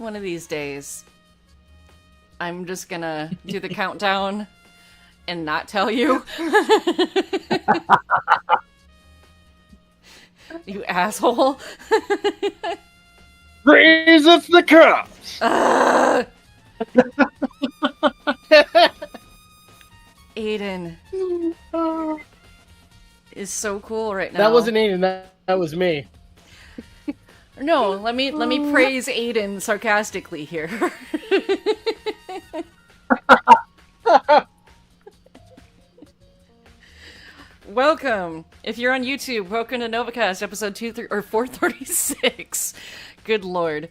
One of these days, I'm just gonna do the countdown and not tell you. You asshole. Raise up the cups! Aden is so cool right now. That wasn't Aiden, that was me. No, let me praise Aden sarcastically here. Welcome. If you're on YouTube, welcome to Novakast, episode 436. Good lord.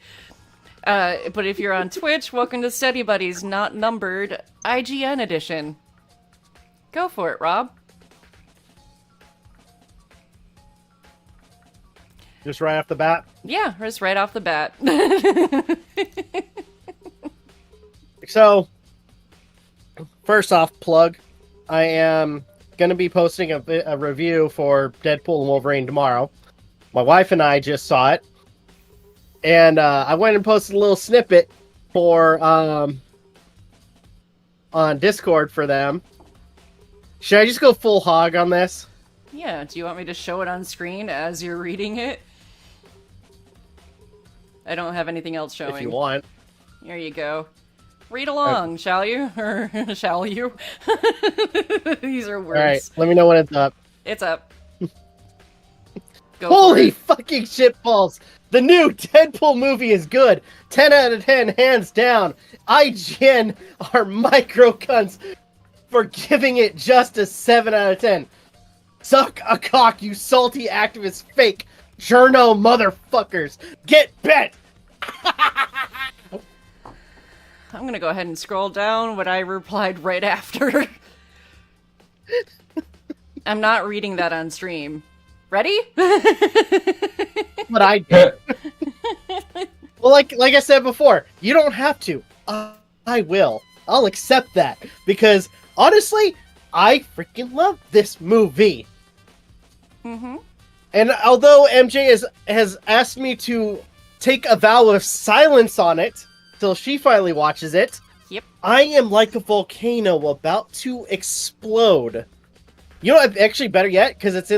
But if you're on Twitch, welcome to Steady Buddies, not numbered, IGN edition. Go for it, Rob. Just right off the bat? Yeah, just right off the bat. So, first off, plug. I am going to be posting a review for Deadpool and Wolverine tomorrow. My wife and I just saw it. And I went and posted a little snippet for on Discord for them. Should I just go full hog on this? Yeah, do you want me to show it on screen as you're reading it? I don't have anything else showing. If you want. Here you go. Read along, shall you? Or shall you? These are words. Alright, let me know when it's up. It's up. Go Holy fucking shitballs! The new Deadpool movie is good. 10 out of 10, hands down. IGN are micro cunts for giving it just a 7 out of 10. Suck a cock, you salty activist fake journo motherfuckers. Get bent! I'm gonna go ahead and scroll down what I replied right after. I'm not reading that on stream. Ready? What I did. Well, like I said before, you don't have to. I will. I'll accept that. Because, honestly, I freaking love this movie. Mm-hmm. And although MJ has asked me to take a vow of silence on it till she finally watches it, yep, I am like a volcano about to explode. You know, actually, better yet, because it's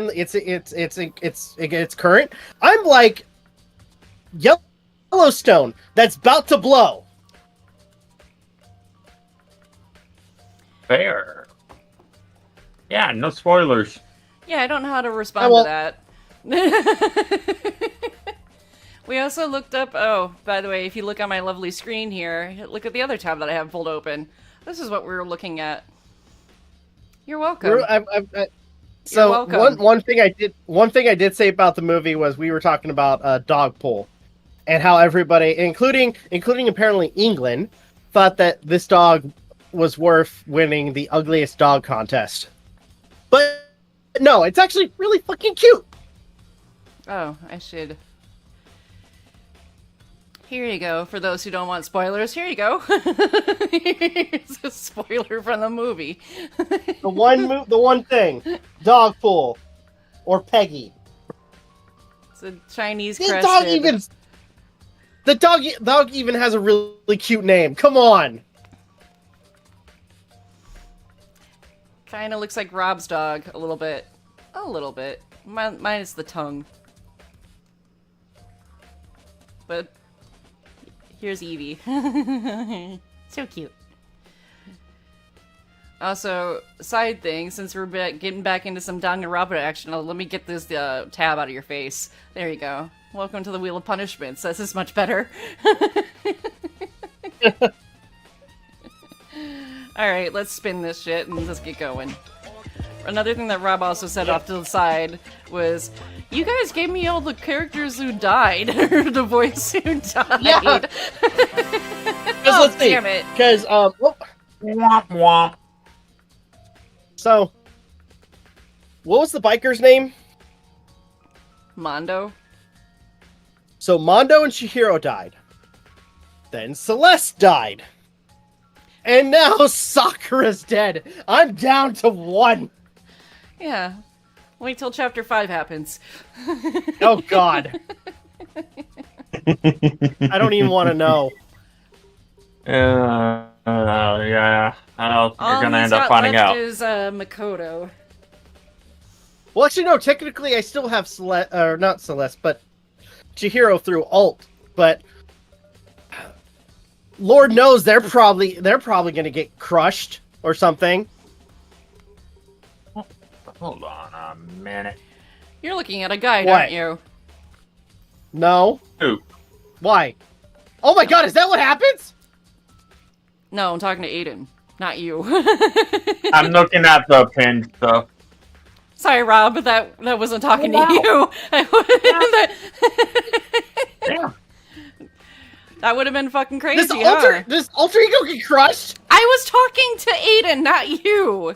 current. I'm like Yellowstone that's about to blow. Fair. Yeah, no spoilers. Yeah, I don't know how to respond to that. We also looked up... Oh, by the way, if you look on my lovely screen here, look at the other tab that I have pulled open. This is what we were looking at. You're welcome. So welcome. one thing I did say about the movie was we were talking about dog pull, and how everybody, including apparently England, thought that this dog was worth winning the ugliest dog contest. But no, it's actually really fucking cute. Oh, I should... Here you go. For those who don't want spoilers, here you go. Here's a spoiler from the movie. The one thing, dog pull, or Peggy. It's a Chinese The crested. dog even has a really cute name. Come on. Kind of looks like Rob's dog a little bit. A little bit. Minus the tongue. But here's Evie. So cute. Also, side thing, since we're getting back into some Danganronpa action, let me get this tab out of your face. There you go. Welcome to the Wheel of Punishments. This is much better. Alright, let's spin this shit and let's get going. Another thing that Rob also said off to the side was, you guys gave me all the characters who died, or the voice who died. Yeah. Oh, damn it. Because, Womp womp. So, what was the biker's name? Mondo? So, Mondo and Chihiro died. Then Celeste died. And now Sakura's dead. I'm down to 1. Yeah. Wait till chapter 5 happens. Oh, God. I don't even want to know. Yeah. You're All gonna he's end up got finding left out. is Makoto. Well, actually, no. Technically, I still have Celeste, or not Celeste, but Chihiro through Alt. But Lord knows they're probably going to get crushed or something. Hold on a minute. You're looking at a guide, What? aren't you? No. Who? Why? Oh my God! Is that what happens? No, I'm talking to Aden, not you. I'm looking at the pin stuff. Sorry, Rob, but that wasn't talking Wow. to you. Yeah. That would have been fucking crazy, Does alter ego get crushed? I was talking to Aden, not you.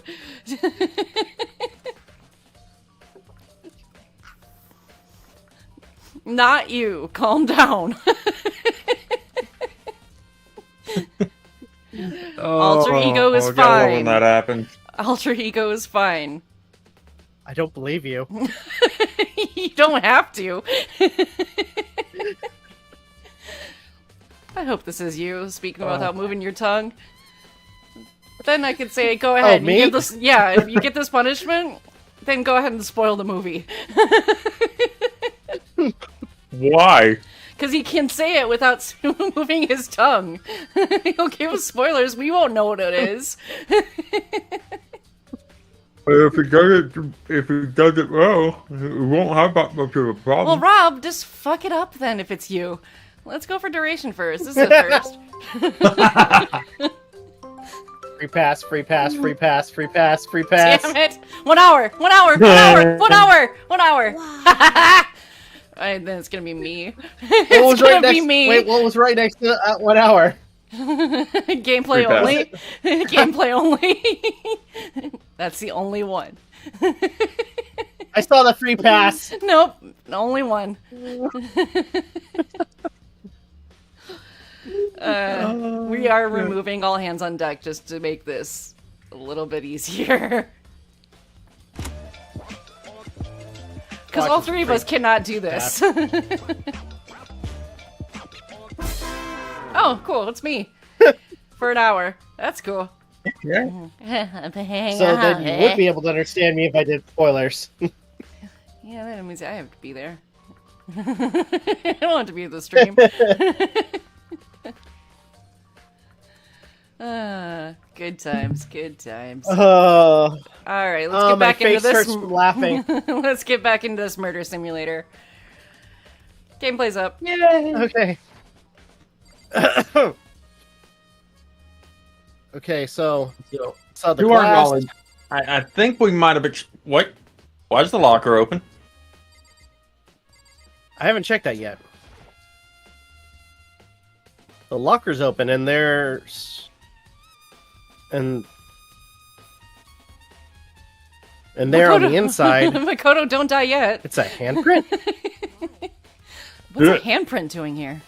Not you. Calm down. Alter ego is I love when fine. that happens. Alter ego is fine. I don't believe you. You don't have to. I hope this is you speaking without moving your tongue. Then I could say, go ahead. me? You give this, yeah, if you get this punishment, then go ahead and spoil the movie. Why? Because he can say it without moving his tongue. He'll give us spoilers. We won't know what it is. If he does it well, it won't have that much of a Well, problem. Rob, just fuck it up then if it's you. Let's go for duration first. This is a first. Free pass, free pass, free pass, free pass, free pass. Damn it! 1 hour! 1 hour! 1 hour! 1 hour! 1 hour! And then it's gonna be me. What It's was right gonna next? be me. Wait, what was right next to 1 hour? Gameplay pass. only. Gameplay only. That's the only one. I saw the free pass. Nope, only one. We are removing all hands on deck just to make this a little bit easier. Because all three of us cannot do this. Oh, cool, it's me. For an hour. That's cool. Yeah. So then you would be able to understand me if I did spoilers. Yeah, that means I have to be there. I don't want to be at the stream. Good times, good times. Oh, All right, let's get my back into face this. hurts from laughing. Let's get back into this murder simulator. Gameplay's up. Okay. Okay, so the To our glass. knowledge, I think we might have. What? Why is the locker open? I haven't checked that yet. The locker's open, and there's and there on the inside, Makoto, don't die yet. it's a handprint. What's a handprint doing here?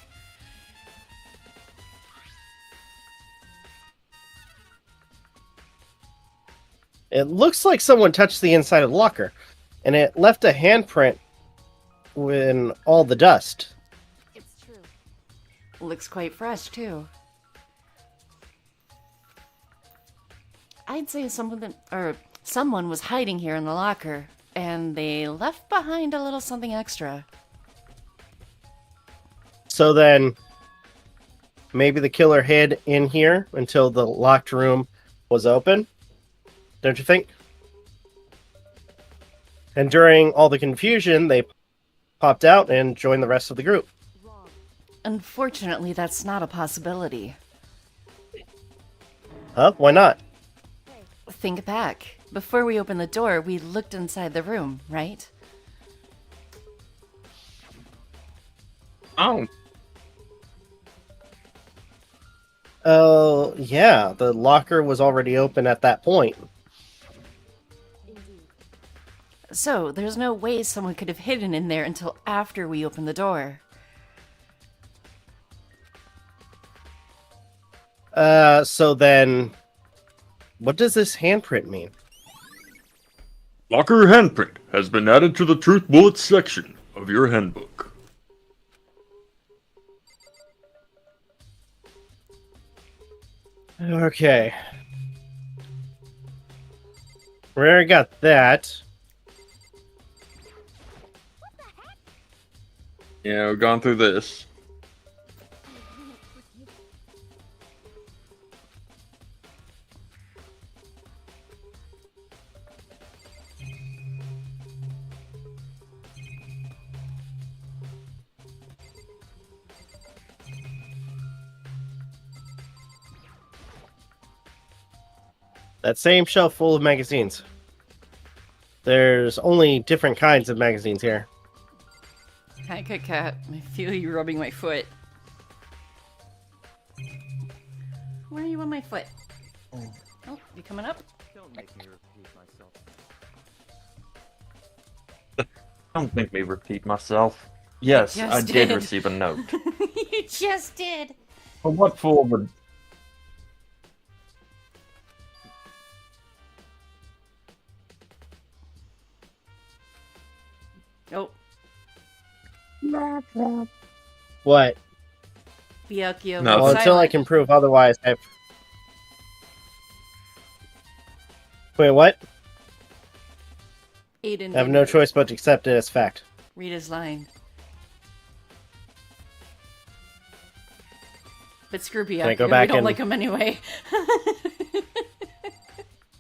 It looks like someone touched the inside of the locker, and it left a handprint in all the dust. It's true. Looks quite fresh, too. I'd say someone was hiding here in the locker, and they left behind a little something extra. So then, maybe the killer hid in here until the locked room was open. Don't you think? And during all the confusion, they popped out and joined the rest of the group. Unfortunately, that's not a possibility. Huh? Why not? Think back. Before we opened the door, we looked inside the room, right? Oh. Oh, yeah. The locker was already open at that point. So, there's no way someone could have hidden in there until after we opened the door. So then, what does this handprint mean? Locker handprint has been added to the truth bullets section of your handbook. Okay. We already got that. Yeah, we've gone through this. That same shelf full of magazines. There's only different kinds of magazines here. Hi, Kit Kat. I feel you rubbing my foot. Where are you on my foot? Oh, you coming up? Don't make me repeat myself. Don't make me repeat myself. Yes, just I did did. receive a note. You just did. For what for? Oh, What? Byakuya. No. Well, went until I silent. can prove otherwise, Wait, what? Aden I have no didn't choice but to accept it as fact. read his line. But screw I go Byakuya. We back don't and- like him anyway.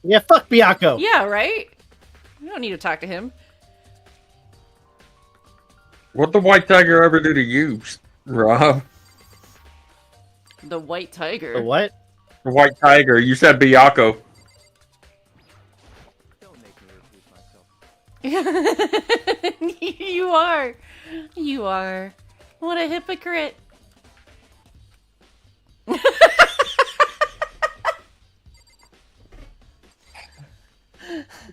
Yeah, fuck Byakuya! Yeah, right? We don't need to talk to him. What the White Tiger ever do to you, Rob? The White Tiger. The what? The White Tiger. You said Byakuya. Don't make me repeat myself. You are. You are. What a hypocrite.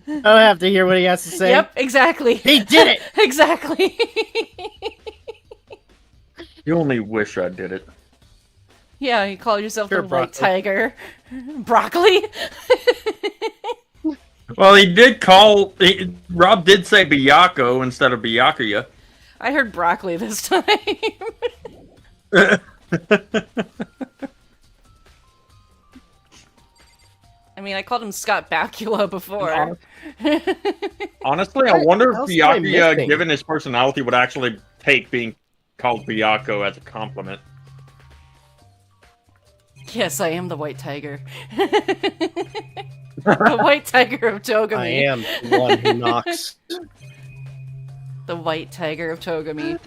I don't have to hear what he has to say. Yep, exactly. He did it! Exactly. You only wish I did it. Yeah, you call yourself Sure, the White broccoli. Tiger. Broccoli? Well, he did call. Rob did say Byakuya instead of Byakuya. I heard broccoli this time. I mean, I called him Scott Bakula before. Honestly, I wonder if else am I Byakuya, missing? given his personality, would actually take being called Byakuya as a compliment. Yes, I am the White Tiger. The White Tiger of Togami. I am the one who knocks. The White Tiger of Togami.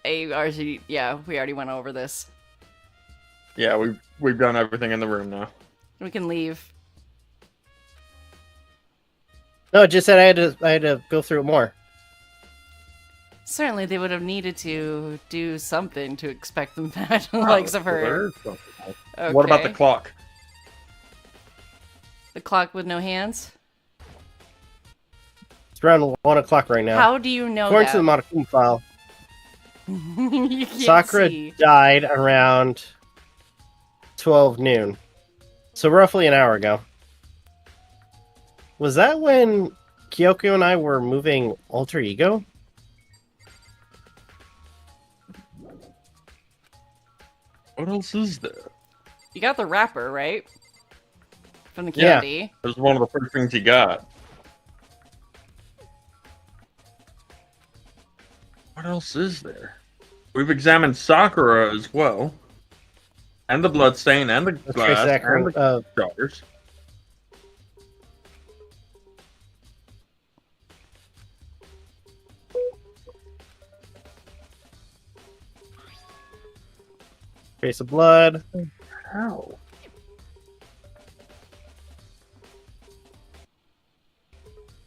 ARZ, yeah, we already went over this. Yeah, we've done everything in the room now. We can leave. No, it just said I had to go through it more. Certainly, they would have needed to do something to expect them to the likes of her. Okay. What about the clock? The clock with no hands? It's around 1 o'clock right now. How do you know According that? to the Monokuma file, You can't Sakura see. died around 12 noon. So roughly an hour ago. Was that when Kyoko and I were moving Alter Ego? What else is there? You got the wrapper, right? From the Yeah. candy. It was one of the first things he got. What else is there? We've examined Sakura as well. And the bloodstain, and the Let's trace glass, that and the jars. trace of blood. How?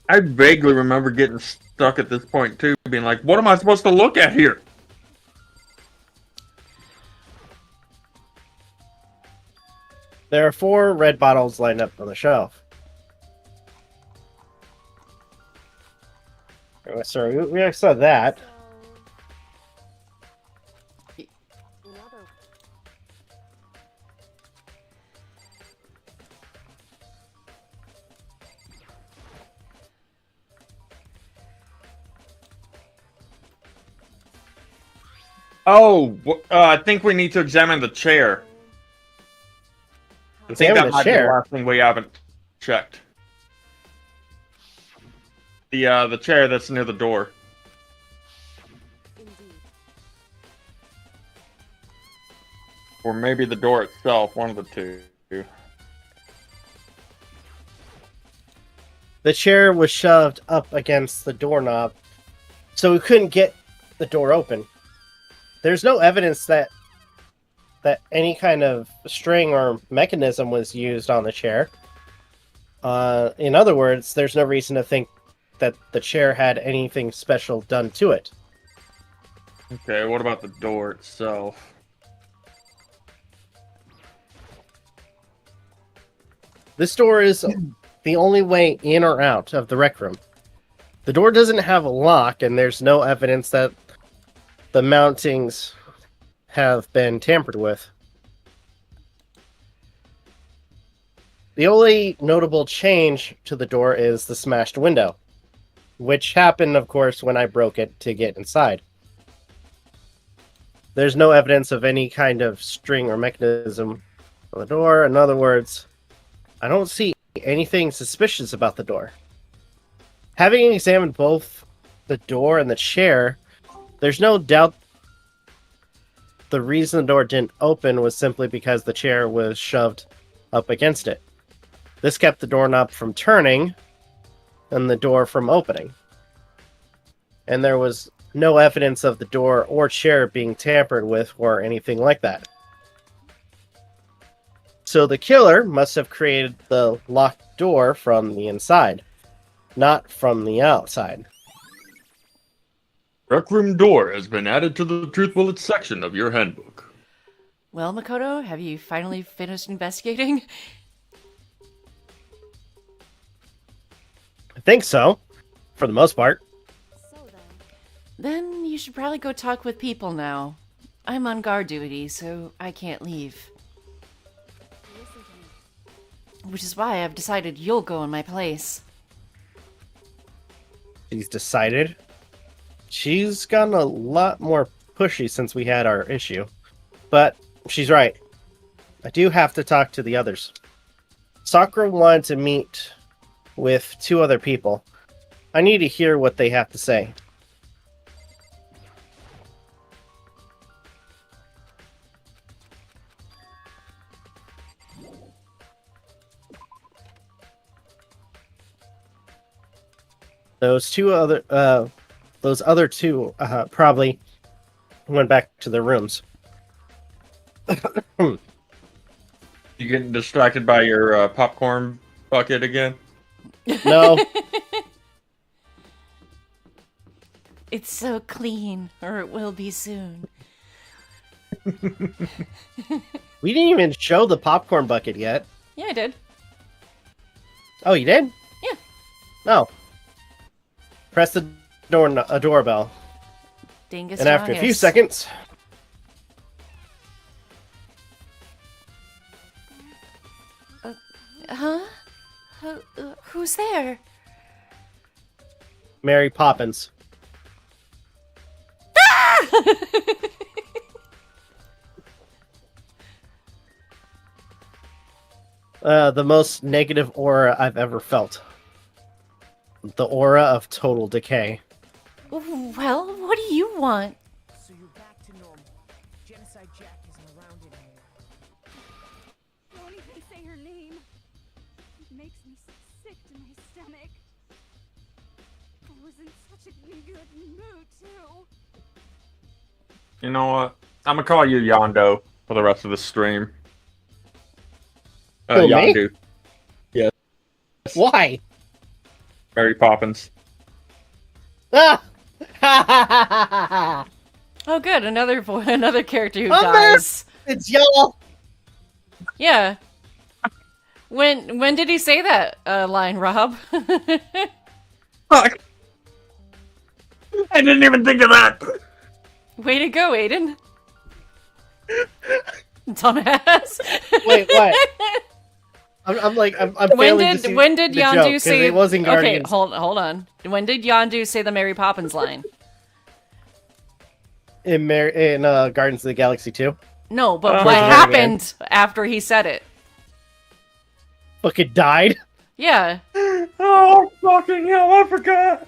I vaguely remember getting stuck at this point too, being like, what am I supposed to look at here? There are 4 red bottles lined up on the shelf. Oh, sorry, we already saw that. Oh, I think we need to examine the chair. I think Examine that the might be the chair? last thing we haven't checked. The chair that's near the door. Indeed. Or maybe the door itself, one of the two. The chair was shoved up against the doorknob, so we couldn't get the door open. There's no evidence that any kind of string or mechanism was used on the chair. In other words, there's no reason to think that the chair had anything special done to it. Okay, what about the door itself? This door is the only way in or out of the rec room. The door doesn't have a lock, and there's no evidence that the mountings have been tampered with. The only notable change to the door is the smashed window, which happened, of course, when I broke it to get inside. There's no evidence of any kind of string or mechanism on the door. In other words, I don't see anything suspicious about the door. Having examined both the door and the chair, there's no doubt the reason the door didn't open was simply because the chair was shoved up against it. This kept the doorknob from turning and the door from opening. And there was no evidence of the door or chair being tampered with or anything like that. So the killer must have created the locked door from the inside, not from the outside. Rec room door has been added to the truth bullets section of your handbook. Well, Makoto, have you finally finished investigating? I think so, for the most part. So then, Then you should probably go talk with people now. I'm on guard duty, so I can't leave. listen to me. Which is why I've decided you'll go in my place. She's decided. She's gotten a lot more pushy since we had our issue. But she's right. I do have to talk to the others. Sakura wanted to meet with 2 other people. I need to hear what they have to say. Those other two probably went back to their rooms. You getting distracted by your popcorn bucket again? No, It's so clean, or it will be soon. we didn't even show the popcorn bucket yet. Yeah, I did. Oh, you did? Yeah. No. Press the doorbell, Dingus and after a few Jongus. seconds, Huh? Who's there? Mary Poppins. The most negative aura I've ever felt. The aura of total decay. Well, what do you want? So you're back to normal. Genocide Jack isn't around anymore. Don't even say her name. It makes me sick to my stomach. I was in such a good mood, too. You know what? I'm gonna call you Yondo for the rest of the stream. Who, me? Yondu. Why? Mary Poppins. Ah! Oh, good, another another character who I'm there! dies. It's y'all. Yeah. When did he say that line, Rob? Fuck! I didn't even think of that! Way to go, Aden. Dumbass. Wait, what? I'm failing to see when did the joke, Yondu 'cause say? it wasn't Okay, Guardians. hold on. When did Yondu say the Mary Poppins line? in Guardians of the Galaxy 2. No, but Oh. what Yeah. happened after he said it? Fucking died. Yeah. Oh, fucking hell, I forgot.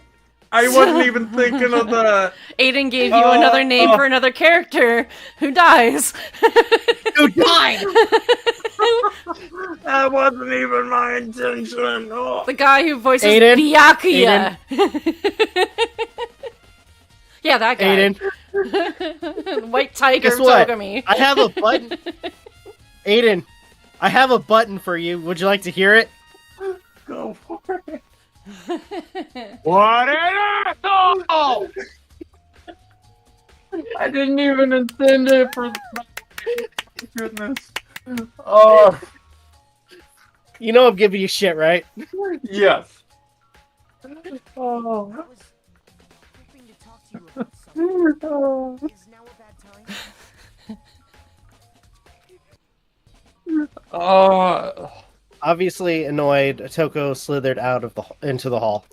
I wasn't even thinking of that. Aiden gave you another name for another character who dies. Who died? That wasn't even my intention. Oh. The guy who voices Aiden? Byakuya. Yeah, that guy. Aiden, White Tiger guess what? Togami. I have a button. Aiden, I have a button for you. Would you like to hear it? Go for it. What an asshole! I didn't even intend it for. Goodness. Oh, You know I'm giving you shit, right? yes. I Oh. was hoping to talk to you about something. Is now a bad time? Oh. Obviously annoyed, Toko slithered out of into the hall.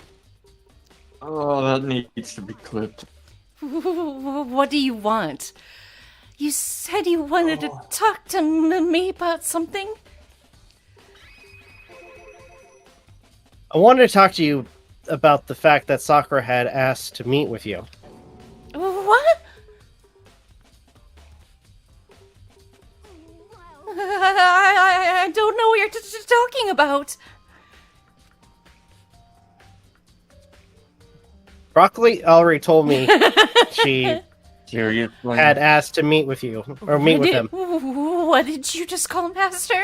Oh, that needs to be clipped. What do you want? You said you wanted to talk to me about something? I wanted to talk to you about the fact that Sakura had asked to meet with you. What? I don't know what you're talking about. Broccoli already told me she Seriously? had asked to meet with you, or meet with him. What did you just call Master?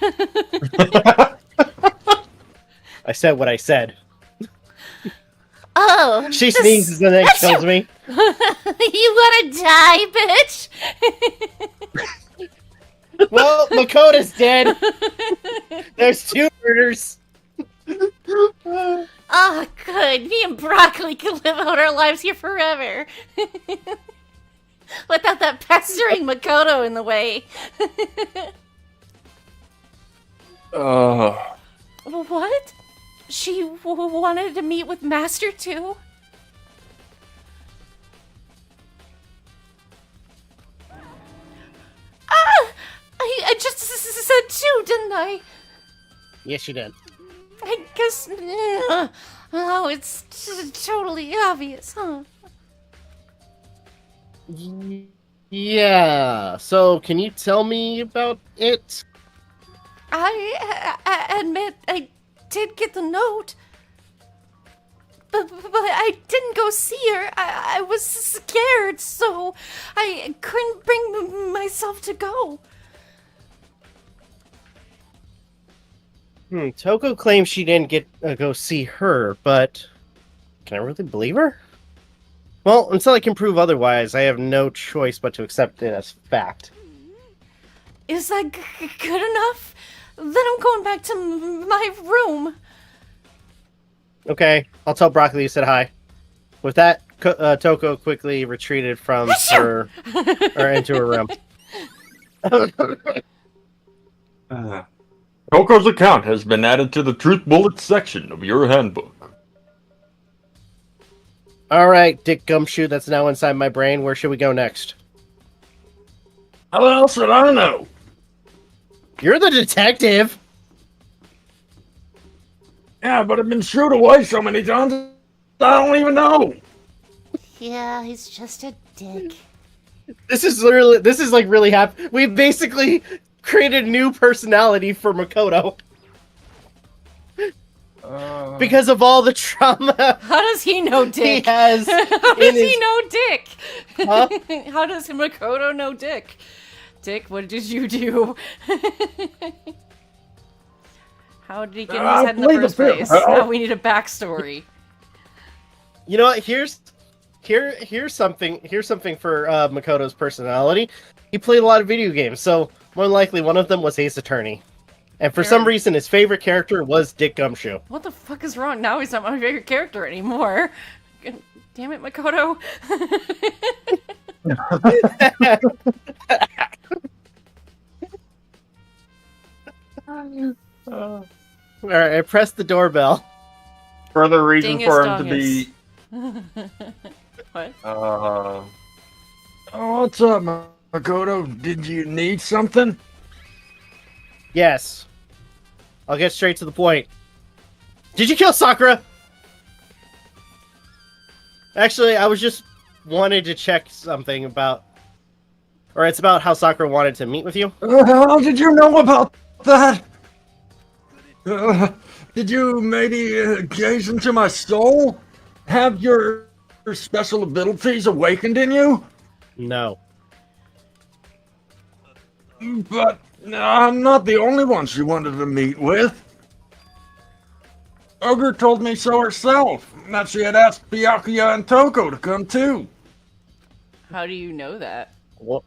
I said what I said. Oh, She sneezes and then kills me. You wanna die, bitch? Well, Makota's dead. There's 2 murders. Oh, good. Me and Broccoli can live out our lives here forever. Without that pestering Makoto in the way. What? She wanted to meet with Master too? Ah! I just said two, didn't I? Yes, you did. I guess. Oh, it's totally obvious, huh? Yeah. So, can you tell me about it? I admit I did get the note. But I didn't go see her. I was scared, so I couldn't bring myself to go. Toko claims she didn't get go see her, but can I really believe her? Well, until I can prove otherwise, I have no choice but to accept it as fact. Is that good enough? Then I'm going back to my room. Okay, I'll tell Broccoli you said hi. With that, Toko quickly retreated from her or into her room. Coco's account has been added to the Truth Bullet section of your handbook. All right, Dick Gumshoe, that's now inside my brain. Where should we go next? How else should I know? You're the detective. Yeah, but I've been shooed away so many times, I don't even know. Yeah, he's just a dick. This is like really happy. We basically created a new personality for Makoto because of all the trauma How does he know he Dick? has. How does in he his- know Dick? Huh? How does Makoto know Dick? Dick, what did you do? How did he get in his head in the play the first film. place? Now we need a backstory. You know what? Here's something for Makoto's personality. He played a lot of video games, so more than likely one of them was Ace Attorney. And for some reason, his favorite character was Dick Gumshoe. What the fuck is wrong? Now he's not my favorite character anymore. Damn it, Makoto. All right, I pressed the doorbell. Further reason Dingus for him to dongus. be What? Oh, what's up, Makoto? Did you need something? Yes. I'll get straight to the point. Did you kill Sakura? Actually, I was just wanted to check something about... Or it's about how Sakura wanted to meet with you. How did you know about that? Did you maybe gaze into my soul? Have your special abilities awakened in you? No. But I'm not the only one she wanted to meet with. Ogre told me so herself, that she had asked Byakuya and Toko to come too. How do you know that? Well,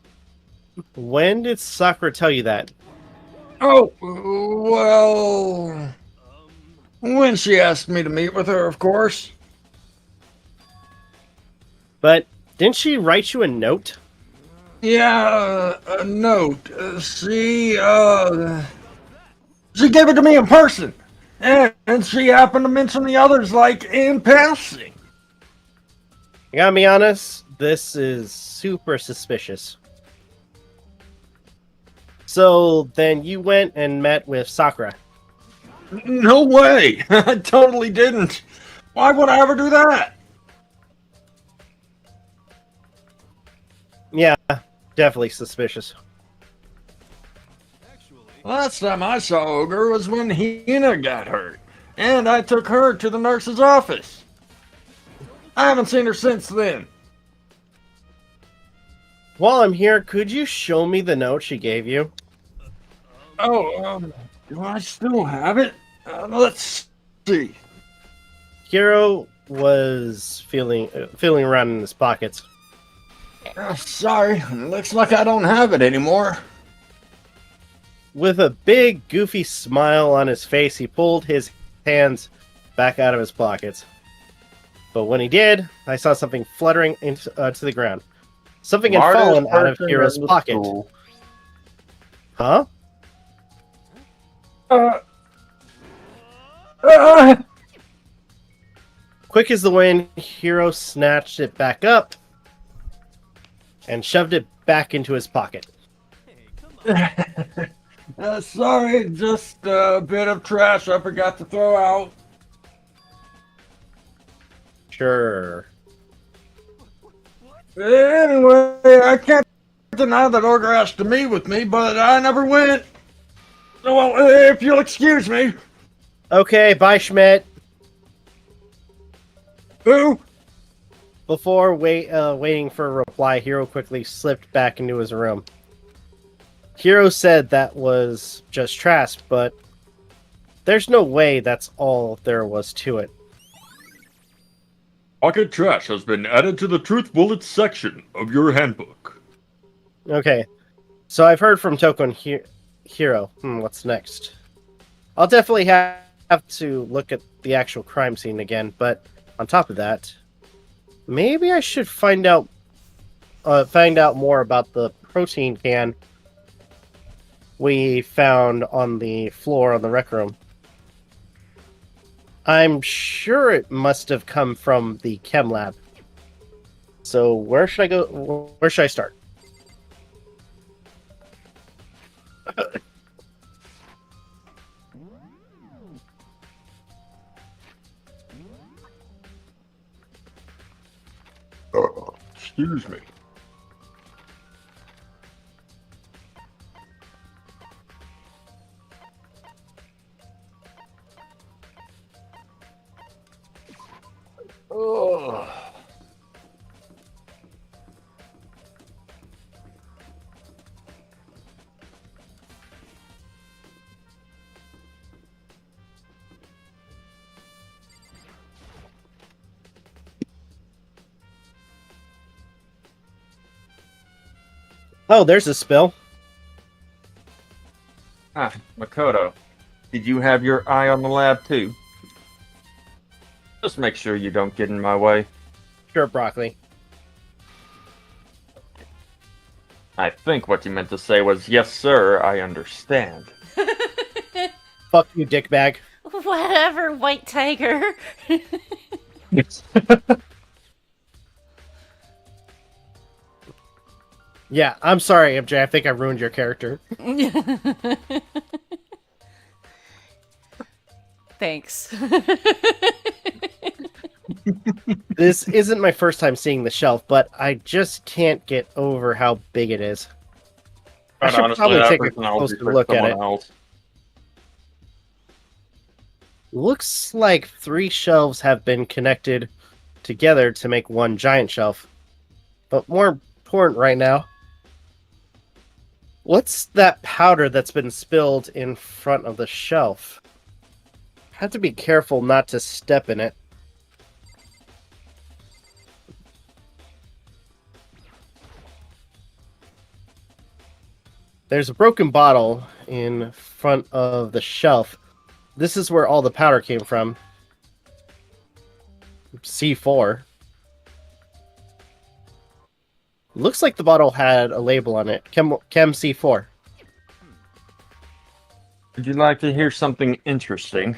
when did Sakura tell you that? Oh, well... when she asked me to meet with her, of course. But didn't she write you a note? Yeah, a note. She gave it to me in person. And she happened to mention the others, like, in passing. I gotta be honest, this is super suspicious. So then you went and met with Sakura. No way! I totally didn't. Why would I ever do that? Yeah, definitely suspicious. Last time I saw Ogre was when Hina got hurt, and I took her to the nurse's office. I haven't seen her since then. While I'm here, could you show me the note she gave you? Oh, do I still have it? Let's see. Hiro was feeling around in his pockets. Sorry, looks like I don't have it anymore. With a big, goofy smile on his face, he pulled his hands back out of his pockets. But when he did, I saw something fluttering into to the ground. Something had fallen out of Hiro's pocket. Huh? Quick as the wind, Hiro snatched it back up and shoved it back into his pocket. Sorry, just a bit of trash I forgot to throw out. Sure. Anyway, I can't deny that Ogre asked to meet with me, but I never went. Well, if you'll excuse me. Okay, bye, Schmidt. Who? Before waiting for a reply, Hiro quickly slipped back into his room. Hiro said that was just trash, but there's no way that's all there was to it. Pocket trash has been added to the Truth Bullets section of your handbook. Okay, so I've heard from Toko and Hiro. What's next? I'll definitely have to look at the actual crime scene again, but on top of that, maybe I should find out more about the protein can we found on the floor on the rec room. I'm sure it must have come from the chem lab. So where should I go? Where should I start? Excuse me. Oh. Oh, there's a spill. Ah, Makoto, did you have your eye on the lab too? Just make sure you don't get in my way. Sure, Broccoli. I think what you meant to say was, yes, sir, I understand. Fuck you, dickbag. Whatever, White Tiger. Yeah, I'm sorry, MJ. I think I ruined your character. Thanks. This isn't my first time seeing the shelf, but I just can't get over how big it is. I Quite should honestly, probably that take a personality closer fits look at someone it. else. Looks like 3 shelves have been connected together to make one giant shelf. But more important right now, what's that powder that's been spilled in front of the shelf? Have to be careful not to step in it. There's a broken bottle in front of the shelf. This is where all the powder came from. C4. Looks like the bottle had a label on it. Chem C4. Would you like to hear something interesting?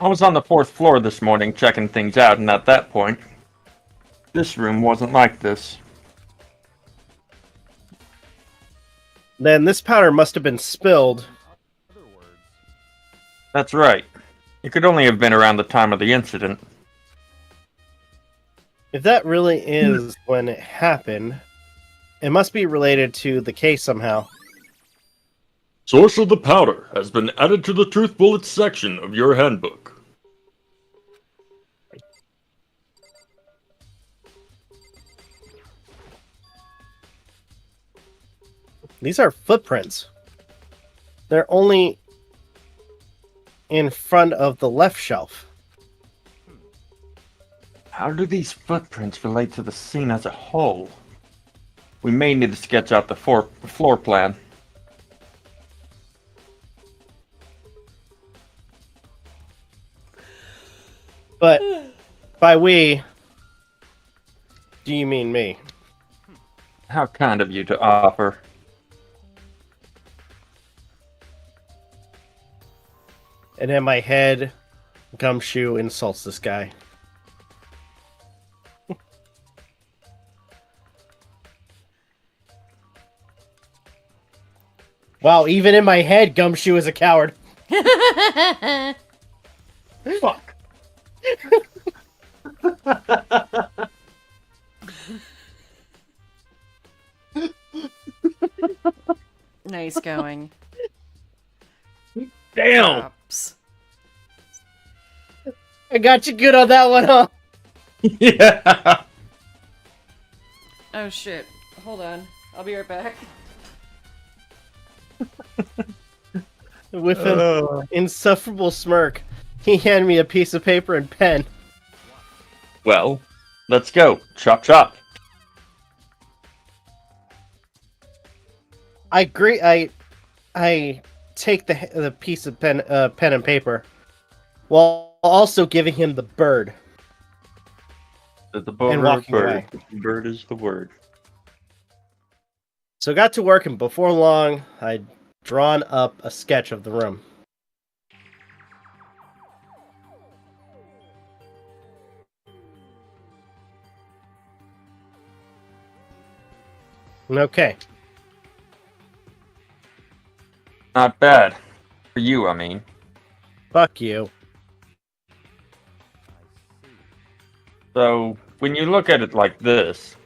I was on the 4th floor this morning checking things out, and at that point, this room wasn't like this. Then this powder must have been spilled. That's right. It could only have been around the time of the incident. If that really is when it happened, it must be related to the case somehow. Source of the powder has been added to the Truth Bullets section of your handbook. These are footprints. They're only in front of the left shelf. How do these footprints relate to the scene as a whole? We may need to sketch out the floor plan. But by we, do you mean me? How kind of you to offer. And in my head, Gumshoe insults this guy. Wow, even in my head, Gumshoe is a coward. Fuck. Nice going. Damn! Props. I got you good on that one, huh? Yeah! Oh shit. Hold on. I'll be right back. With an insufferable smirk, he handed me a piece of paper and pen. Well, let's go. Chop chop. I agree. I take the piece of pen and paper, while also giving him the bird. The bird, And walking bird. away. Bird is the word. So I got to work, and before long, I'd drawn up a sketch of the room. Okay. Not bad. For you, I mean. Fuck you. So, when you look at it like this,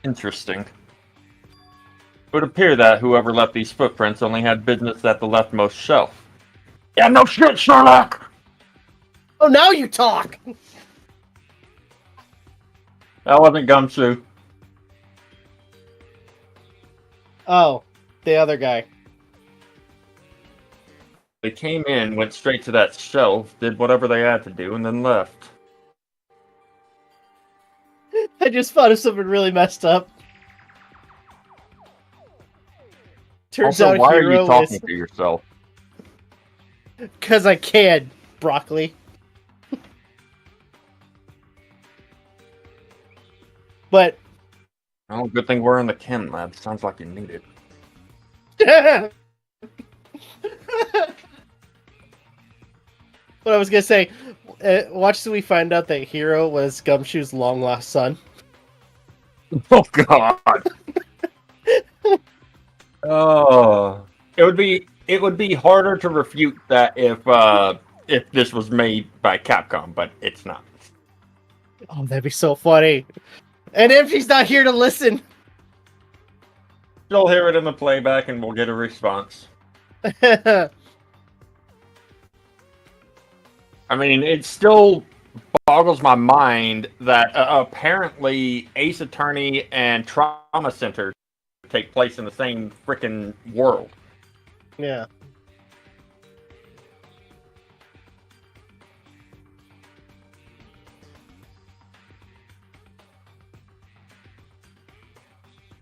interesting. It would appear that whoever left these footprints only had business at the leftmost shelf. Yeah, no shit, Sherlock! Oh, now you talk! That wasn't Gumshoe. Oh, the other guy. They came in, went straight to that shelf, did whatever they had to do, and then left. I just thought of something really messed up. Turns Also, out why are Hero you talking is... to yourself? Because I can, broccoli. But... Oh, good thing we're in the chem lab. Sounds like you need it. What I was gonna say, watch till we find out that Hero was Gumshoe's long-lost son. Oh God. Oh, it would be harder to refute that if this was made by Capcom, but it's not. Oh, that'd be so funny. And if she's not here to listen. She'll hear it in the playback, and we'll get a response. I mean, it still boggles my mind that apparently Ace Attorney and Trauma Center take place in the same freaking world. Yeah.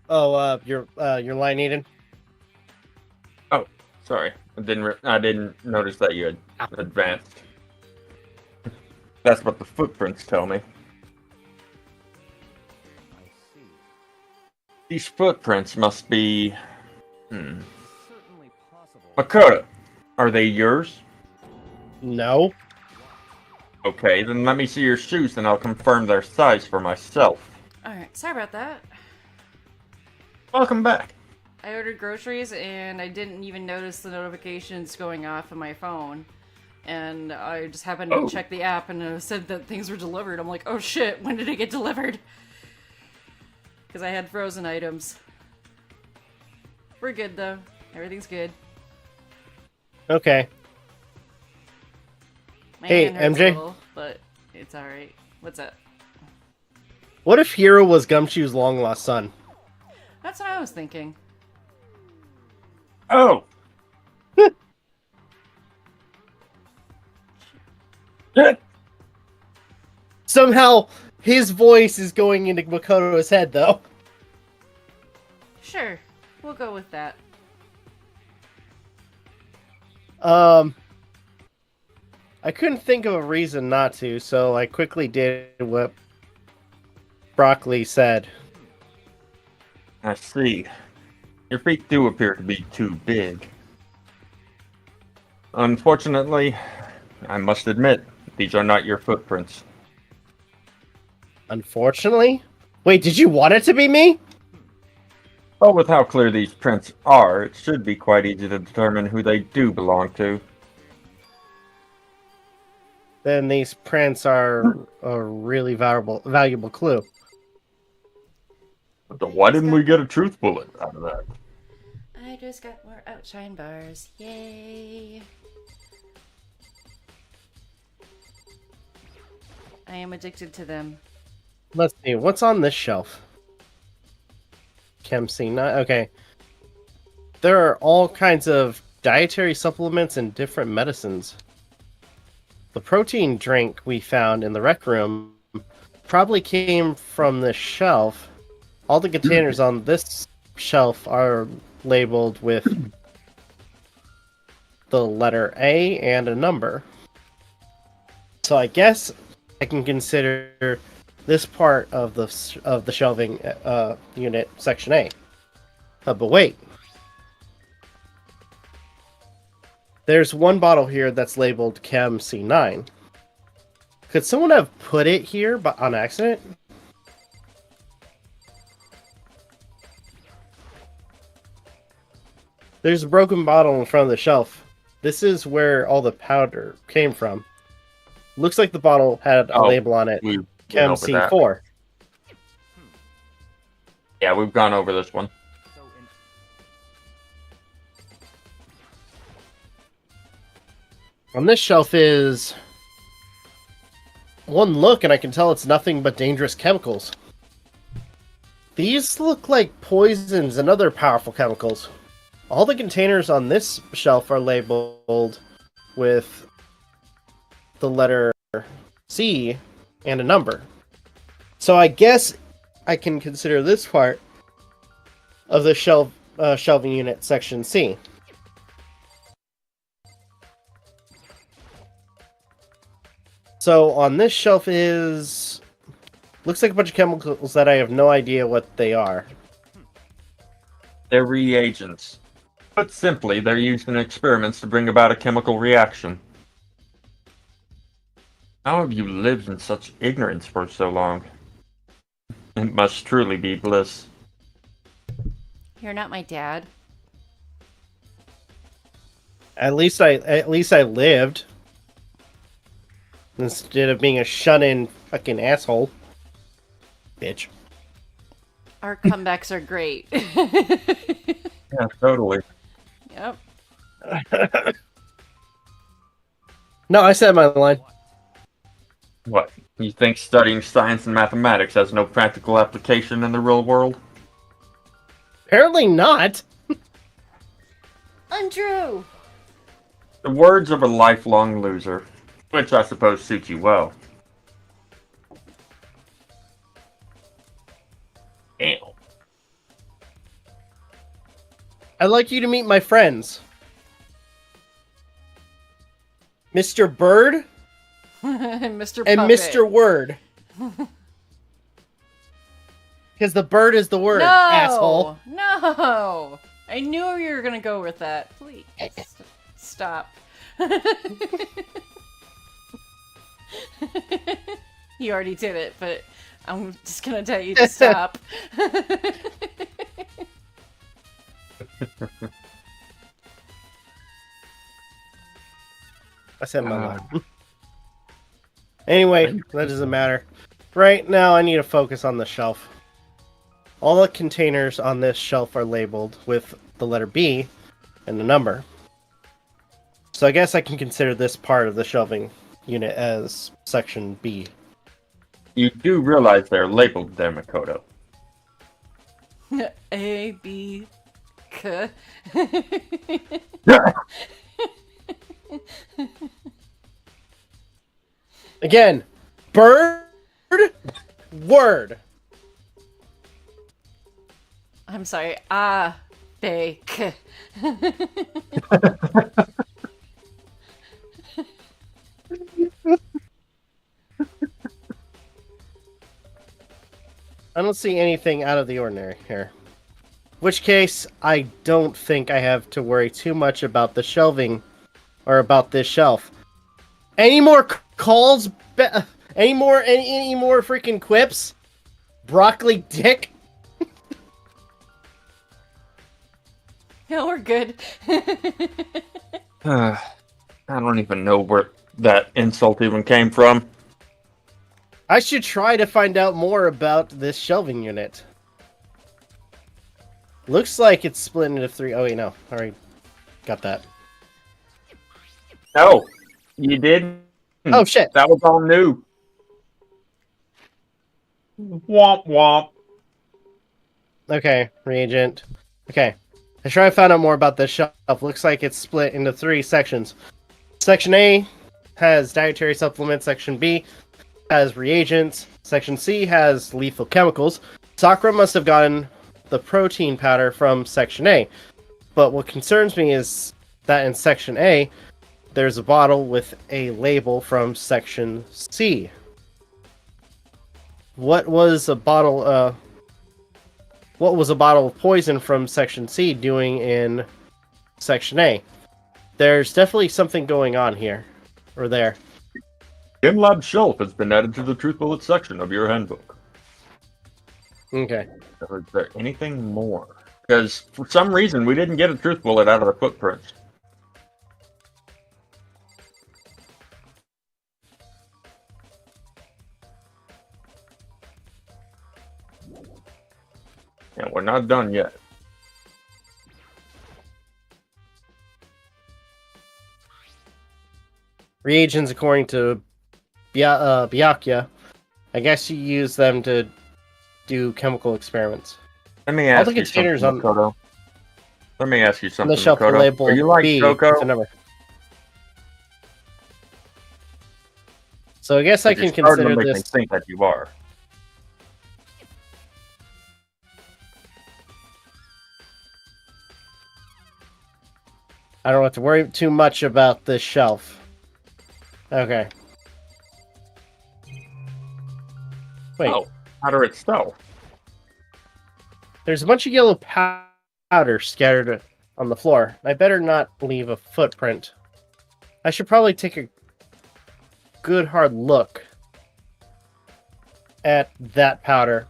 Oh, your line, Eden. Oh, sorry, I didn't notice that you had advanced. That's what the footprints tell me. I see. These footprints must be. Certainly possible. Makoto, are they yours? No. Okay, then let me see your shoes, and I'll confirm their size for myself. Alright, sorry about that. Welcome back. I ordered groceries and I didn't even notice the notifications going off on my phone. And I just happened to check the app and it said that things were delivered. I'm like, oh shit, when did it get delivered? Because I had frozen items. We're good though. Everything's good. Okay. My Hey, hand hurts MJ? a little, but it's alright. What's up? What if Hiro was Gumshoe's long lost son? That's what I was thinking. Oh. Somehow his voice is going into Makoto's head, though. Sure, we'll go with that. I couldn't think of a reason not to, so I quickly did what Broccoli said. I see. Your feet do appear to be too big. Unfortunately, I must admit, these are not your footprints. Unfortunately? Wait, did you want it to be me? But with how clear these prints are, it should be quite easy to determine who they do belong to. Then these prints are a really valuable clue. So why didn't we get a truth bullet out of that? I just got more outshine bars. Yay! I am addicted to them. Let's see, what's on this shelf? Chem C9. Okay. There are all kinds of dietary supplements and different medicines. The protein drink we found in the rec room probably came from this shelf. All the containers on this shelf are labeled with the letter A and a number. So I guess I can consider this part of the shelving unit section A. But wait. There's one bottle here that's labeled Chem C9. Could someone have put it here but on accident? There's a broken bottle in front of the shelf. This is where all the powder came from. Looks like the bottle had a label on it. Chem C4. Yeah, we've gone over this one. On this shelf is one look, and I can tell it's nothing but dangerous chemicals. These look like poisons and other powerful chemicals. All the containers on this shelf are labeled with the letter C and a number. So I guess I can consider this part of the shelving unit section C. So on this shelf looks like a bunch of chemicals that I have no idea what they are. They're reagents. Put simply, they're used in experiments to bring about a chemical reaction. How have you lived in such ignorance for so long? It must truly be bliss. You're not my dad. At least I lived. Instead of being a shut-in fucking asshole. Bitch. Our comebacks are great. Yeah, totally. Yep. No, I said my line. What? You think studying science and mathematics has no practical application in the real world? Apparently not. Untrue. The words of a lifelong loser, which I suppose suits you well. Damn. I'd like you to meet my friends. Mr. Bird Mr. and Puppet. Mr. Word. Because the bird is the word, No! asshole. No! I knew you were gonna go with that. Please. Stop. You already did it, but I'm just gonna tell you to stop. I said my line. Anyway, that doesn't matter. Right now, I need to focus on the shelf. All the containers on this shelf are labeled with the letter B and the number. So I guess I can consider this part of the shelving unit as section B. You do realize they're labeled there, Makoto. A, B, K. Again, bird, word. I'm sorry. Ah, B, K. I don't see anything out of the ordinary here. Which case, I don't think I have to worry too much about the shelving or about this shelf. Any more calls? Any more freaking quips? Broccoli dick? No, we're good. I don't even know where that insult even came from. I should try to find out more about this shelving unit. Looks like it's split into three. Oh wait, no. Alright. Got that. No, you did. Oh shit. That was all new. Womp womp. Okay, reagent. Okay. I try to find out more about this shelf. Looks like it's split into three sections. Section A has dietary supplements. Section B has reagents. Section C has lethal chemicals. Sakura must have gotten the protein powder from Section A. But what concerns me is that in Section A, there's a bottle with a label from Section C. What was a bottle of poison from Section C doing in Section A? There's definitely something going on here. Or there. GameLab shelf has been added to the Truth Bullet section of your handbook. Okay. Is there anything more? Because for some reason we didn't get a Truth Bullet out of the footprints. And we're not done yet. Reagents, according to Byakuya, I guess you use them to do chemical experiments. Let me All ask the you something, containers on Makoto. Let me ask you on something, the shelf are Makoto. labeled Are you like B Choco? with a number. So I guess I You're can starting to consider make me this. think that you are. I don't have to worry too much about this shelf. Okay. Wait, Oh, powder itself. there's a bunch of yellow powder scattered on the floor. I better not leave a footprint. I should probably take a good hard look at that powder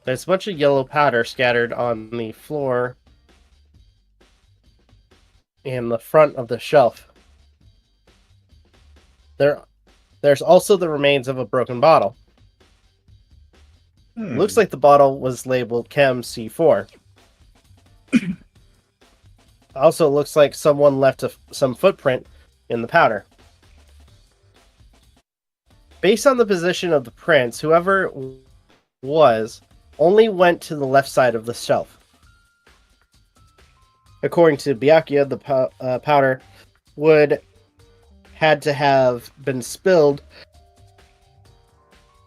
There's a bunch of yellow powder scattered on the floor in the front of the shelf. There's also the remains of a broken bottle. Looks like the bottle was labeled Chem C4. Also, looks like someone left some footprint in the powder. Based on the position of the prints, whoever was only went to the left side of the shelf. According to Byakuya, the powder had to have been spilled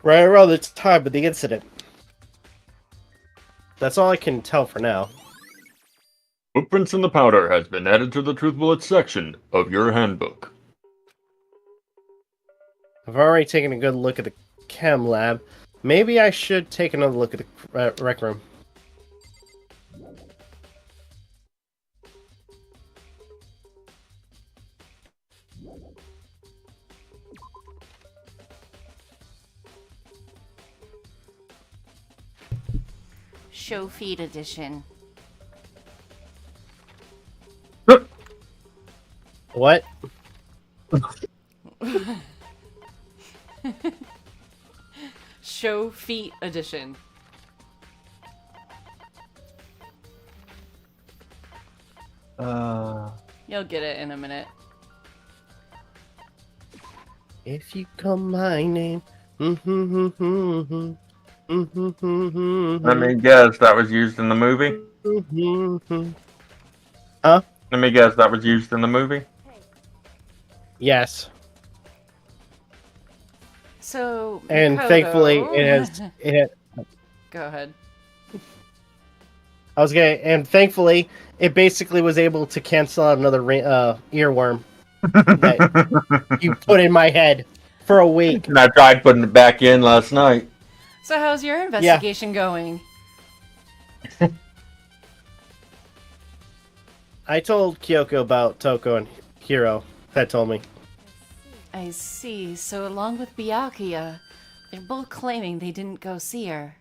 right around the time of the incident. That's all I can tell for now. Footprints in the powder has been added to the truth bullet section of your handbook. I've already taken a good look at the chem lab. Maybe I should take another look at the rec room. Show feed edition. What? Show feet edition. You'll get it in a minute. If you call my name. Let me guess, that was used in the movie? Huh? Let me guess, that was used in the movie? Yes. So, And Makoto- thankfully, Go ahead. and thankfully, it basically was able to cancel out another earworm that you put in my head for a week. And I tried putting it back in last night. So, how's your investigation going? I told Kyoko about Toko and Hiro. That told me. I see. So, along with Byakuya, they're both claiming they didn't go see her.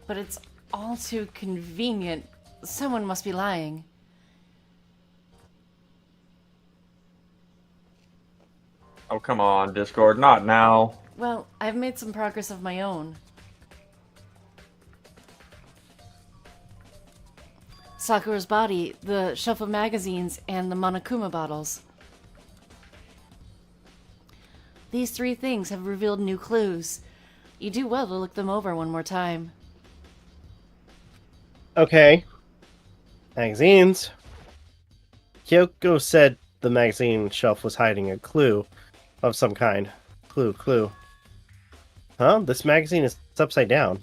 But it's all too convenient. Someone must be lying. Oh, come on, Discord, not now. Well, I've made some progress of my own. Sakura's body, the shelf of magazines, and the Monokuma bottles. These three things have revealed new clues. You do well to look them over one more time. Okay. Magazines. Kyoko said the magazine shelf was hiding a clue of some kind. Clue. Huh? This magazine is upside down.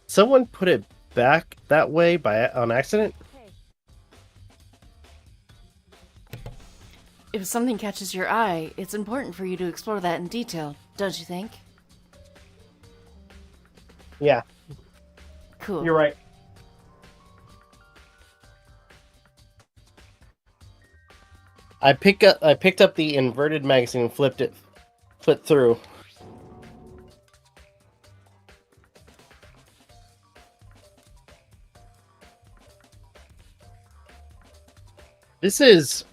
Someone put it back that way on accident? If something catches your eye, it's important for you to explore that in detail, don't you think? Yeah, Cool. you're right. I picked up the inverted magazine and flipped through. This is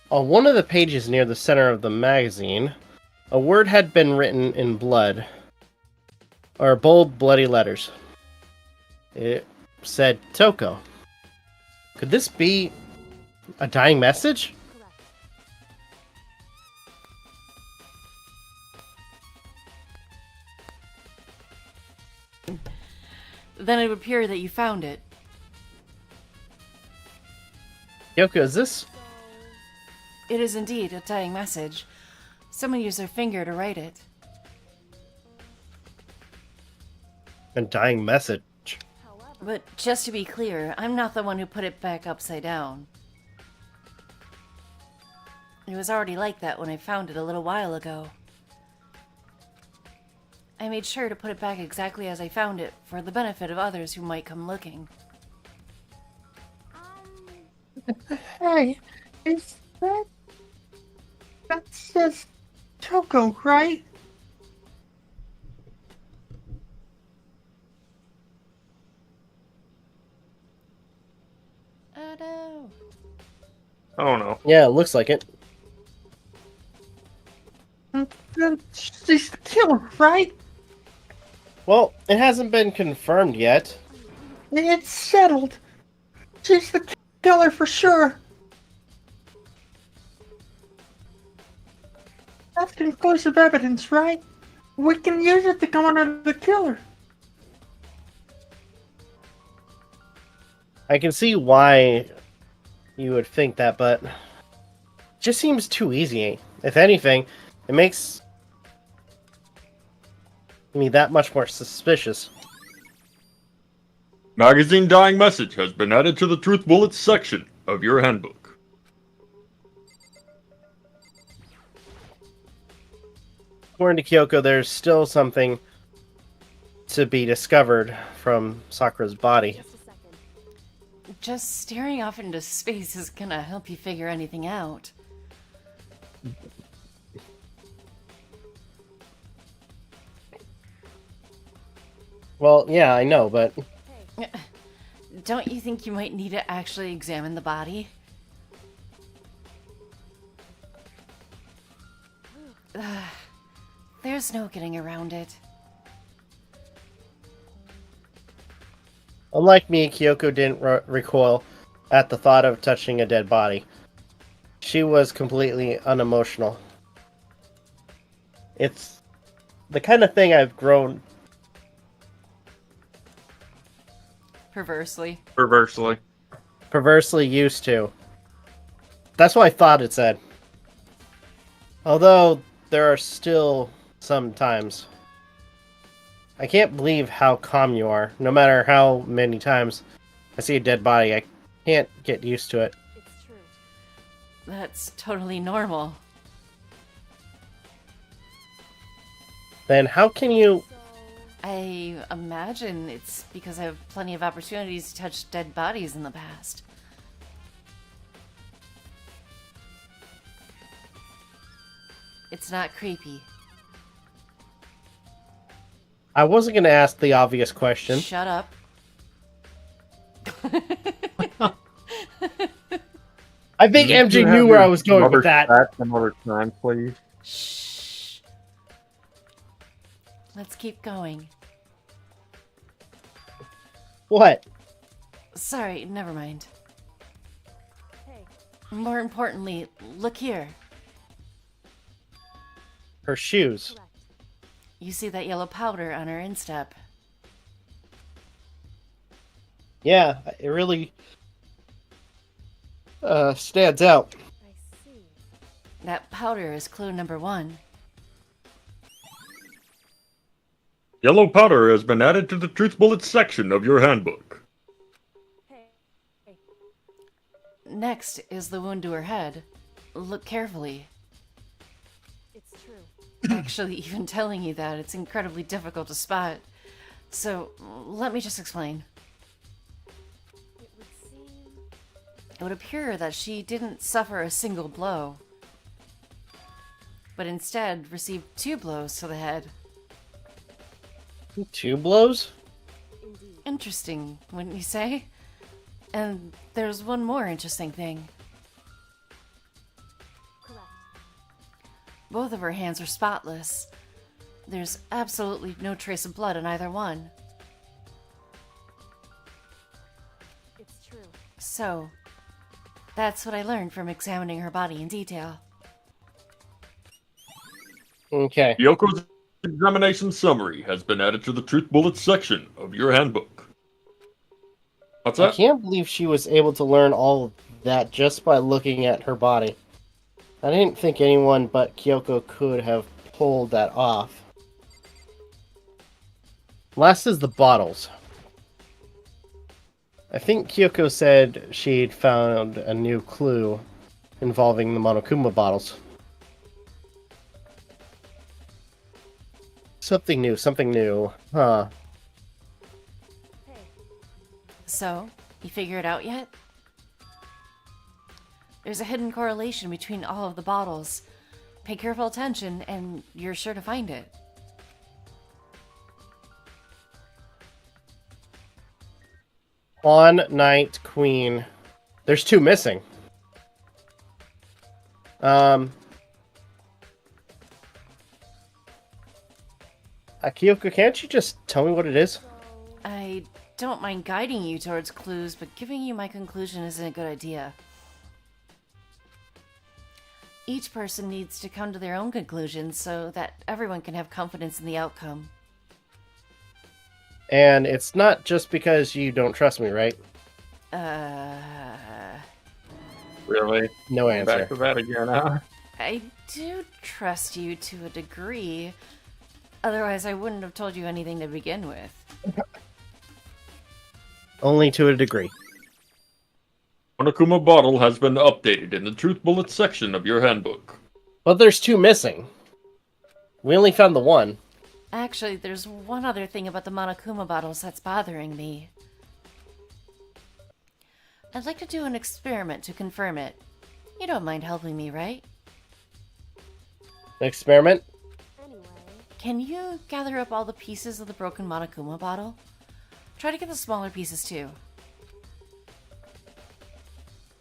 on one of the pages near the center of the magazine. A word had been written in blood, or bold, bloody letters. It said Toko. Could this be a dying message? Then it would appear that you found it. Yoko, is this? It is indeed a dying message. Someone used their finger to write it. A dying message. But just to be clear, I'm not the one who put it back upside down. It was already like that when I found it a little while ago. I made sure to put it back exactly as I found it for the benefit of others who might come looking. Hey, is that's just Kyoko, right? Oh no. Oh no. Yeah, it looks like it. Then she's the killer, right? Well, it hasn't been confirmed yet. It's settled. She's the killer for sure. That's conclusive evidence, right? We can use it to come under the killer. I can see why you would think that, but it just seems too easy. If anything, it makes me that much more suspicious. Magazine dying message has been added to the Truth Bullets section of your handbook. According to Kyoko, there's still something to be discovered from Sakura's body. Just a second. Just staring off into space is gonna help you figure anything out. Well, yeah, I know, but Don't you think you might need to actually examine the body? There's no getting around it. unlike me, Kyoko didn't recoil at the thought of touching a dead body. She was completely unemotional. It's the kind of thing I've grown Perversely. perversely used to. That's what I thought it said. Although, there are still some times. I can't believe how calm you are. No matter how many times I see a dead body, I can't get used to it. It's true. That's totally normal. Then how can you... So, I imagine it's because I have plenty of opportunities to touch dead bodies in the past. It's not creepy. I wasn't going to ask the obvious question. Shut up. I think MJ knew where I was going with that. Another time, please. Shh. Let's keep going. What? Sorry, never mind. hey, More importantly, look here. Her shoes. correct. You see that yellow powder on her instep. Yeah, it really stands out. I see. That powder is clue number 1. Yellow powder has been added to the Truth Bullets section of your handbook. Hey, Next is the wound to her head. Look carefully. it's true. Actually, even telling you that, it's incredibly difficult to spot. So, let me just explain. It would seem. It would appear that she didn't suffer a single blow, but instead received 2 blows to the head. 2 blows? Indeed. Interesting, wouldn't you say? And there's one more interesting thing. Correct. Both of her hands are spotless. There's absolutely no trace of blood on either one. It's true. So, that's what I learned from examining her body in detail. Okay. Yoko's examination summary has been added to the Truth Bullets section of your handbook. What's I that? can't believe she was able to learn all of that just by looking at her body. I didn't think anyone but Kyoko could have pulled that off. Last is the bottles. I think Kyoko said she'd found a new clue involving the Monokuma bottles. Something new. Huh. Hey, So, you figure it out yet? There's a hidden correlation between all of the bottles. pay careful attention, and you're sure to find it. Pawn, knight, queen. There's 2 missing. Kyoko, can't you just tell me what it is? I don't mind guiding you towards clues, but giving you my conclusion isn't a good idea. Each person needs to come to their own conclusions so that everyone can have confidence in the outcome. And it's not just because you don't trust me, right? Really? No answer. Back to that again, huh? I do trust you to a degree. Otherwise, I wouldn't have told you anything to begin with. Only to a degree. Monokuma bottle has been updated in the truth bullet section of your handbook. But there's 2 missing. We only found the 1. Actually, there's one other thing about the Monokuma bottles that's bothering me. I'd like to do an experiment to confirm it. You don't mind helping me, right? An experiment? Anyway, Can you gather up all the pieces of the broken Monokuma bottle? Try to get the smaller pieces too.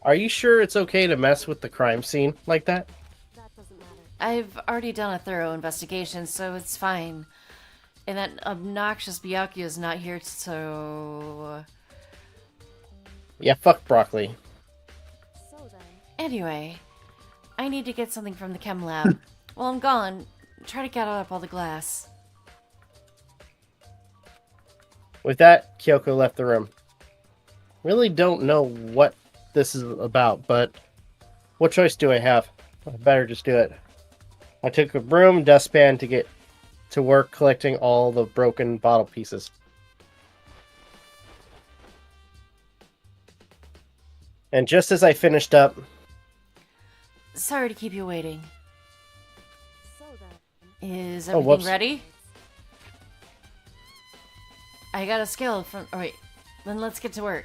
Are you sure it's okay to mess with the crime scene like that? that doesn't matter. I've already done a thorough investigation, so it's fine. And that obnoxious Byakuya's not here, so... Yeah, fuck broccoli. So then, Anyway, I need to get something from the chem lab. While I'm gone, try to gather up all the glass. With that, Kyoko left the room. Really don't know what this is about, but what choice do I have? I better just do it. I took a broom and dustpan to get to work collecting all the broken bottle pieces. And just as I finished up, Sorry to keep you waiting. so then. Is Oh, everything whoops. ready? I got a scale from... Alright, then let's get to work.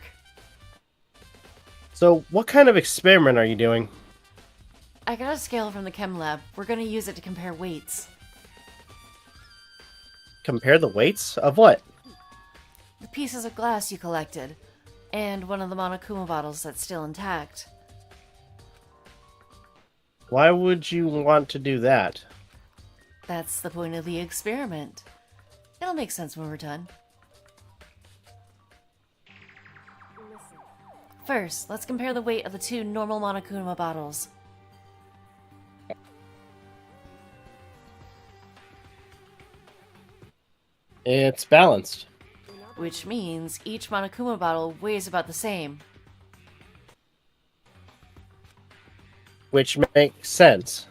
so what kind of experiment are you doing? I got a scale from the chem lab. We're gonna use it to compare weights. Compare the weights of what? The pieces of glass you collected, and one of the Monokuma bottles that's still intact. Why would you want to do that? That's the point of the experiment. It'll make sense when we're done. Listen, First, let's compare the weight of the 2 normal Monokuma bottles. It's balanced. Which means each Monokuma bottle weighs about the same. Which makes sense.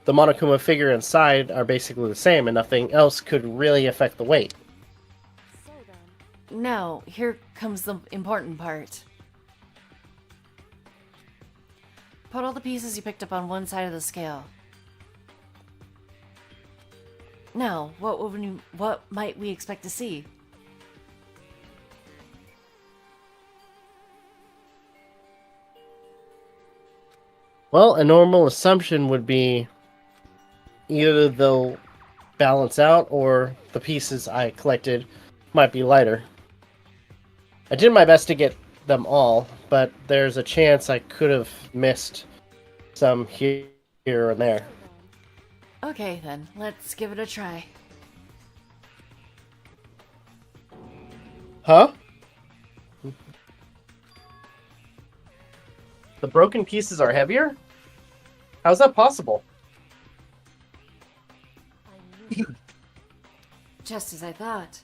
The Monokuma figure inside are basically the same, and nothing else could really affect the weight. so then. Now, here comes the important part. Put all the pieces you picked up on one side of the scale. Now, what might we expect to see? Well, a normal assumption would be either they'll balance out or the pieces I collected might be lighter. I did my best to get them all, but there's a chance I could have missed some here and there. Okay then, let's give it a try. Huh? The broken pieces are heavier? How's that possible? I knew Just as I thought.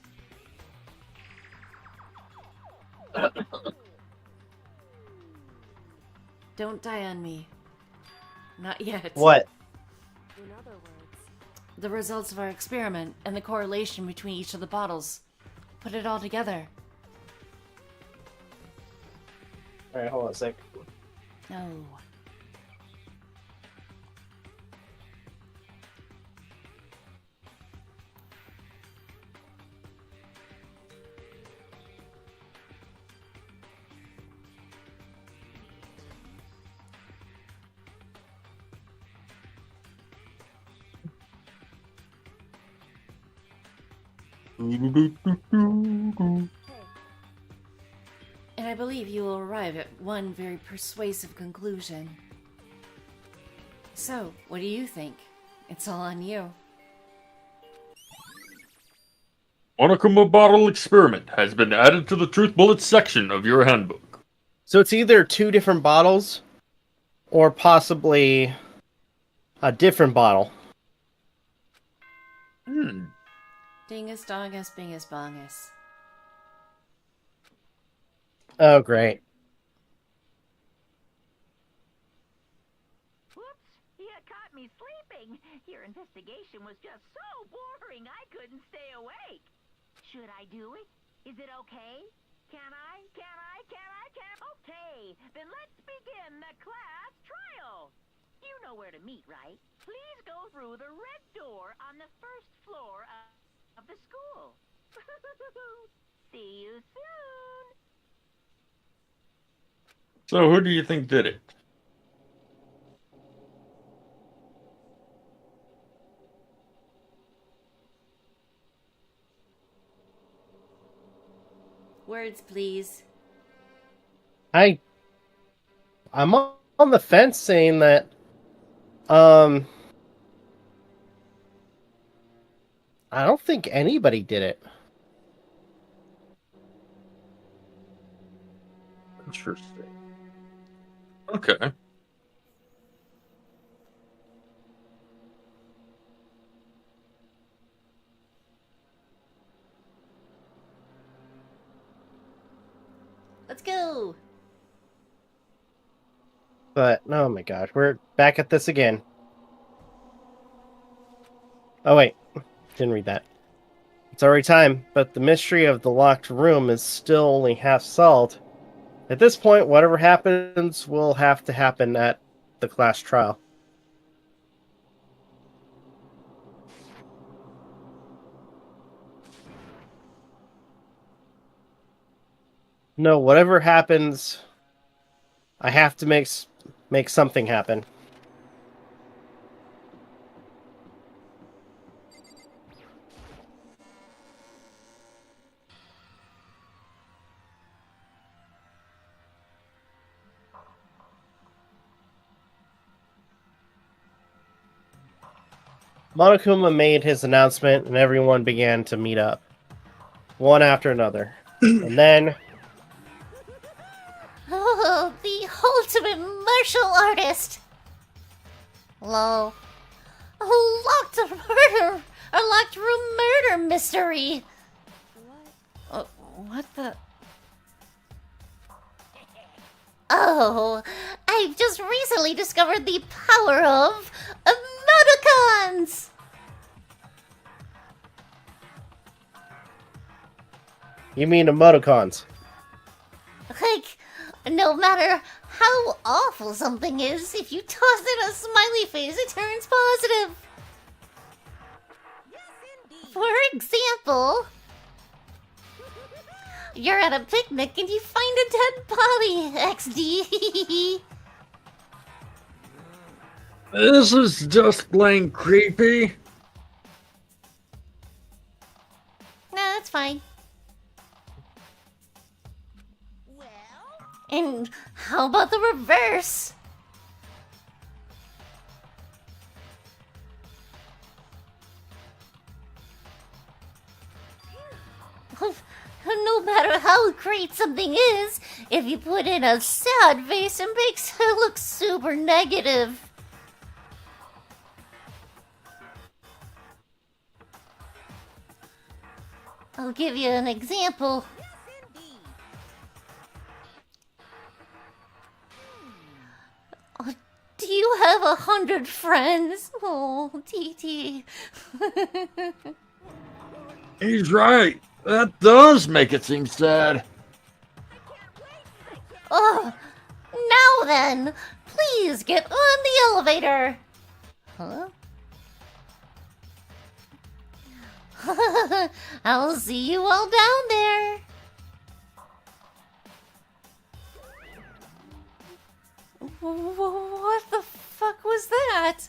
Don't die on me. Not yet. What? in other words. The results of our experiment and the correlation between each of the bottles. Put it all together. Alright, hold on a sec. No. And I believe you will arrive at one very persuasive conclusion. So, what do you think? It's all on you. Monokuma bottle experiment has been added to the truth bullet section of your handbook. So it's either two different bottles, or possibly a different bottle. Dingus dongus bingus bongus. Oh, great. Whoops! You caught me sleeping. Your investigation was just so boring I couldn't stay awake. Should I do it? Is it okay? Can I? Okay, then let's begin the class trial. You know where to meet, right? Please go through the red door on the first floor of the school. See you soon. So who do you think did it? Words, please. I'm on the fence saying that I don't think anybody did it. Interesting. Okay. Let's go! But, oh my gosh, we're back at this again. Oh wait, didn't read that. It's already time, but the mystery of the locked room is still only half solved. At this point, whatever happens will have to happen at the class trial. No, whatever happens, I have to make something happen. Monokuma made his announcement, and everyone began to meet up, one after another. And then, Oh, the ultimate martial artist! Lol. A locked room murder mystery! What the? Oh, I've just recently discovered the power of emoticons! you mean emoticons? Like, no matter how awful something is, if you toss in a smiley face, it turns positive. For example, you're at a picnic and you find a dead body, XD. This is just plain creepy. No, that's fine. And how about the reverse? No matter how great something is, if you put in a sad face, it makes it look super negative. I'll give you an example. Do you have 100 friends? Oh, TT. He's right. That does make it seem sad. Oh, now then, please get on the elevator. Huh? I'll see you all down there. What the fuck was that?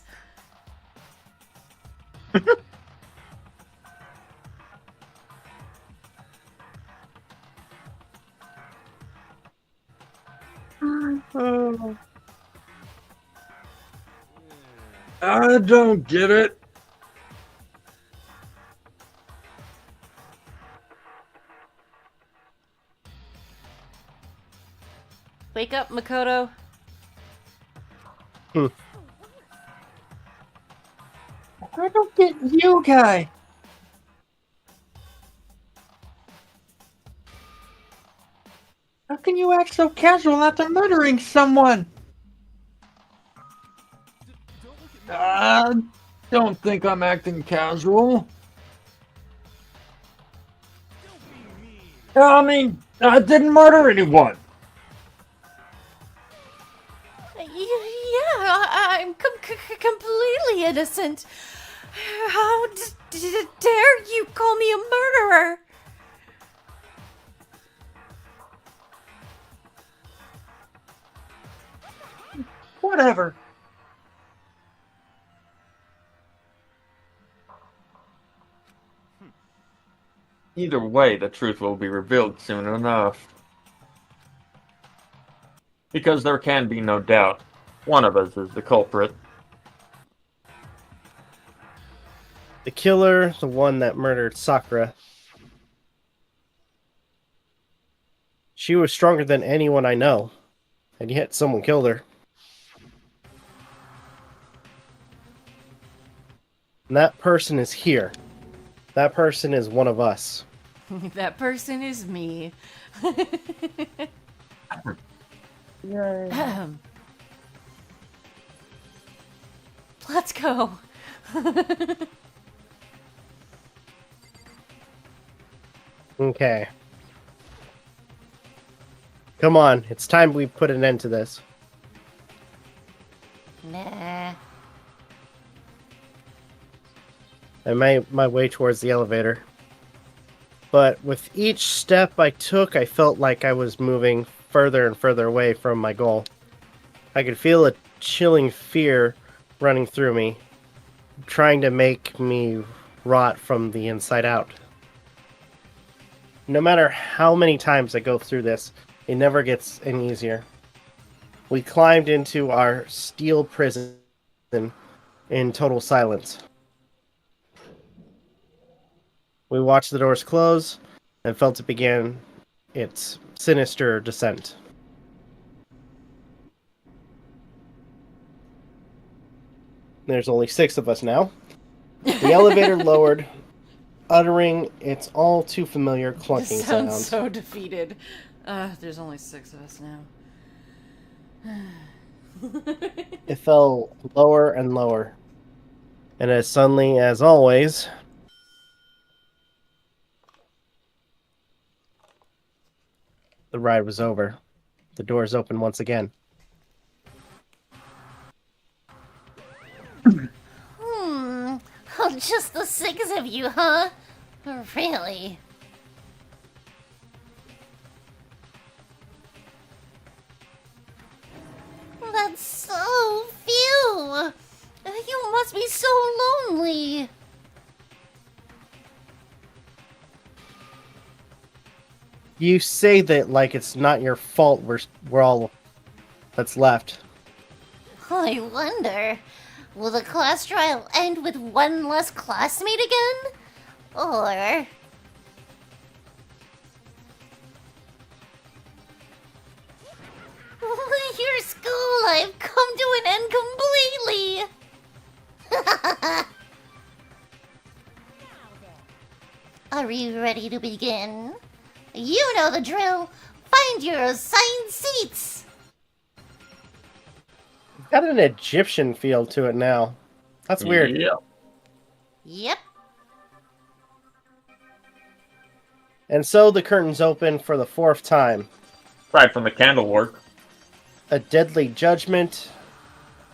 I don't get it. Wake up, Makoto. I don't get you guy. How can you act so casual after murdering someone? I don't think I'm acting casual. I mean, I didn't murder anyone. Yeah, I'm completely innocent. How dare you call me a murderer? Whatever. Either way, the truth will be revealed soon enough. Because there can be no doubt, one of us is the culprit. The killer, the one that murdered Sakura. She was stronger than anyone I know, and yet someone killed her. And that person is here. That person is one of us. That person is me. Let's go. Okay. Come on, it's time we put an end to this. Nah. I made my way towards the elevator. But with each step I took, I felt like I was moving further and further away from my goal. I could feel a chilling fear running through me, trying to make me rot from the inside out. No matter how many times I go through this, it never gets any easier. We climbed into our steel prison in total silence. We watched the doors close and felt it begin its sinister descent. There's only 6 of us now. The elevator lowered, uttering its all too familiar clunking This sounds sounds. so defeated. There's only 6 of us now. It fell lower and lower. And as suddenly as always, the ride was over. The doors opened once again. Oh, just the 6 of you, huh? Really? That's so few! You must be so lonely! You say that like it's not your fault we're all that's left. I wonder, will the class trial end with one less classmate again? Or... your school life come to an end completely! Are you ready to begin? You know the drill. Find your assigned seats. It's got an Egyptian feel to it now. That's weird. Yeah. Yep. And so the curtains open for the 4th time. Aside from the candle work. A deadly judgment,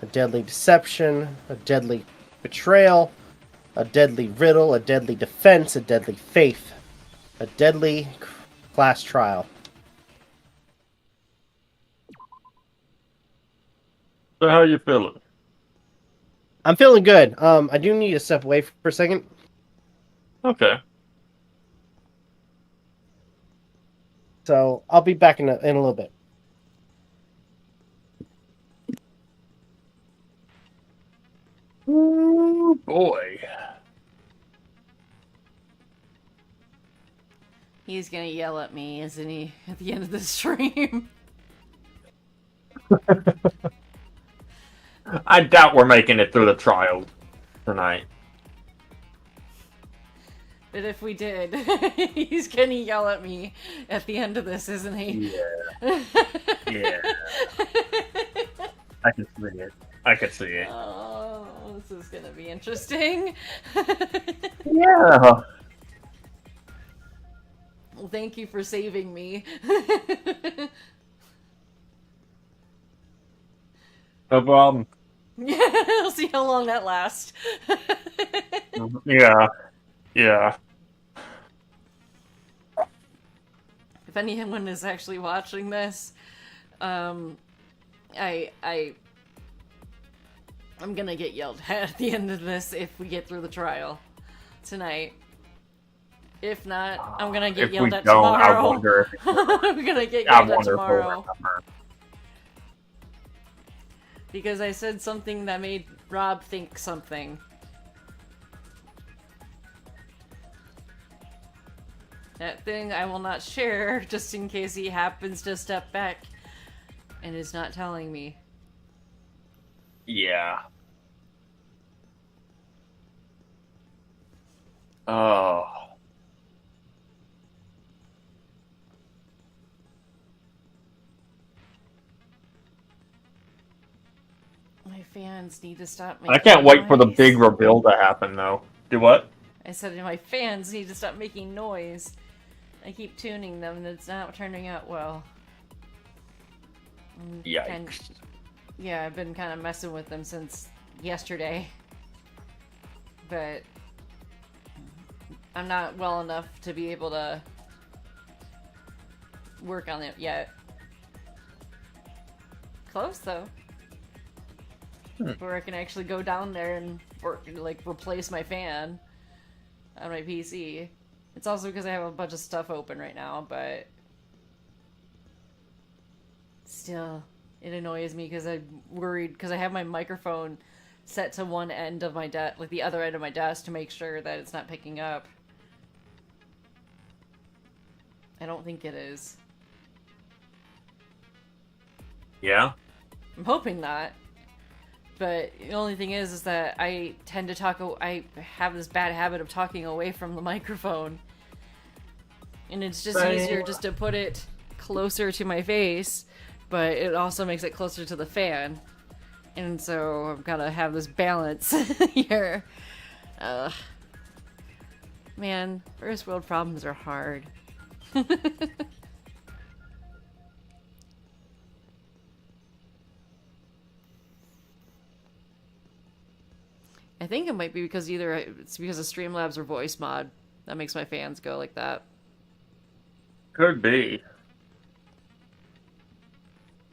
a deadly deception, a deadly betrayal, a deadly riddle, a deadly defense, a deadly faith, a deadly class trial. So how you feeling? I'm feeling good. I do need to step away for a second. Okay. So I'll be back in a little bit. boy. He's gonna yell at me, isn't he, at the end of the stream? I doubt we're making it through the trial tonight. But if we did, he's gonna yell at me at the end of this, isn't he? Yeah. Yeah. I can see it. I can see it. Oh, this is gonna be interesting. Yeah. Well, thank you for saving me. No problem. Yeah, we'll see how long that lasts. Yeah. Yeah. If anyone is actually watching this, I'm gonna get yelled at the end of this if we get through the trial tonight. If not, I'm gonna get If yelled we at don't, tomorrow. I wonder. I'm gonna get I yelled at wonder if we'll tomorrow remember. because I said something that made Rob think something. That thing I will not share, just in case he happens to step back and is not telling me. Yeah. Oh. My fans need to stop making I can't wait for the noise. big reveal to happen, though. Do what? I said my fans need to stop making noise. I keep tuning them and it's not turning out well. And Yikes. yeah, I've been kind of messing with them since yesterday. But I'm not well enough to be able to work on it yet. Close though. Where I can actually go down there and replace my fan on my PC. It's also because I have a bunch of stuff open right now, but still, it annoys me because I'm worried because I have my microphone set to one end of my desk, like the other end of my desk, to make sure that it's not picking up. I don't think it is. Yeah? I'm hoping not. But the only thing is that I tend to talk. I have this bad habit of talking away from the microphone, and it's just easier just to put it closer to my face. But it also makes it closer to the fan, and so I've got to have this balance here. Man, first world problems are hard. I think it might be because either it's because of Streamlabs or voice mod that makes my fans go like that. Could be.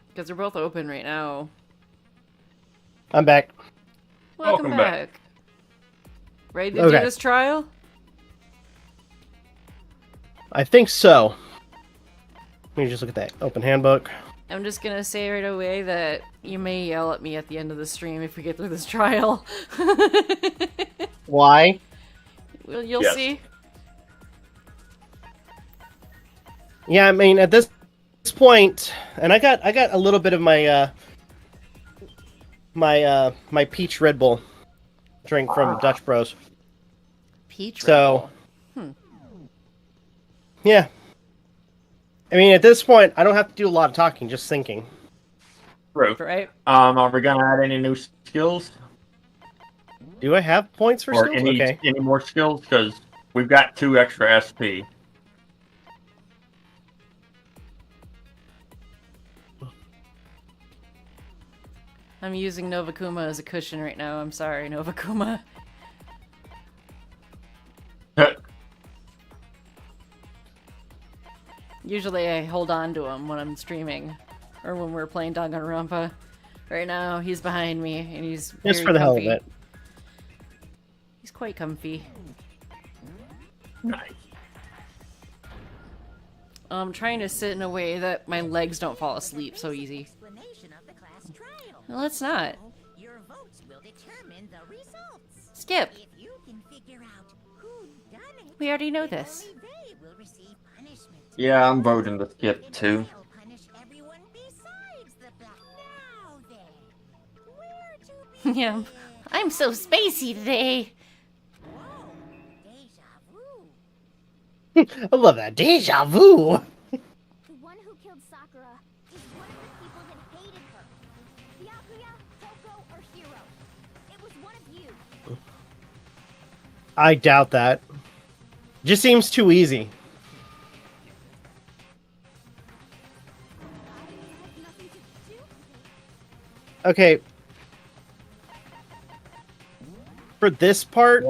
Because they're both open right now. I'm back. Welcome Welcome back. back. Ready to Okay. do this trial? I think so. Let me just look at that open handbook. I'm just gonna say right away that you may yell at me at the end of the stream if we get through this trial. Why? Well, you'll Yes. see. Yeah, I mean, at this point, and I got a little bit of my my peach Red Bull drink from Dutch Bros. Peach. So, yeah. I mean, at this point, I don't have to do a lot of talking, just thinking. True. Right? Are we gonna add any new skills? Do I have points for Or skills? any Okay. any more skills? Because we've got 2 extra SP. I'm using Novakuma as a cushion right now. I'm sorry, Novakuma. Usually I hold on to him when I'm streaming. Or when we're playing Danganronpa. Right now, he's behind me, and he's Just very for the hell comfy. of it. He's quite comfy. Nice. I'm trying to sit in a way that my legs don't fall asleep so easy. Explanation of the class trial. Well, it's not. Your votes will determine the results. Skip. If you can figure out who done it, We already know then this. only they will receive punishment. Yeah, I'm voting to skip too. I'll punish everyone besides the black. Now then, where to begin? Yeah, I'm so spacey today. Whoa, deja vu. I love that deja vu. The one who killed Sakura is one of the people that hated her. Byakuya, Toko, or Hiro. It was one of you. I doubt that. Just seems too easy. I had nothing to do with it. Okay. For this part,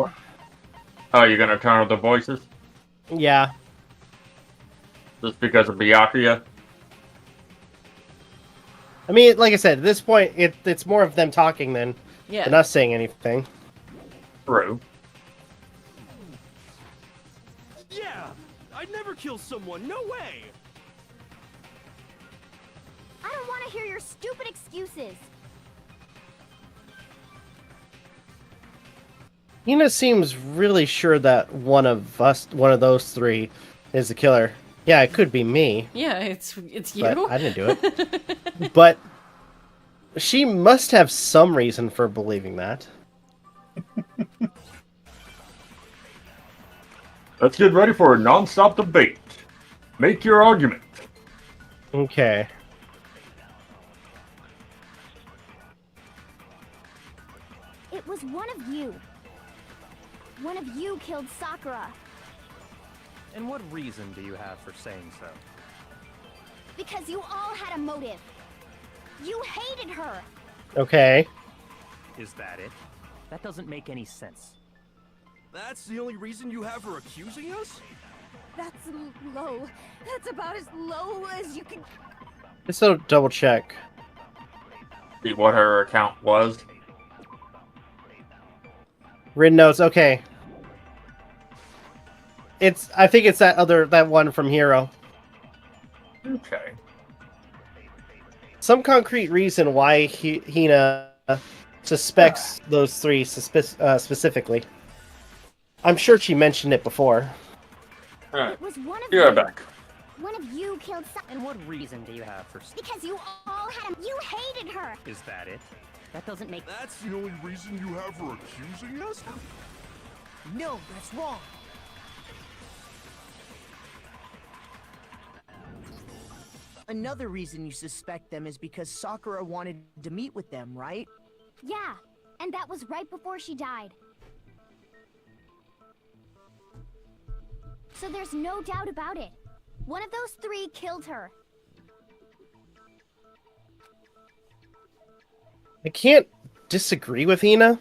Oh, you're gonna turn off the voices yeah. just because of Byakuya? I mean, like I said, at this point, it's more of them talking than Yeah. us saying anything. True. Yeah! I'd never kill someone, no way! I don't want to hear your stupid excuses. Hina seems really sure that one of those three, is the killer. Yeah, it could be me, Yeah, it's you. but I didn't do it. But she must have some reason for believing that. Let's get ready for a non-stop debate. Make your argument. Okay. It was one of you. One of you killed Sakura. And what reason do you have for saying so? Because you all had a motive. You hated her. Okay. Is that it? That doesn't make any sense. That's the only reason you have for accusing us? That's low. That's about as low as you can. Just so double check. See what her account was. Written notes. Okay. I think it's that one from Hero. Okay. Some concrete reason why Hina suspects those three specifically. I'm sure she mentioned it before. Alright. It was one of You're you. back. One of you killed Sakura. And what reason do you have for... Because you all had a. You hated her. Is that it? That doesn't make... That's the only reason you have for accusing us? No, that's wrong. Another reason you suspect them is because Sakura wanted to meet with them, right? Yeah, and that was right before she died. So there's no doubt about it. One of those three killed her. I can't disagree with Hina.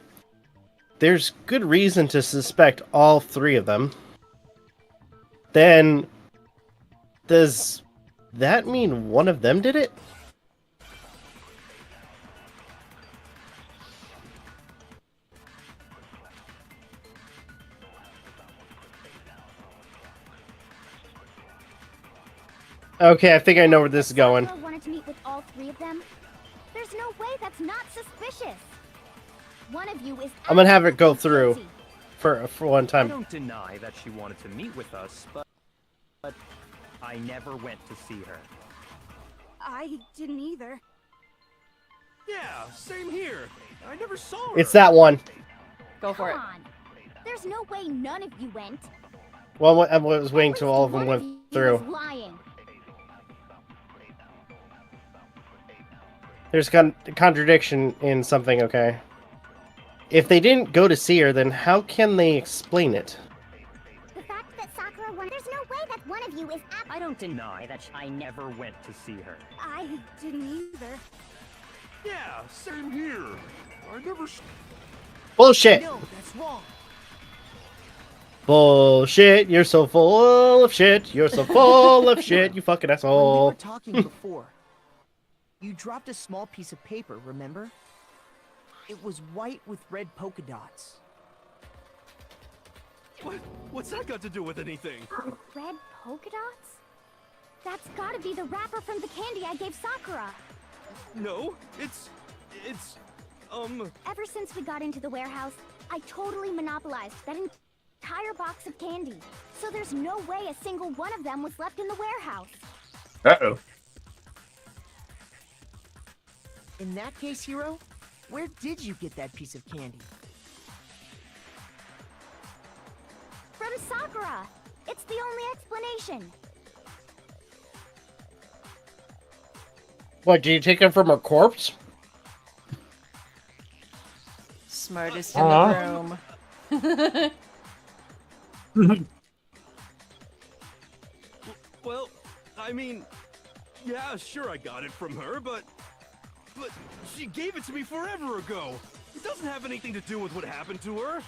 There's good reason to suspect all three of them. Then, does that mean one of them did it? Okay, I think I know where this is going. Sakura wanted to meet with all three of them. There's no way that's not suspicious. One of you is. I'm gonna have it go through guilty. for one I time. don't deny that she wanted to meet with us, but I never went to see her. I didn't either. Yeah, same here. I never saw her. It's that one. Go for it. Come on. There's no way none of you went. Well, I was waiting At till least all of them one went you through. was lying. There's contradiction in something, okay. If they didn't go to see her, then how can they explain it? The fact that Sakura won. There's no way that one of you is. I don't deny that I never went to see her. I didn't either. Yeah, same here. I never. Bullshit! No, that's wrong. Bullshit! You're so full of shit! You're so full of shit! You fucking When we asshole! were talking before, you dropped a small piece of paper, remember? It was white with red polka dots. What's that got to do with anything? Red polka dots? That's gotta be the wrapper from the candy I gave Sakura. No, it's Ever since we got into the warehouse, I totally monopolized that entire box of candy. So there's no way a single one of them was left in the warehouse. Uh-oh. In that case, Hiro, where did you get that piece of candy? From Sakura! It's the only explanation. What, did you take it from her corpse? Smartest in the room. Well, I mean, yeah, sure I got it from her, but she gave it to me forever ago. It doesn't have anything to do with what happened to her.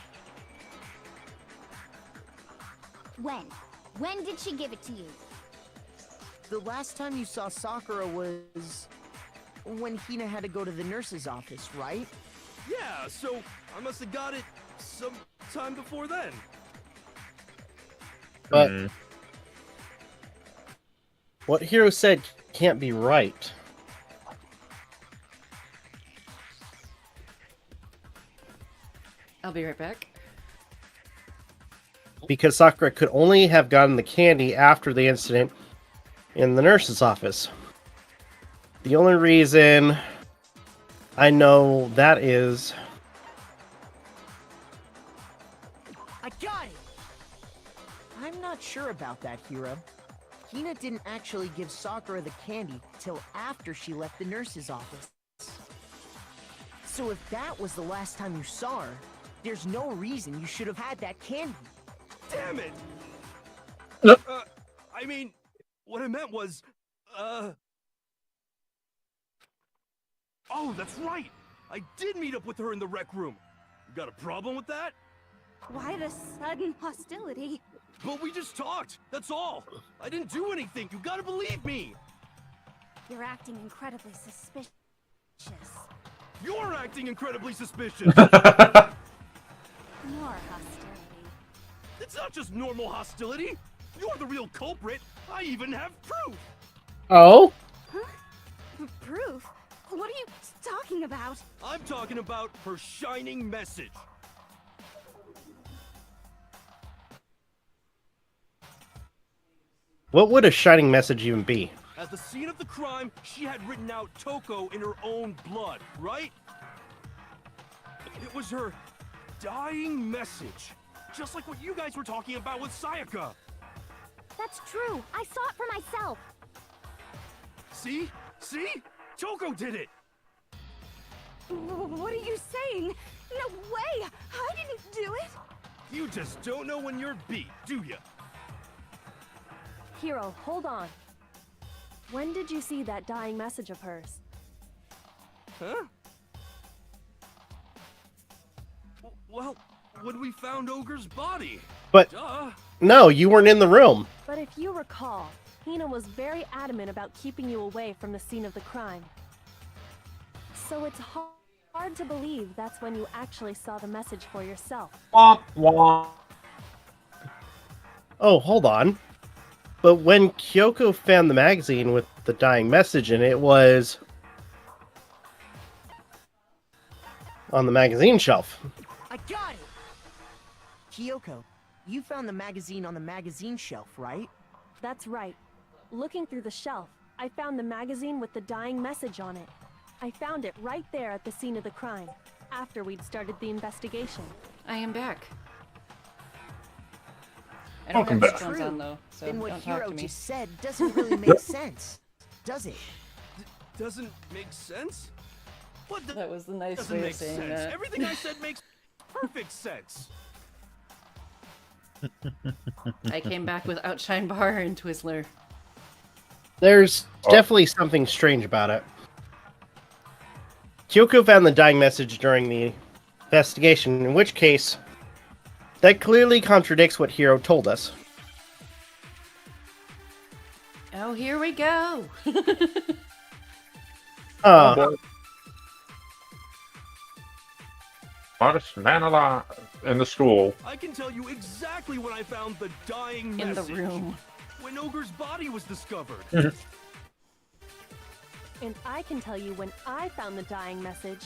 When? When did she give it to you? The last time you saw Sakura was when Hina had to go to the nurse's office, right? Yeah, so I must have got it some time before then. But what Hiro said can't be right. I'll be right back. Because Sakura could only have gotten the candy after the incident in the nurse's office. The only reason I know that is... I got it! I'm not sure about that, Hiro. Hina didn't actually give Sakura the candy till after she left the nurse's office. So if that was the last time you saw her, there's no reason you should have had that candy. Damn it! I mean, what I meant was, Oh, that's right! I did meet up with her in the rec room. You got a problem with that? Why the sudden hostility? But we just talked, that's all! I didn't do anything, you gotta believe me! You're acting incredibly suspicious. You're acting incredibly suspicious! More hostility. It's not just normal hostility! You're the real culprit! I even have proof! Oh? Huh? Proof? What are you talking about? I'm talking about her shining message! What would a shining message even be? At the scene of the crime, she had written out Toko in her own blood, right? It was her dying message. Just like what you guys were talking about with Sayaka. That's true. I saw it for myself. See? See? Toko did it! What are you saying? No way! I didn't do it! You just don't know when you're beat, do ya? Hiro, hold on. When did you see that dying message of hers? Huh? Well, when we found Ogre's body. But Duh. no, you weren't in the room. But if you recall, Hina was very adamant about keeping you away from the scene of the crime. So it's hard to believe that's when you actually saw the message for yourself. Womp womp. Oh, hold on. But when Kyoko found the magazine with the dying message in it, it was on the magazine shelf. I got it! Kyoko, you found the magazine on the magazine shelf, right? That's right. Looking through the shelf, I found the magazine with the dying message on it. I found it right there at the scene of the crime, after we'd started the investigation. I am back. I don't Welcome have back. headphones on though, so Then what don't talk Hiro to me. just said doesn't really make sense, does it? Doesn't make sense? What That was the nice doesn't way make of saying sense? that. Everything I said makes perfect sense. I came back with Outshine Bar and Twizzler. There's definitely something strange about it. Kyoko found the dying message during the investigation, in which case, that clearly contradicts what Hiro told us. Oh, here we go. Smartest man alive in the school. I can tell you exactly when I found the dying In the message. room. When Ogre's body was discovered. And I can tell you when I found the dying message.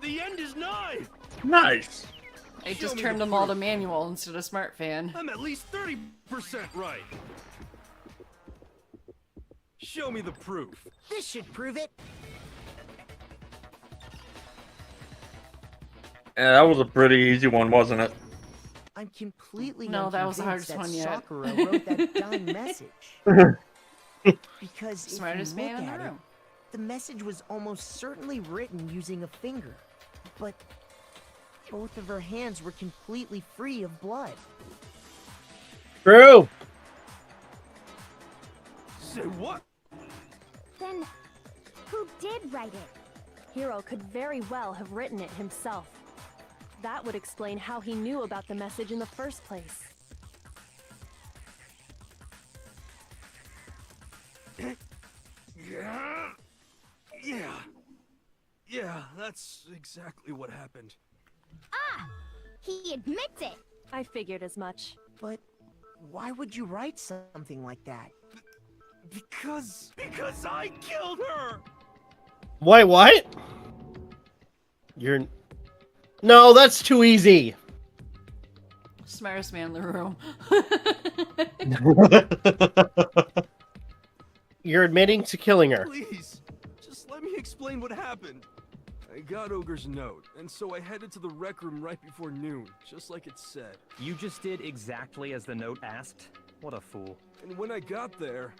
The end is nigh! Nice. I Show just me turned the them all to proof. manual instead of smart fan. I'm at least 30% right. Show me the proof. This should prove it. Yeah, that was a pretty easy one, wasn't it? I'm completely No, that was the unconvinced hardest that one yet. Sakura wrote that dying message. Because Smartest if you man look in the at it, room. the message was almost certainly written using a finger. But both of her hands were completely free of blood. True. Say what? Then, who did write it? Hiro could very well have written it himself. That would explain how he knew about the message in the first place. Yeah, that's exactly what happened. Ah! He admits it! I figured as much. But why would you write something like that? Because I killed her! Wait, what? You're... No, that's too easy. Smartest man in the room. You're admitting to killing her. Please, just let me explain what happened. I got Ogre's note, and so I headed to the rec room right before noon, just like it said. You just did exactly as the note asked? What a fool. And when I got there...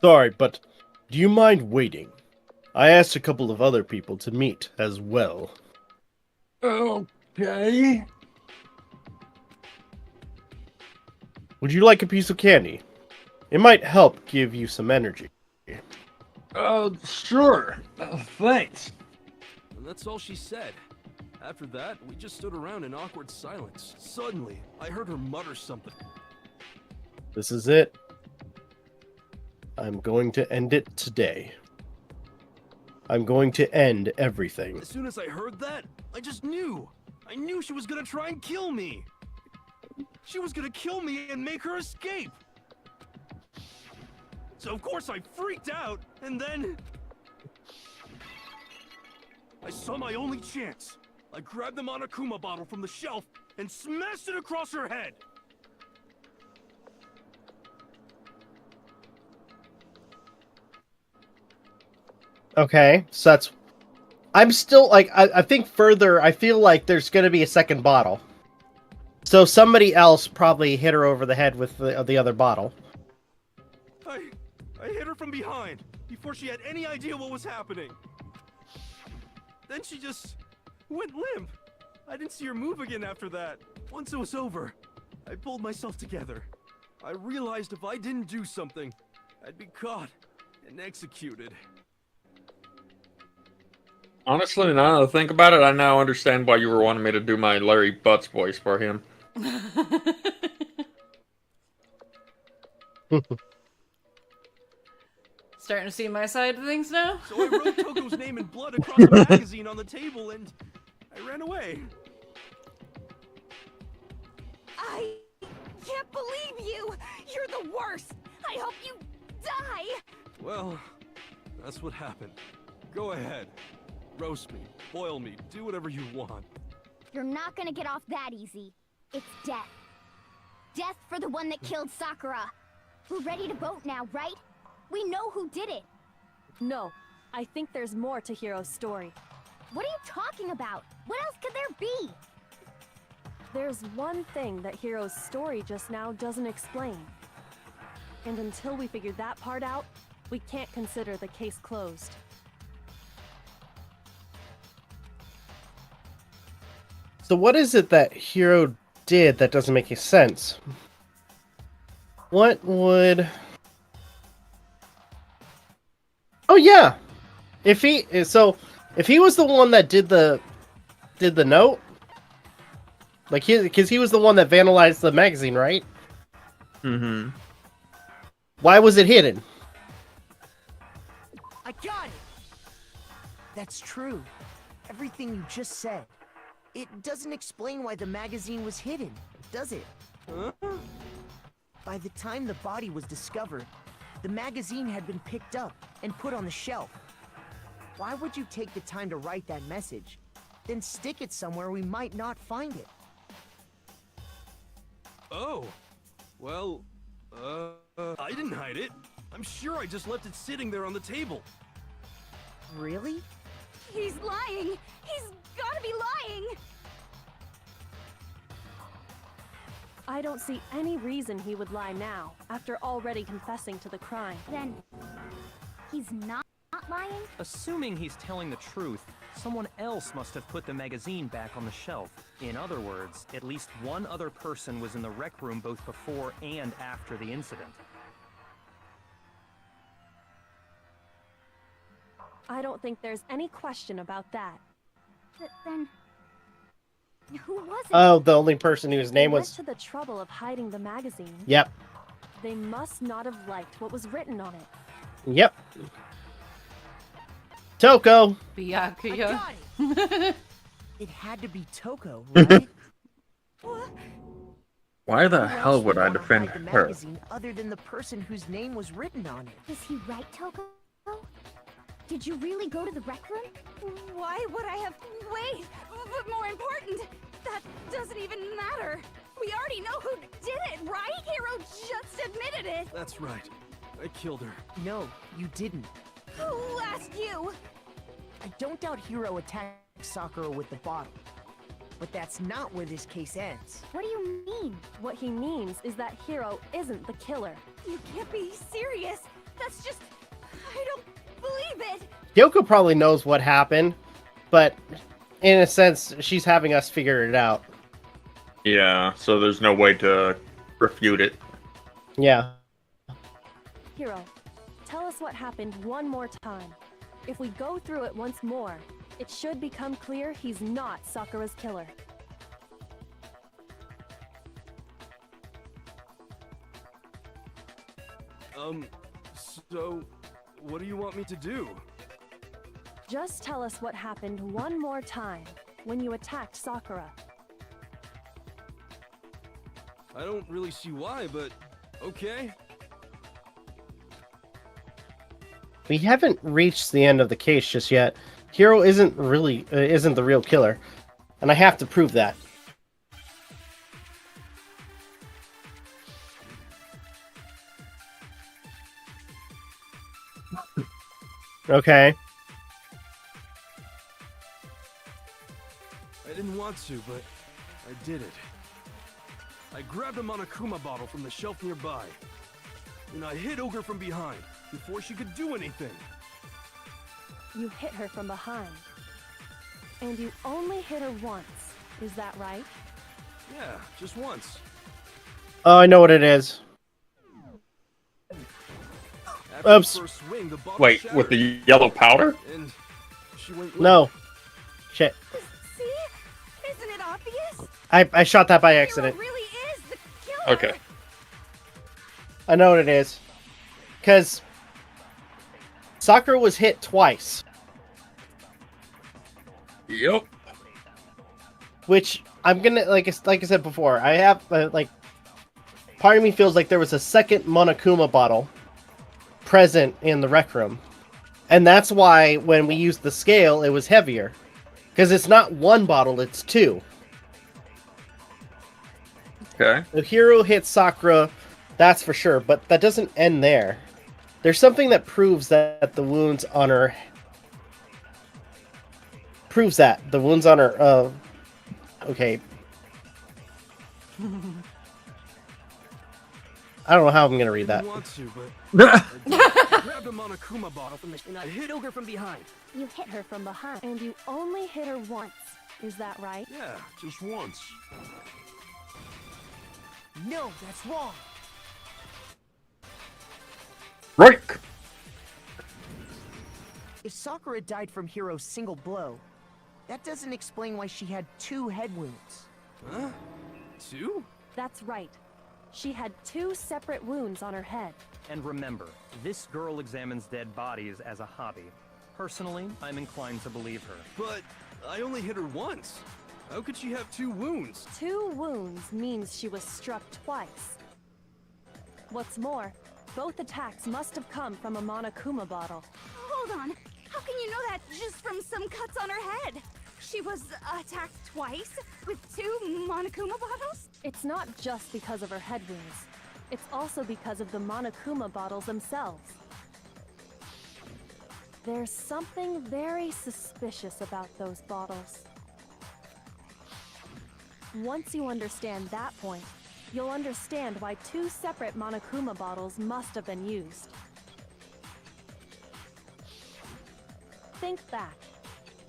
Sorry, but do you mind waiting? I asked a couple of other people to meet as well. Okay. Would you like a piece of candy? It might help give you some energy. Sure. Thanks. And that's all she said. After that, we just stood around in awkward silence. Suddenly, I heard her mutter something. This is it. I'm going to end it today. I'm going to end everything. As soon as I heard that, I just knew. I knew she was gonna try and kill me. She was gonna kill me and make her escape. So of course I freaked out, and then... I saw my only chance. I grabbed the Monokuma bottle from the shelf and smashed it across her head. Okay, so that's... I'm still, like, I think further, I feel like there's going to be a second bottle. So somebody else probably hit her over the head with the other bottle. I hit her from behind, before she had any idea what was happening. Then she just went limp. I didn't see her move again after that. Once it was over, I pulled myself together. I realized if I didn't do something, I'd be caught and executed. Honestly, now that I think about it, I now understand why you were wanting me to do my Larry Butts voice for him. Starting to see my side of things now? So I wrote Toko's name in blood across the magazine on the table and I ran away. I can't believe you! You're the worst! I hope you die! Well, that's what happened. Go ahead. Roast me, boil me, do whatever you want. You're not gonna get off that easy. It's death. Death for the one that killed Sakura. We're ready to vote now, right? We know who did it. No, I think there's more to Hiro's story. What are you talking about? What else could there be? There's one thing that Hiro's story just now doesn't explain. And until we figure that part out, we can't consider the case closed. So what is it that Hiro did that doesn't make any sense? What would... Oh yeah! If he was the one that did the note, like because he was the one that vandalized the magazine, right? Mm-hmm. Why was it hidden? I got it! That's true. Everything you just said. It doesn't explain why the magazine was hidden, does it? Huh? By the time the body was discovered, the magazine had been picked up and put on the shelf. Why would you take the time to write that message? Then stick it somewhere we might not find it. Oh. Well, I didn't hide it. I'm sure I just left it sitting there on the table. Really? He's lying! He's gotta be lying! I don't see any reason he would lie now, after already confessing to the crime. Then, he's not lying? Assuming he's telling the truth, someone else must have put the magazine back on the shelf. In other words, at least one other person was in the rec room both before and after the incident. I don't think there's any question about that. But then, who was it? Oh, the only person whose name They was. went to the trouble of hiding the magazine. Yep. They must not have liked what was written on it. Yep. Toko. I Byakuya. got it! It had to be Toko, right? Why the Who hell else would I wanna defend hide the her? magazine other than the person whose name was written on it? Was he right, Toko? Did you really go to the rec room? Why would I have... Wait! But more important, that doesn't even matter! We already know who did it, right? Hero just admitted it! That's right. I killed her. No, you didn't. Who asked you? I don't doubt Hiro attacked Sakura with the bottle. But that's not where this case ends. What do you mean? What he means is that Hiro isn't the killer. You can't be serious! That's just... I don't believe it! Yoko probably knows what happened, but in a sense, she's having us figure it out. Yeah, so there's no way to refute it. Yeah. Hiro, tell us what happened one more time. If we go through it once more, it should become clear he's not Sakura's killer. So, what do you want me to do? Just tell us what happened one more time when you attacked Sakura. I don't really see why, but okay. We haven't reached the end of the case just yet. Hiro isn't the real killer, and I have to prove that. Okay. I didn't want to, but I did it. I grabbed a Monokuma bottle from the shelf nearby, and I hit Ogre from behind before she could do anything. You hit her from behind. And you only hit her once. Is that right? Yeah, just once. Oh, I know what it is. After the Oops. first swing, the bottle Wait, shattered, with the yellow powder? and she went No. Shit. See? Isn't it obvious? I shot that by accident. Hero really is the killer! Okay. I know what it is. Because Sakura was hit twice. Yep. Which I'm gonna, like I said before, I have, part of me feels like there was a second Monokuma bottle present in the rec room. And that's why when we used the scale, it was heavier. Because it's not one bottle, it's two. Okay. The hero hits Sakura, that's for sure, but that doesn't end there. There's something that proves that the wounds on her... Proves that. The wounds on her, okay. I don't know how I'm gonna read I that. didn't want to, but I grabbed a Monokuma bottle from the and I hit Ogre from behind. You hit her from behind. And you only hit her once. Is that right? Yeah, just once. No, that's wrong. Right. If Sakura died from Hiro's single blow, that doesn't explain why she had 2 head wounds. Huh? 2? That's right. She had 2 separate wounds on her head. And remember, this girl examines dead bodies as a hobby. Personally, I'm inclined to believe her. But I only hit her once. How could she have 2 wounds? 2 wounds means she was struck twice. What's more, both attacks must have come from a Monokuma bottle. Hold on. How can you know that cuts on her head. She was attacked twice with 2 Monokuma bottles? It's not just because of her head wounds. It's also because of the Monokuma bottles themselves. There's something very suspicious about those bottles. Once you understand that point, you'll understand why 2 separate Monokuma bottles must have been used. Think back.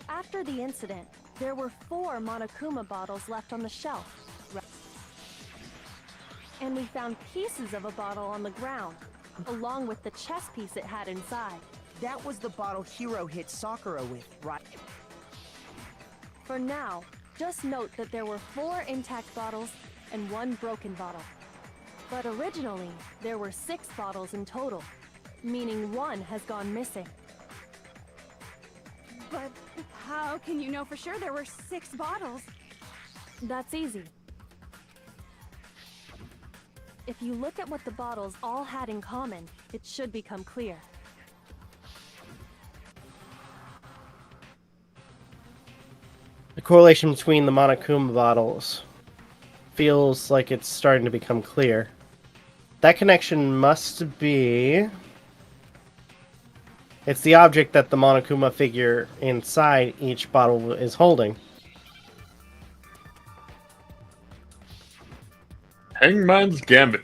After the incident, there were 4 Monokuma bottles left on the shelf. And we found pieces of a bottle on the ground, along with the chess piece it had inside. That was the bottle Hiro hit Sakura with, right? For now, just note that there were 4 intact bottles and 1 broken bottle. But originally, there were 6 bottles in total, meaning 1 has gone missing. But how can you know for sure there were 6 bottles? That's easy. If you look at what the bottles all had in common, it should become clear. The correlation between the Monokuma bottles feels like it's starting to become clear. That connection must be... It's the object that the Monokuma figure inside each bottle is holding. Hangman's Gambit.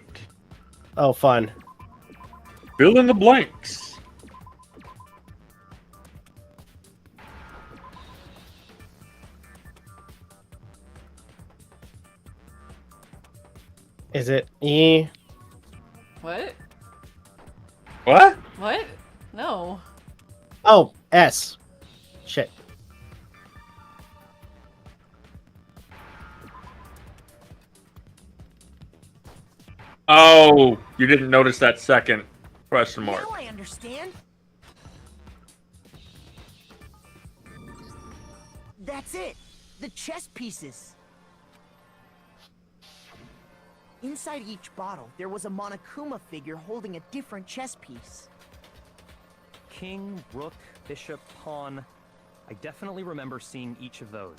Oh, fun. Fill in the blanks. Is it E? What? What? What? No. Oh, S. Shit. Oh, you didn't notice that second question mark. Now I understand. That's it. The chess pieces. Inside each bottle, there was a Monokuma figure holding a different chess piece. King, rook, bishop, pawn. I definitely remember seeing each of those.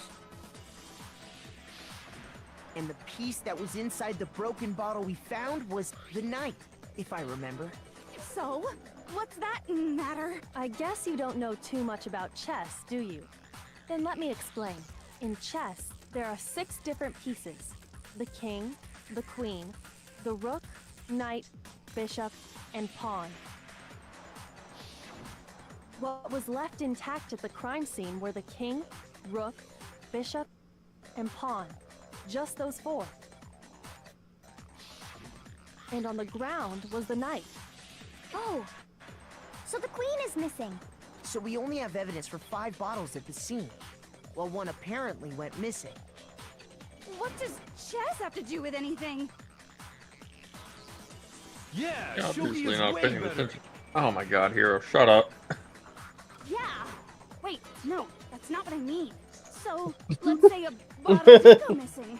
And the piece that was inside the broken bottle we found was the knight, if I remember. So, what's that matter? I guess you don't know too much about chess, do you? Then let me explain. In chess, there are 6 different pieces. The king, the queen, the rook, knight, bishop, and pawn. What was left intact at the crime scene were the king, rook, bishop, and pawn. Just those 4. And on the ground was the knight. Oh, so the queen is missing. So we only have evidence for 5 bottles at the scene, while 1 apparently went missing. What does chess have to do with anything? Yeah, Shogi Obviously is not way paying better. attention. Oh my god, Hero, shut up. Yeah. Wait, no, that's not what I mean. So, let's say a bottle did go missing.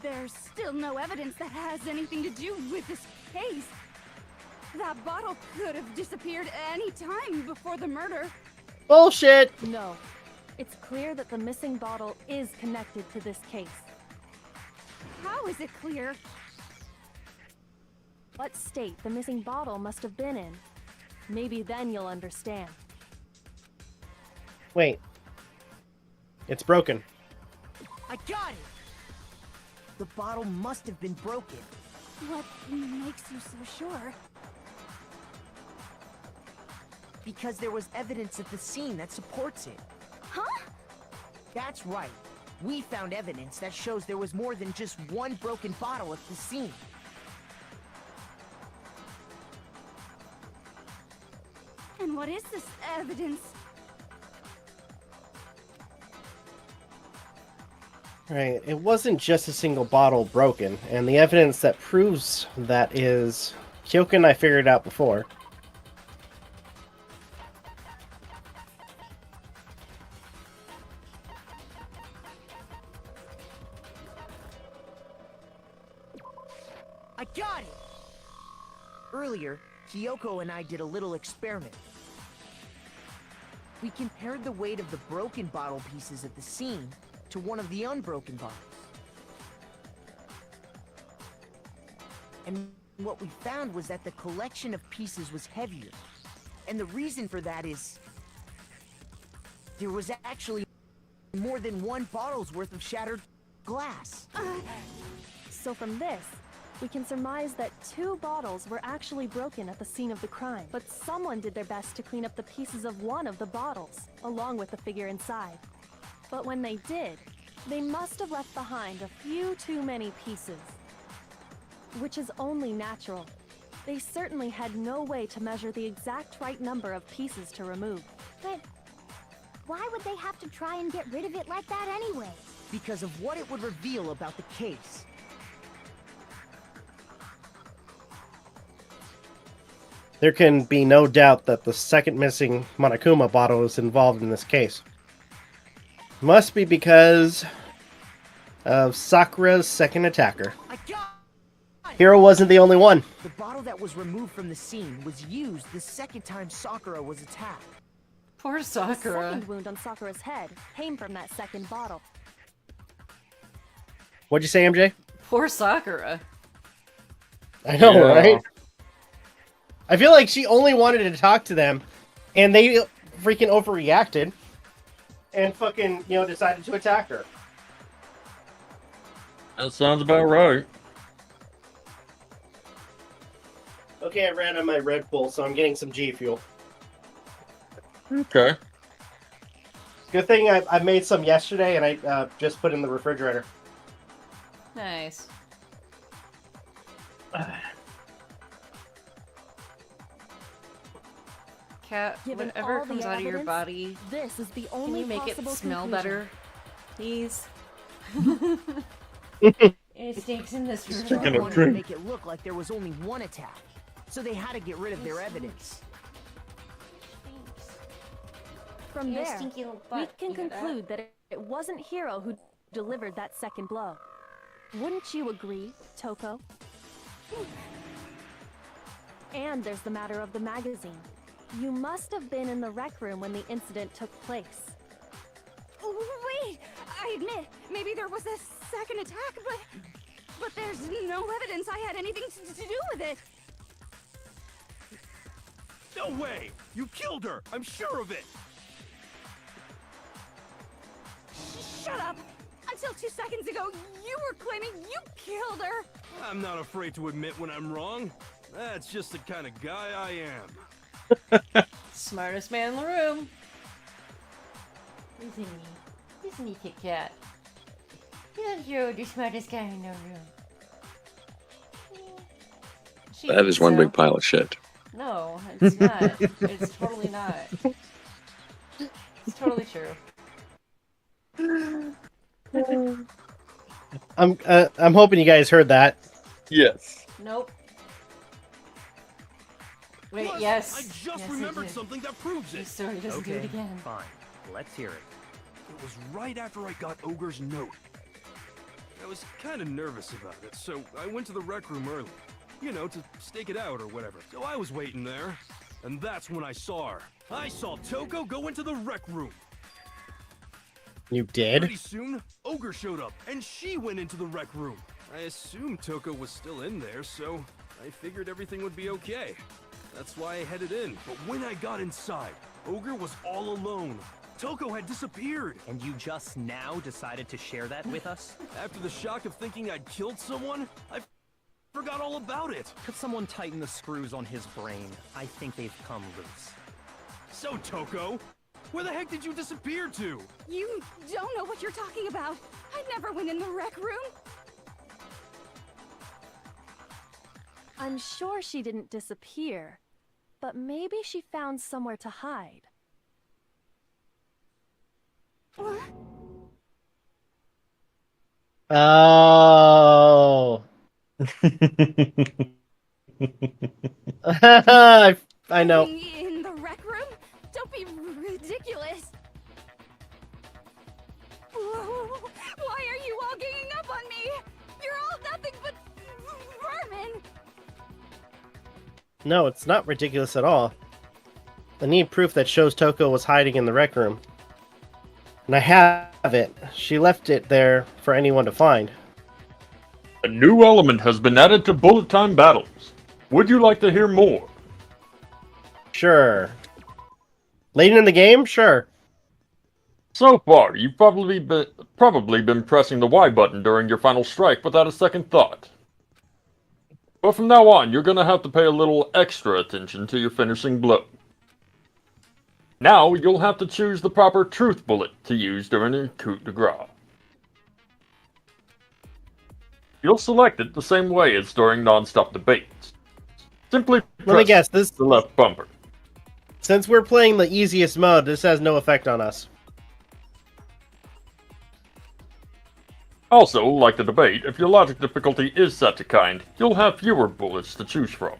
There's still no evidence that has anything to do with this case. That bottle could have disappeared any time before the murder. Bullshit! No. It's clear that the missing bottle is connected to this case. How is it clear? What state the missing bottle must have been in. Maybe then you'll understand. Wait. It's broken. I got it! The bottle must have been broken. What makes you so sure? Because there was evidence at the scene that supports it. Huh? That's right. We found evidence that shows there was more than just 1 broken bottle at the scene. And what is this evidence? Right, it wasn't just a single bottle broken, and the evidence that proves that is... Kyoken I figured out before. I got it! Earlier, Kyoko and I did a little experiment. We compared the weight of the broken bottle pieces at the scene to one of the unbroken bottles. And what we found was that the collection of pieces was heavier. And the reason for that is there was actually more than one bottle's worth of shattered glass. So from this, we can surmise that 2 bottles were actually broken at the scene of the crime. But someone did their best to clean up the pieces of one of the bottles, along with the figure inside. But when they did, they must have left behind a few too many pieces. Which is only natural. They certainly had no way to measure the exact right number of pieces to remove. But why would they have to try and get rid of it like that anyway? Because of what it would reveal about the case. There can be no doubt that the second missing Monokuma bottle is involved in this case. Must be because of Sakura's second attacker. Hiro wasn't the only one. The bottle that was removed from the scene was used the second time Sakura was attacked. Poor The Sakura. second wound on Sakura's head came from that second bottle. What'd you say, MJ? Poor Sakura. I know, Yeah. right? I feel like she only wanted to talk to them, and they freaking overreacted, and fucking, decided to attack her. That sounds about right. Okay, I ran on my Red Bull, so I'm getting some G Fuel. Okay. Good thing I made some yesterday, and I just put in the refrigerator. Nice. Cat, Given whatever all the comes out of your evidence, body, This is the can only you make it possible smell conclusion. better? Please? It stinks in this room. Stinking They of wanted to drink. make it look like there was only one attack, so they had to get rid of their evidence. From Your there, stinky little we butt. can You hear that? conclude that it wasn't Hiro who delivered that second blow. Wouldn't you agree, Toko? And there's the matter of the magazine. You must have been in the rec room when the incident took place. Wait! I admit, maybe there was a second attack, but there's no evidence I had anything to do with it. No way! You killed her! I'm sure of it! Shut up! Until 2 seconds ago, you were claiming you killed her! I'm not afraid to admit when I'm wrong. That's just the kind of guy I am. Smartest man in the room. Isn't he? Isn't he, Kit Kat? You're the smartest guy in the room. She That is thinks one so. big pile of shit. No, it's not. It's totally not. It's totally true. I'm hoping you guys heard that. Yes. Nope. Wait, Plus, yes. I just Yes, remembered did. something that proves He it. so he doesn't do it again. Fine. Let's hear it. It was right after I got Ogre's note. I was kind of nervous about it, so I went to the rec room early. You know, to stake it out or whatever. So I was waiting there, and that's when I saw her. I saw Toko go into the rec room. You did? Pretty soon, Ogre showed up, and she went into the rec room. I assumed Toko was still in there, so I figured everything would be okay. That's why I headed in. But when I got inside, Ogre was all alone. Toko had disappeared. And you just now decided to share that with us? After the shock of thinking I'd killed someone, I forgot all about it. Could someone tighten the screws on his brain? I think they've come loose. So, Toko, where the heck did you disappear to? You don't know what you're talking about. I never went in the rec room. I'm sure she didn't disappear, but maybe she found somewhere to hide. What? Oh. I know. In the rec room? Don't be ridiculous. Whoa, why are you all ganging up on me? You're all nothing but vermin. No, it's not ridiculous at all. I need proof that shows Toko was hiding in the rec room. And I have it. She left it there for anyone to find. A new element has been added to bullet time battles. Would you like to hear more? Sure. Late in the game? Sure. So far, you've probably been pressing the Y button during your final strike without a second thought. But from now on, you're gonna have to pay a little extra attention to your finishing blow. Now, you'll have to choose the proper truth bullet to use during a coup de grace. You'll select it the same way as during non-stop debates. Simply press Let me guess, this the left bumper. since we're playing the easiest mode, this has no effect on us. Also, like the debate, if your logic difficulty is set to kind, you'll have fewer bullets to choose from.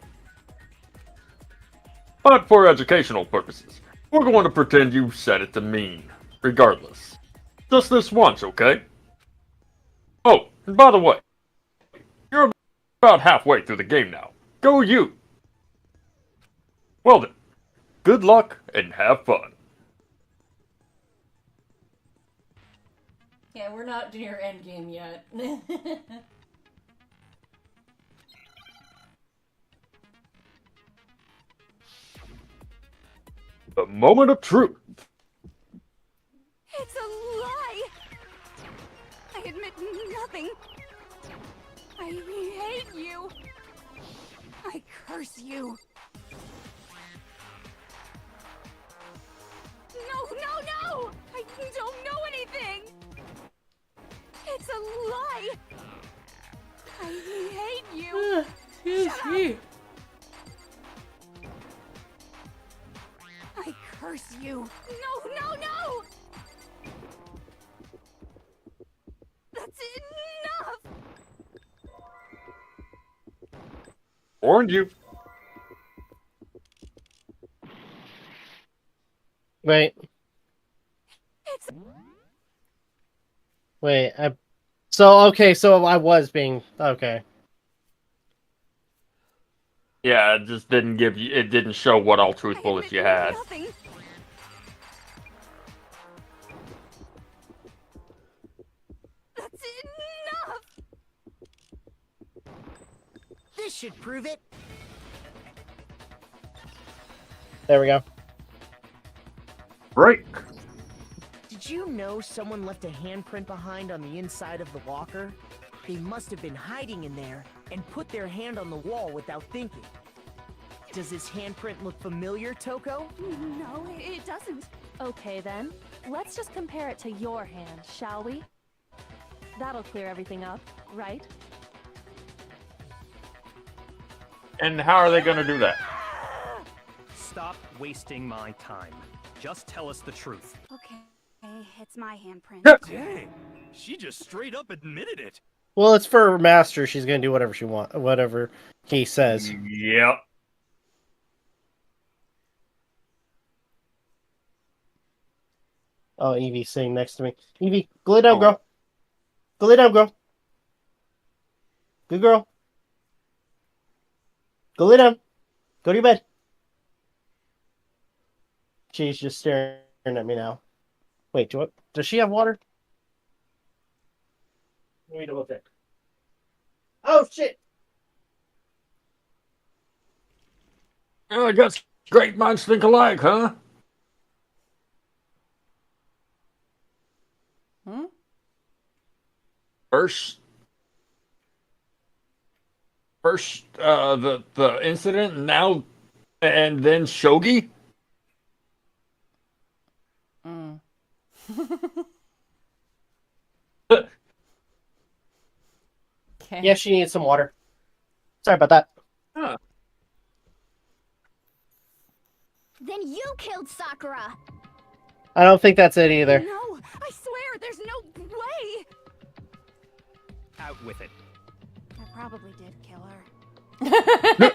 But for educational purposes, we're going to pretend you set it to mean, regardless. Just this once, okay? Oh, and by the way, you're about halfway through the game now. Go you! Well then, good luck and have fun. Yeah, we're not near endgame yet. The moment of truth. It's a lie! I admit nothing. I hate you. I curse you. No! I don't know anything! It's a lie! I hate you! Shut up! I curse you! No! That's enough! Warned you. Wait. It's... Wait, so I was being... Okay. Yeah, it just didn't give you. It didn't show what all truth bullets you had. Nothing. That's enough! This should prove it. There we go. Break. Did you know someone left a handprint behind on the inside of the locker? They must have been hiding in there and put their hand on the wall without thinking. Does this handprint look familiar, Toko? No, it doesn't. Okay then, let's just compare it to your hand, shall we? That'll clear everything up, right? And how are they going to do that? Stop wasting my time. Just tell us the truth. Okay, it's my handprint. Dang, she just straight up admitted it. Well, it's for Master. She's gonna do whatever she wants, whatever he says. Yep. Oh, Evie's sitting next to me. Evie, go lay down, girl. Go lay down, girl. Good girl. Go lay down. Go to your bed. She's just staring at me now. Wait, does she have water? Let me double check. Oh, shit! Oh, I guess great minds think alike, huh? First, the incident, now, and then Shogi? Okay. Yeah, she needs some water. Sorry about that. Huh. Then you killed Sakura! I don't think that's it either. No, I swear, there's no way! Out with it. I probably did kill her.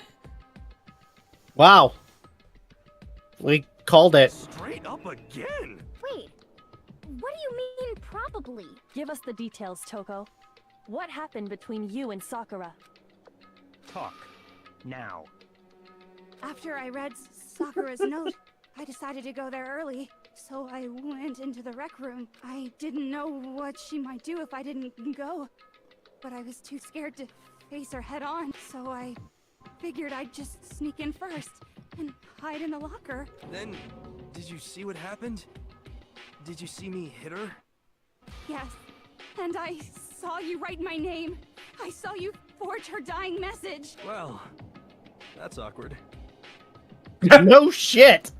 Wow. We called it. Straight up again. Wait, what do you mean, probably? Give us the details, Toko. What happened between you and Sakura? Talk. Now. After I read Sakura's note, I decided to go there early, so I went into the rec room. I didn't know what she might do if I didn't go, but I was too scared to face her head on, so I figured I'd just sneak in first and hide in the locker. Then, did you see what happened? Did you see me hit her? Yes, and I saw you write my name. I saw you forge her dying message. Well, that's awkward. No shit!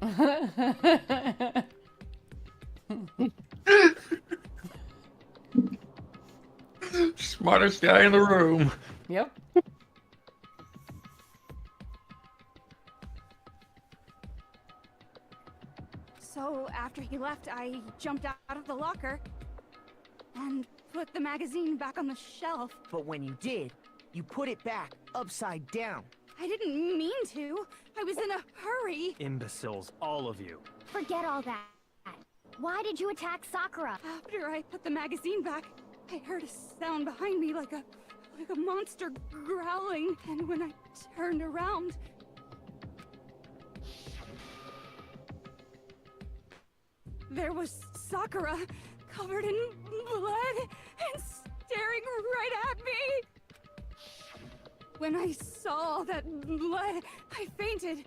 Smartest guy in the room. Yep. So after he left, I jumped out of the locker and put the magazine back on the shelf. But when you did, you put it back upside down. I didn't mean to. I was in a hurry. Imbeciles, all of you. Forget all that. Why did you attack Sakura? After I put the magazine back, I heard a sound behind me like a monster growling, and when I turned around, there was Sakura, covered in blood and staring right at me. When I saw that blood, I fainted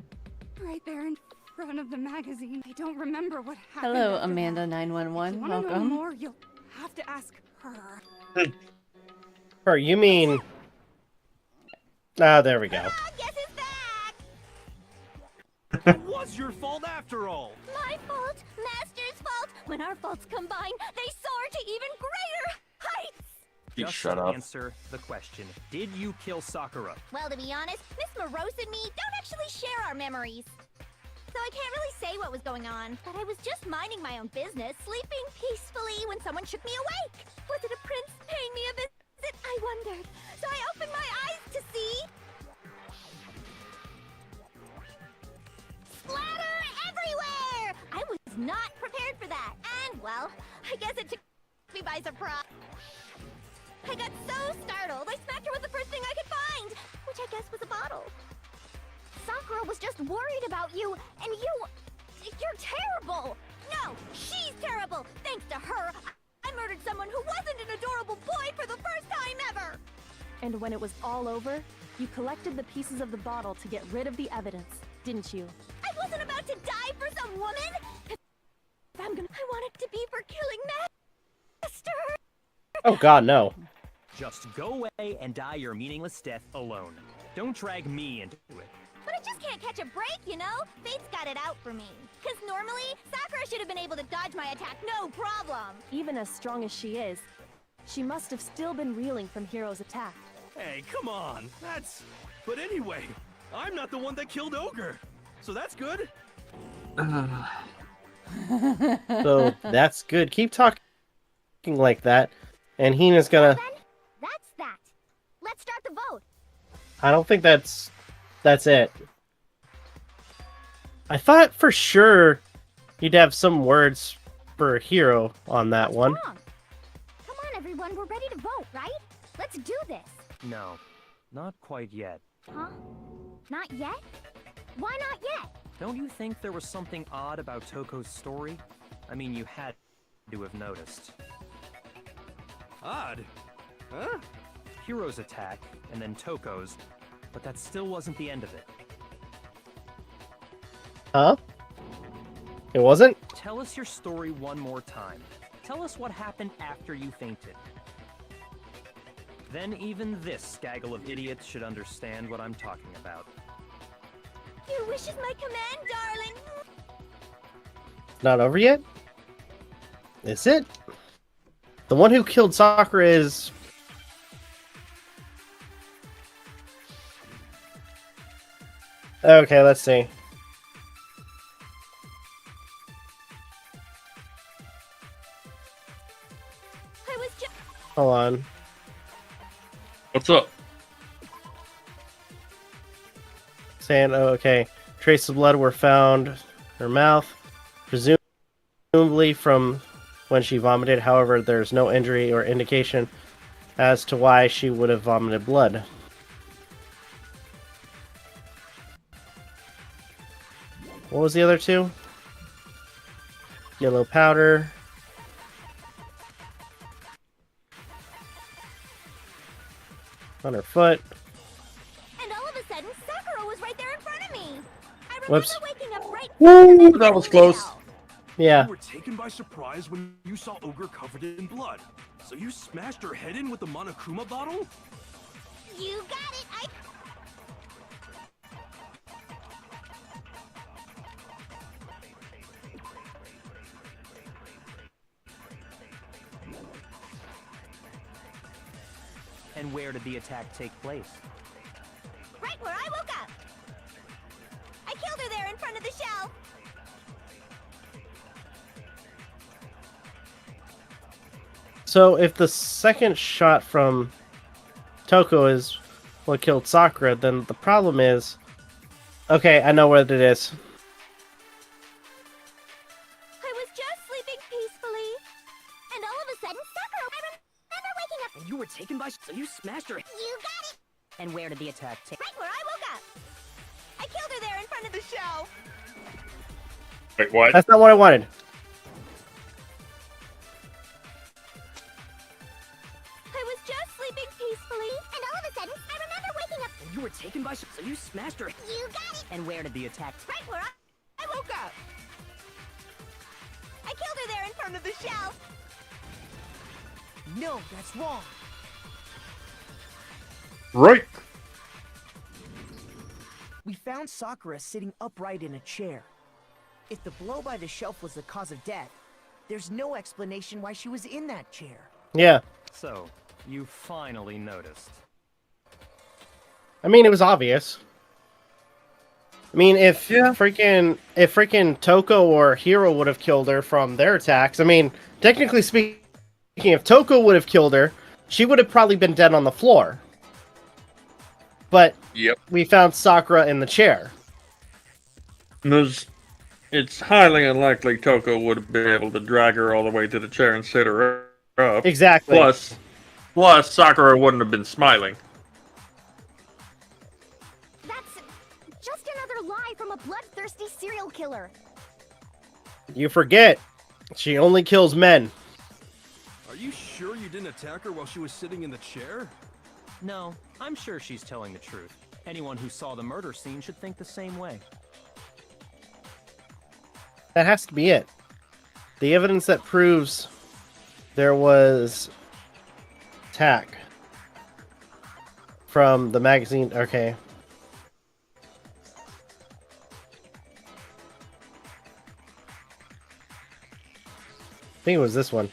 right there in front of the magazine. I don't remember what happened. Hello, after Amanda that. 911. If you want to know Welcome. more, you'll have to ask her. Or you mean... Ah, there we go. Guess who's back? It was your fault after all. My fault, Master's fault. When our faults combine, they soar to even greater heights. You Just shut up. answer the question. Did you kill Sakura? Well, to be honest, Miss Morose and me don't actually share our memories. So I can't really say what was going on, but I was just minding my own business, sleeping peacefully when someone shook me awake. Was it a prince paying me a visit? I wondered. So I opened my eyes to see... splatter everywhere! I was not prepared for that. And, well, I guess it took me by surprise. I got so startled, I smacked her with the first thing I could find, which I guess was a bottle. Sakura was just worried about you, and you're terrible! No, she's terrible! Thanks to her, I murdered someone who wasn't an adorable boy for the first time ever! And when it was all over, you collected the pieces of the bottle to get rid of the evidence, didn't you? I wasn't about to die for some woman! I wanted to be for killing Master! Oh god, no. Just go away and die your meaningless death alone. Don't drag me into it. But I just can't catch a break, you know? Fate's got it out for me. Because normally, Sakura should have been able to dodge my attack no problem. Even as strong as she is, she must have still been reeling from Hiro's attack. Hey, come on. But anyway, I'm not the one that killed Ogre. So that's good. So that's good. Keep talking like that, and Hina's gonna... Then, that's that. Let's start the vote. I don't think that's it. I thought for sure you'd have some words for Hiro on that one. Wrong. Come on, everyone. We're ready to vote, right? Let's do this. No, not quite yet. Huh? Not yet? Why not yet? Don't you think there was something odd about Toko's story? I mean, you had to have noticed. Odd. Huh? Hiro's attack, and then Toko's, but that still wasn't the end of it. Huh? It wasn't? Tell us your story one more time. Tell us what happened after you fainted. Then even this gaggle of idiots should understand what I'm talking about. Your wish is my command, darling. Not over yet? Is it? The one who killed Sakura is... Okay, let's see. I was just... Hold on. What's up? Saying, oh, okay. Traces of blood were found in her mouth, presumably from when she vomited. However, there's no injury or indication as to why she would have vomited blood. What was the other two? Yellow powder. On her foot. And all of a sudden, Sakura was right there in front of me. I remember Whoops. waking up right Woo, that was close. Yeah. You were taken by surprise when you saw Ogre covered in blood. So you smashed her head in with the Monokuma bottle? You got it. And where did the attack take place? Right where I woke up. I killed her there in front of the shelf. So if the second shot from Toko is what killed Sakura, then the problem is... Okay, I know what it is. I was just sleeping peacefully. And all of a sudden, Sakura, I remember waking up. And you were taken by... So you smashed her... You got it. And where did the attack take... Right where I woke up. I killed her there in front of the shelf. Wait, what? That's not what I wanted. I was just sleeping peacefully. And all of a sudden, I remember waking up. And you were taken by... So you smashed her... You got it. And where did the attack... Right where I woke up. I killed her there in front of the shelf. No, that's wrong. Right. We found Sakura sitting upright in a chair. If the blow by the shelf was the cause of death, there's no explanation why she was in that chair. Yeah. So, you finally noticed. I mean, it was obvious. I mean, if freaking Toko or Hiro would have killed her from their attacks, I mean, technically speaking, if Toko would have killed her, she would have probably been dead on the floor. But Yep. we found Sakura in the chair. It's highly unlikely Toko would have been able to drag her all the way to the chair and sit her up. Exactly. Plus, Sakura wouldn't have been smiling. That's just another lie from a bloodthirsty serial killer. You forget, she only kills men. Are you sure you didn't attack her while she was sitting in the chair? No, I'm sure she's telling the truth. Anyone who saw the murder scene should think the same way. That has to be it. The evidence that proves there was attack from the magazine. Okay. I think it was this one.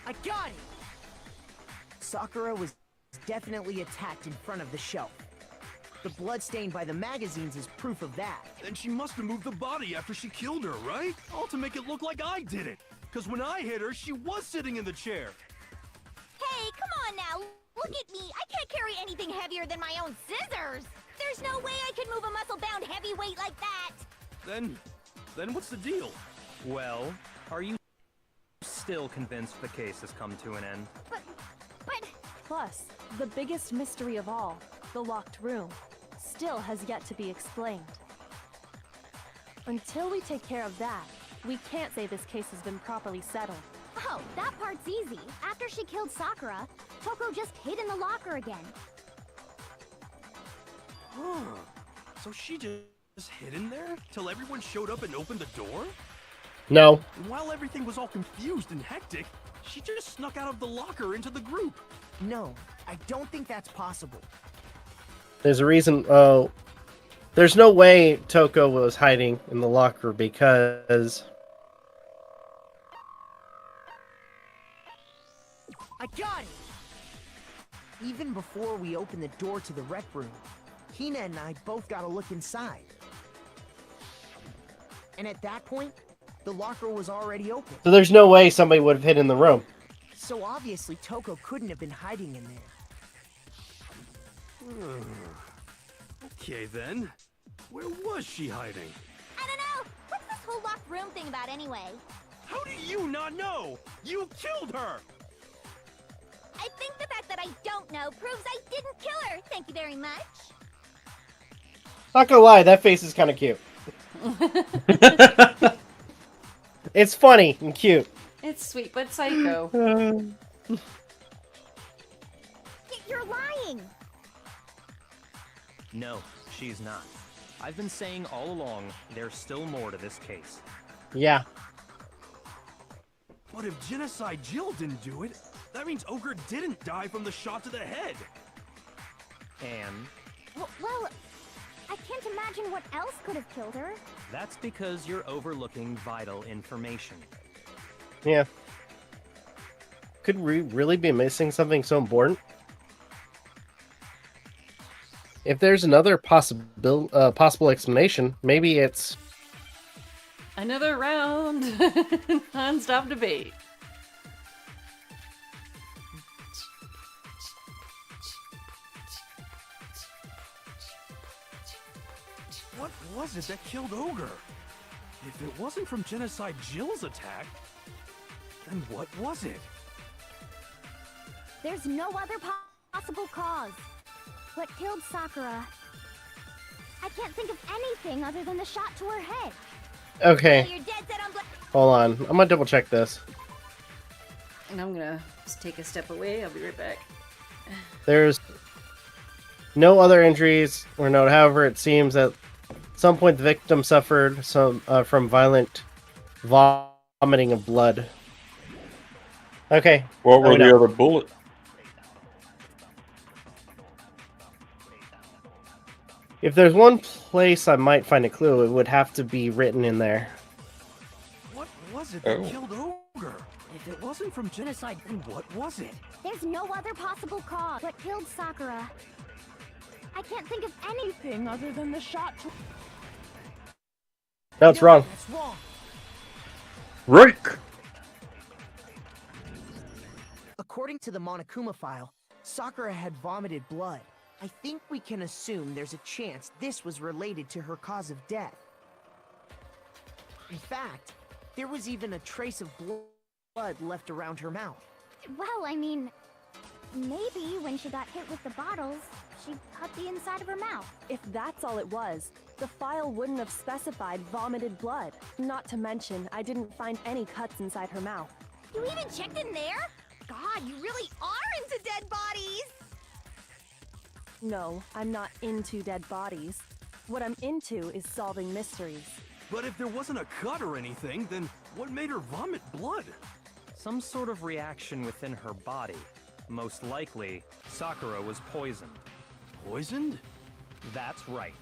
I got it! Sakura was definitely attacked in front of the shelf. The blood stain by the magazines is proof of that. Then she must have moved the body after she killed her, right? All to make it look like I did it. Because when I hit her, she was sitting in the chair. Hey, come on now. Look at me. I can't carry anything heavier than my own scissors. There's no way I could move a muscle-bound heavyweight like that. Then what's the deal? Well, are you still convinced the case has come to an end? But... Plus, the biggest mystery of all, the locked room, still has yet to be explained. Until we take care of that, we can't say this case has been properly settled. Oh, that part's easy. After she killed Sakura, Toko just hid in the locker again. Huh. So she just hid in there till everyone showed up and opened the door? No. And while everything was all confused and hectic, she just snuck out of the locker into the group. No, I don't think that's possible. There's a reason. Oh, there's no way Toko was hiding in the locker because... I got it! Even before we opened the door to the rec room, Hina and I both got a look inside. And at that point, the locker was already open. So there's no way somebody would have hid in the room. So obviously Toko couldn't have been hiding in there. Okay then. Where was she hiding? I don't know. What's this whole locked room thing about anyway? How do you not know? You killed her! I think the fact that I don't know proves I didn't kill her. Thank you very much. Not gonna lie, that face is kind of cute. It's funny and cute. It's sweet but psycho. You're lying! No, she's not. I've been saying all along, there's still more to this case. Yeah. But if Genocide Jill didn't do it, that means Ogre didn't die from the shot to the head. And Well, I can't imagine what else could have killed her. that's because you're overlooking vital information. Yeah. Could we really be missing something so important? If there's another possible explanation, maybe it's... Another round. Non-stop debate. What was it that killed Ogre? If it wasn't from Genocide Jill's attack, then what was it? There's no other possible cause. What killed Sakura? I can't think of anything other than the shot to her head. Okay, You're dead set on hold on. I'm gonna double check this. And I'm gonna just take a step away. I'll be right back. There's no other injuries or note. However, it seems that at some point the victim suffered some from violent vomiting of blood. Okay. What were we the know. other bullets? If there's one place I might find a clue, it would have to be written in there. What was it that killed Ogre? If it wasn't from Genocide, then what was it? There's no other possible cause. What killed Sakura? I can't think of anything other than the shot to... No, it's wrong. That's wrong. Rick! According to the Monokuma file, Sakura had vomited blood. I think we can assume there's a chance this was related to her cause of death. In fact, there was even a trace of blood left around her mouth. Well, I mean, maybe when she got hit with the bottles, she cut the inside of her mouth. If that's all it was, the file wouldn't have specified vomited blood. Not to mention, I didn't find any cuts inside her mouth. You even checked in there? God, you really are into dead bodies! No, I'm not into dead bodies. What I'm into is solving mysteries. But if there wasn't a cut or anything, then what made her vomit blood? Some sort of reaction within her body. Most likely, Sakura was poisoned. Poisoned? That's right.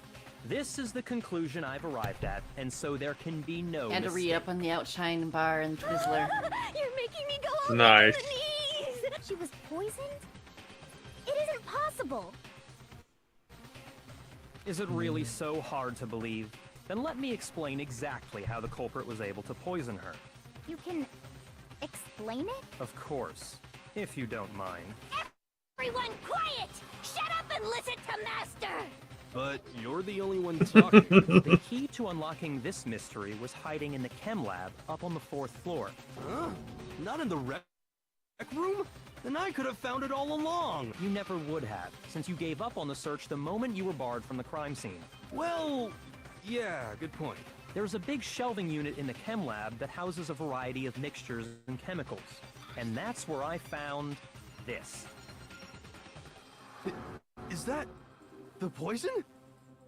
This is the conclusion I've arrived at, and so there can be no And to mistake. re-up on the Outshine bar and Twizzler. You're making me go over Nice. to the knees! She was poisoned? It isn't possible! Is it really so hard to believe? Then let me explain exactly how the culprit was able to poison her. You can explain it? Of course, if you don't mind. Everyone quiet! Shut up and listen to Master! But you're the only one talking. The key to unlocking this mystery was hiding in the chem lab up on the 4th floor. Huh? Not in the rec room? Then I could have found it all along. You never would have, since you gave up on the search the moment you were barred from the crime scene. Well, yeah, good point. There's a big shelving unit in the chem lab that houses a variety of mixtures and chemicals. And that's where I found this. Is that the poison?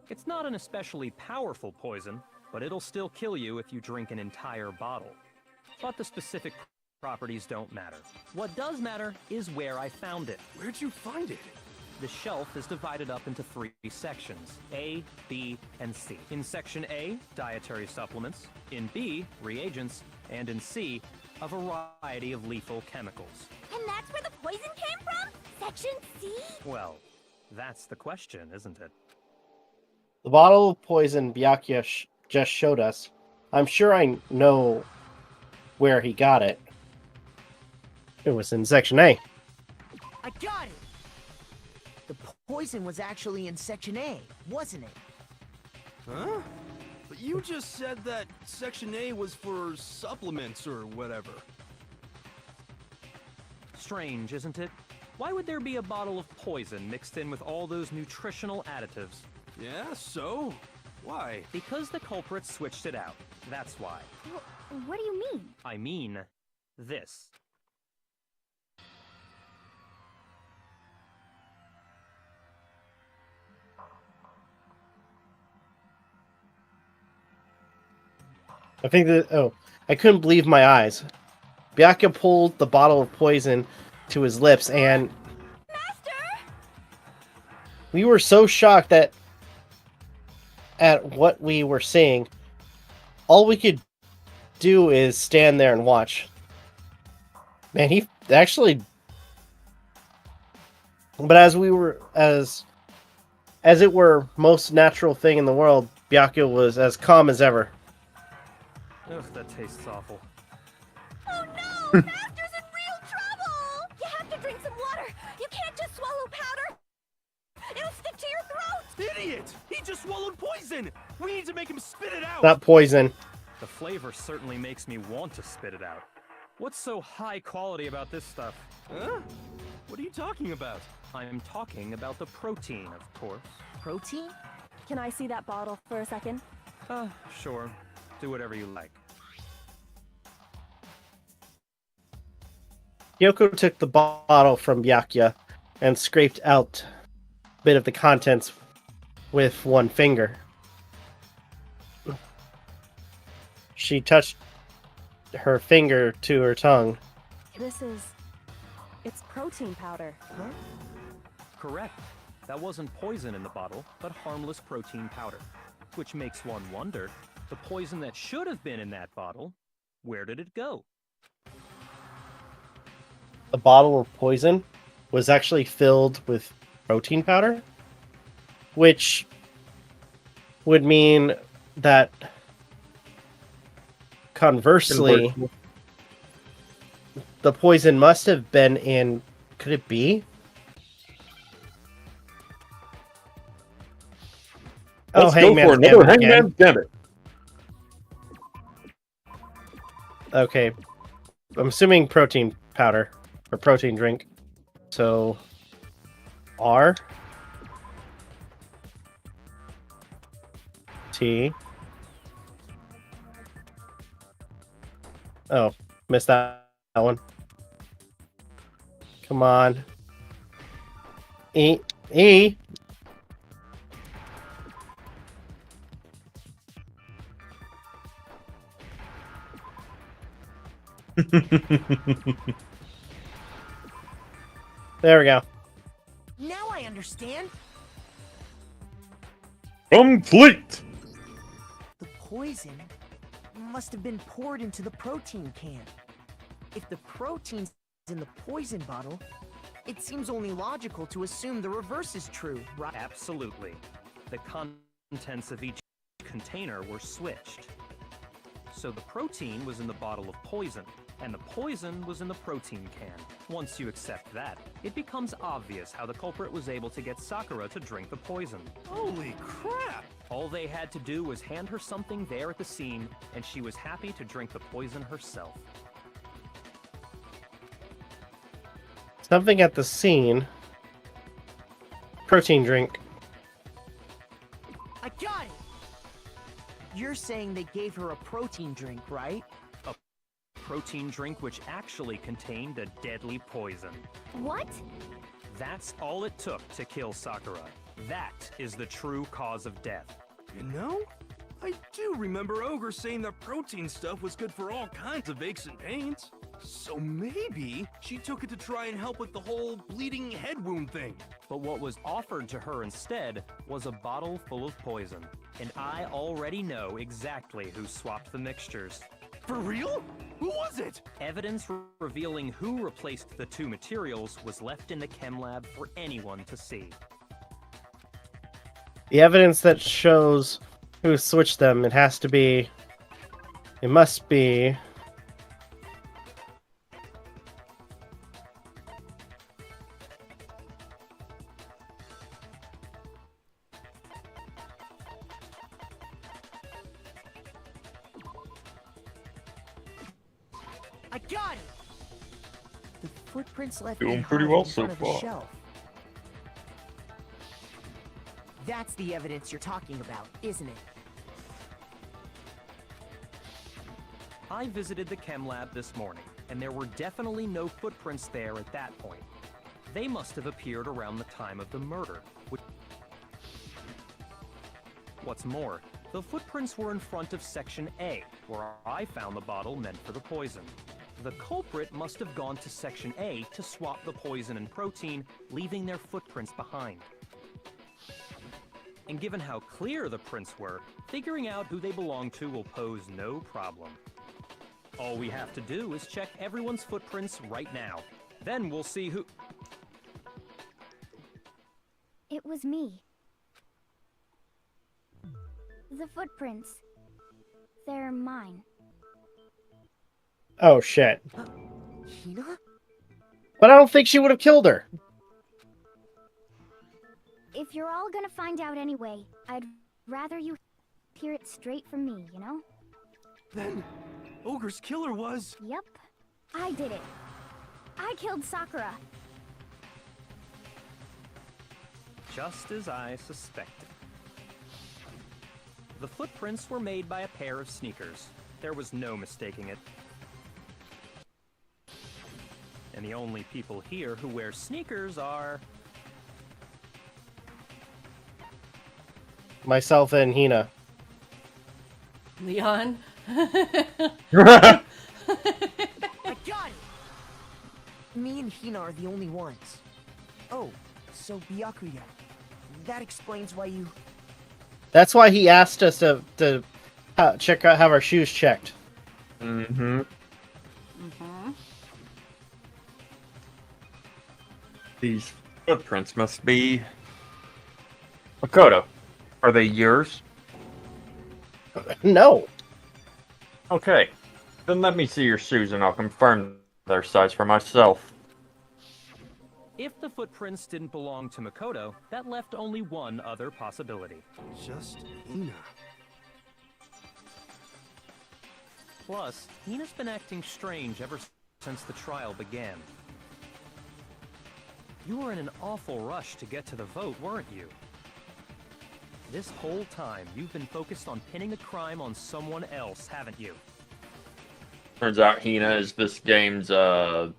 It's not an especially powerful poison, but it'll still kill you if you drink an entire bottle. But the specific properties don't matter. What does matter is where I found it. Where'd you find it? The shelf is divided up into 3 sections, A, B, and C. In Section A, dietary supplements. In B, reagents. And in C, a variety of lethal chemicals. And that's where the poison came from? Section C? Well, that's the question, isn't it? The bottle of poison Byakuya just showed us. I'm sure I know where he got it. It was in Section A. I got it! The poison was actually in Section A, wasn't it? Huh? But you just said that Section A was for supplements or whatever. Strange, isn't it? Why would there be a bottle of poison mixed in with all those nutritional additives? Yeah, so? Why? Because the culprit switched it out. That's why. What do you mean? I mean, this. I think that. Oh, I couldn't believe my eyes. Byakuya pulled the bottle of poison to his lips, and we were so shocked that at what we were seeing, all we could do is stand there and watch. Man, he actually. But as it were most natural thing in the world, Byakuya was as calm as ever. Ugh, that tastes awful. Oh no! Master's in real trouble! You have to drink some water. You can't just swallow powder. It'll stick to your throat. Idiot! He just swallowed poison! We need to make him spit it out! Not poison. The flavor certainly makes me want to spit it out. What's so high quality about this stuff? Huh? What are you talking about? I'm talking about the protein, of course. Protein? Can I see that bottle for a second? Sure. Do whatever you like. Yoko took the bottle from Byakuya and scraped out a bit of the contents with one finger. She touched her finger to her tongue. It's protein powder. Huh? Correct. That wasn't poison in the bottle, but harmless protein powder. Which makes one wonder, the poison that should have been in that bottle, where did it go? The bottle of poison was actually filled with protein powder, which would mean that conversely, the poison must have been in. Could it be? Let's go for another Hangman's Gambit. Okay, I'm assuming protein powder or protein drink. So R T. Oh, missed that one. Come on. E. There we go. Now I understand. Complete! The poison must have been poured into the protein can. If the protein's in the poison bottle, it seems only logical to assume the reverse is true, right? Absolutely. The contents of each container were switched. So the protein was in the bottle of poison, and the poison was in the protein can. Once you accept that, it becomes obvious how the culprit was able to get Sakura to drink the poison. Holy crap! All they had to do was hand her something there at the scene, and she was happy to drink the poison herself. Something at the scene. Protein drink. I got it! You're saying they gave her a protein drink, right? A protein drink which actually contained a deadly poison. What? That's all it took to kill Sakura. That is the true cause of death. You know, I do remember Ogre saying that protein stuff was good for all kinds of aches and pains. So maybe she took it to try and help with the whole bleeding head wound thing. But what was offered to her instead was a bottle full of poison. And I already know exactly who swapped the mixtures. For real? Who was it? Evidence revealing who replaced the two materials was left in the chem lab for anyone to see. The evidence that shows who switched them, it has to be. It must be. I got it! The footprints left Doing behind pretty well in so front of the far. shelf. That's the evidence you're talking about, isn't it? I visited the chem lab this morning, and there were definitely no footprints there at that point. They must have appeared around the time of the murder. What's more, the footprints were in front of Section A, where I found the bottle meant for the poison. The culprit must have gone to Section A to swap the poison and protein, leaving their footprints behind. And given how clear the prints were, figuring out who they belong to will pose no problem. All we have to do is check everyone's footprints right now. Then we'll see who... It was me. The footprints. They're mine. Oh shit. Hina? But I don't think she would have killed her. If you're all gonna find out anyway, I'd rather you hear it straight from me, you know? Then, Ogre's killer was... Yep. I did it. I killed Sakura. Just as I suspected. The footprints were made by a pair of sneakers. There was no mistaking it. And the only people here who wear sneakers are... Myself and Hina. Leon? I got it! Me and Hina are the only ones. Oh, so Byakuya. That explains why you... That's why he asked us to check out, have our shoes checked. Mm-hmm. Mm-hmm. These footprints must be... Makoto, are they yours? No. Okay. Then let me see your shoes and I'll confirm their size for myself. If the footprints didn't belong to Makoto, that left only one other possibility. Just Hina. Plus, Hina's been acting strange ever since the trial began. You were in an awful rush to get to the vote, weren't you? This whole time, you've been focused on pinning the crime on someone else, haven't you? Turns out Hina is this game's, I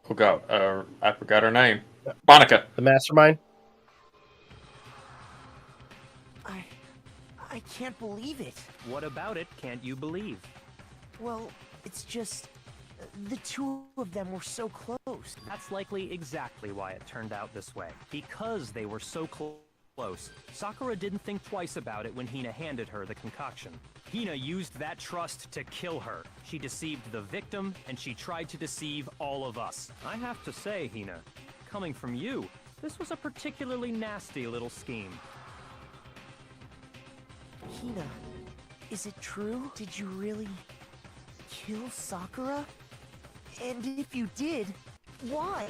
forgot her name. Monica. The mastermind? I can't believe it. What about it can't you believe? Well, it's just... the two of them were so close. That's likely exactly why it turned out this way. Because they were so close, Sakura didn't think twice about it when Hina handed her the concoction. Hina used that trust to kill her. She deceived the victim, and she tried to deceive all of us. I have to say, Hina, coming from you, this was a particularly nasty little scheme. Hina, is it true? Did you really kill Sakura? And if you did, why?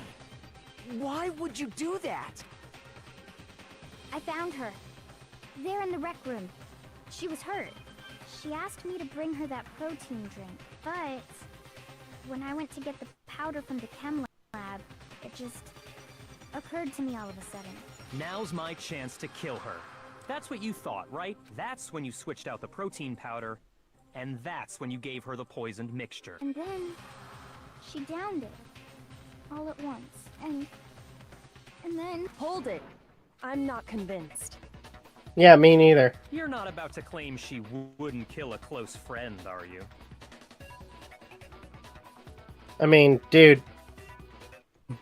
Why would you do that? I found her. There in the rec room. She was hurt. She asked me to bring her that protein drink, but when I went to get the powder from the chem lab, it just occurred to me all of a sudden. Now's my chance to kill her. That's what you thought, right? That's when you switched out the protein powder, and that's when you gave her the poisoned mixture. And then she downed it all at once, and then... Hold it. I'm not convinced. Yeah, me neither. You're not about to claim she wouldn't kill a close friend, are you? I mean, dude,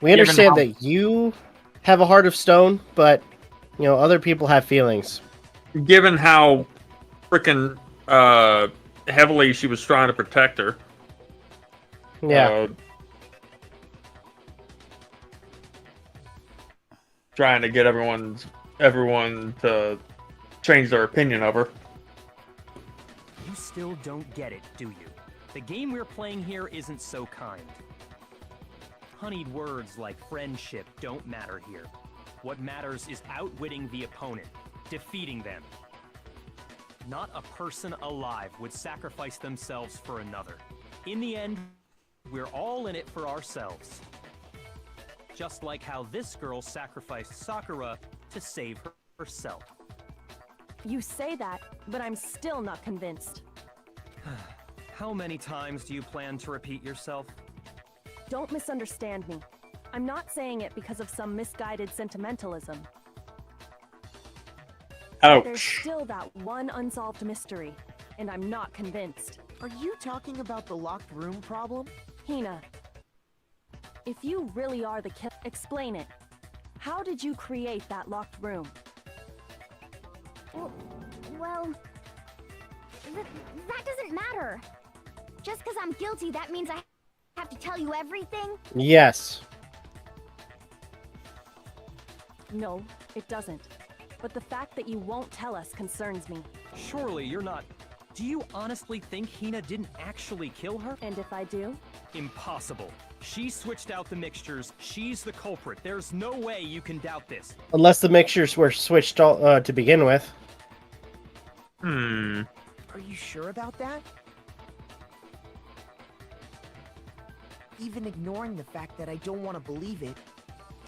we understand that you have a heart of stone, but, you know, other people have feelings. Given how freaking heavily she was trying to protect her. Yeah. Trying to get everyone to change their opinion of her. You still don't get it, do you? The game we're playing here isn't so kind. Honeyed words like friendship don't matter here. What matters is outwitting the opponent, defeating them. Not a person alive would sacrifice themselves for another. In the end, we're all in it for ourselves. Just like how this girl sacrificed Sakura to save herself. You say that, but I'm still not convinced. How many times do you plan to repeat yourself? Don't misunderstand me. I'm not saying it because of some misguided sentimentalism. There's Ouch. still that one unsolved mystery, and I'm not convinced. Are you talking about the locked room problem? Hina, if you really are the killer, explain it. How did you create that locked room? Well, that doesn't matter. Just because I'm guilty, that means I have to tell you everything? Yes. No, it doesn't. But the fact that you won't tell us concerns me. Surely you're not... Do you honestly think Hina didn't actually kill her? And if I do? Impossible. She switched out the mixtures. She's the culprit. There's no way you can doubt this. Unless the mixtures were switched to begin with. Hmm. Are you sure about that? Even ignoring the fact that I don't want to believe it,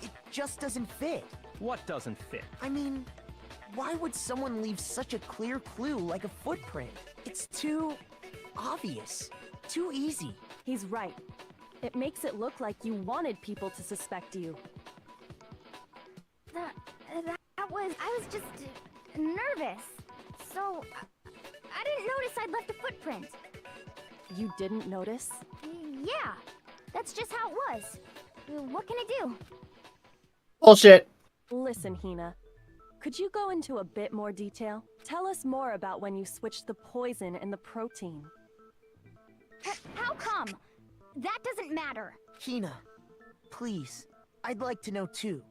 it just doesn't fit. What doesn't fit? I mean, why would someone leave such a clear clue like a footprint? It's too obvious. Too easy. He's right. It makes it look like you wanted people to suspect you. I was just nervous. So, I didn't notice I'd left a footprint. You didn't notice? Yeah, that's just how it was. What can I do? Bullshit. Listen, Hina. Could you go into a bit more detail? Tell us more about when you switched the poison and the protein. How come? That doesn't matter. Hina, please. I'd like to know too.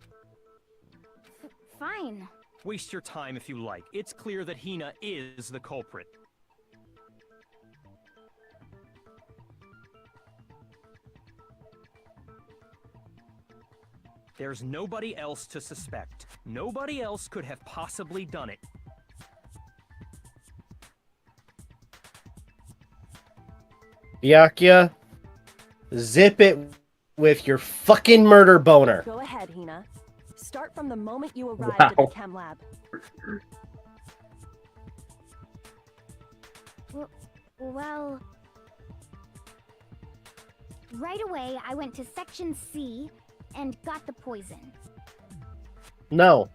Fine. Waste your time if you like. It's clear that Hina is the culprit. There's nobody else to suspect. Nobody else could have possibly done it. Byakuya, zip it with your fucking murder boner. Go ahead, Hina. Start from the moment you arrived at the chem lab. Well... Right away, I went to Section C and got the poison. No.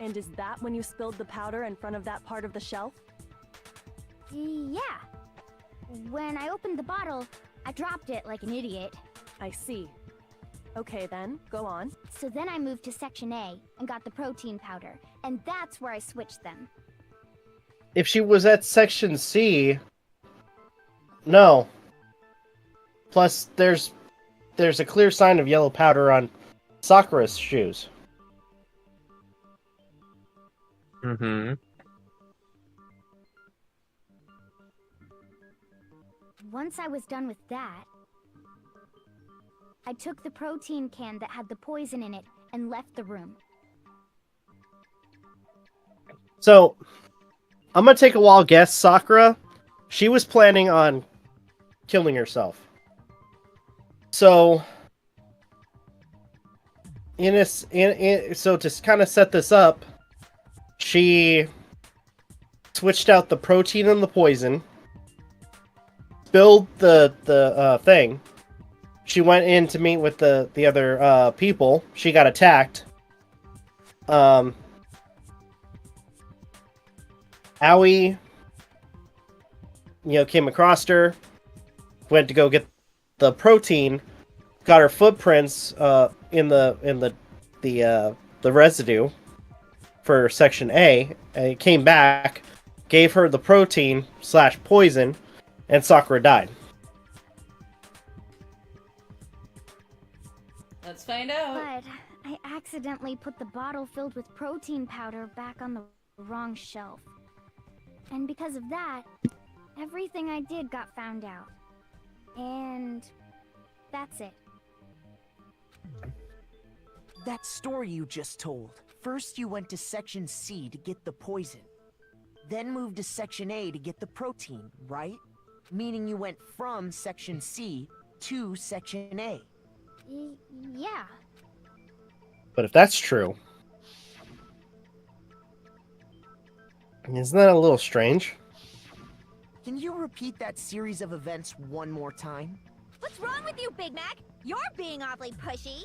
And is that when you spilled the powder in front of that part of the shelf? Yeah. When I opened the bottle, I dropped it like an idiot. I see. Okay then, go on. So then I moved to Section A and got the protein powder, and that's where I switched them. If she was at Section C... No. Plus, there's a clear sign of yellow powder on Sakura's shoes. Mm-hmm. Once I was done with that, I took the protein can that had the poison in it and left the room. So, I'm gonna take a wild guess, Sakura. She was planning on killing herself. So, so to kind of set this up, she switched out the protein and the poison, spilled the thing. She went in to meet with the other people. She got attacked. Aoi, came across her, went to go get the protein, got her footprints in the residue for Section A, and came back, gave her the protein / poison, and Sakura died. Let's find out. But I accidentally put the bottle filled with protein powder back on the wrong shelf. And because of that, everything I did got found out. And that's it. That story you just told. First you went to Section C to get the poison. Then moved to Section A to get the protein, right? Meaning you went from Section C to Section A. Yeah. But if that's true, isn't that a little strange? Can you repeat that series of events one more time? What's wrong with you, Big Mac? You're being awfully pushy.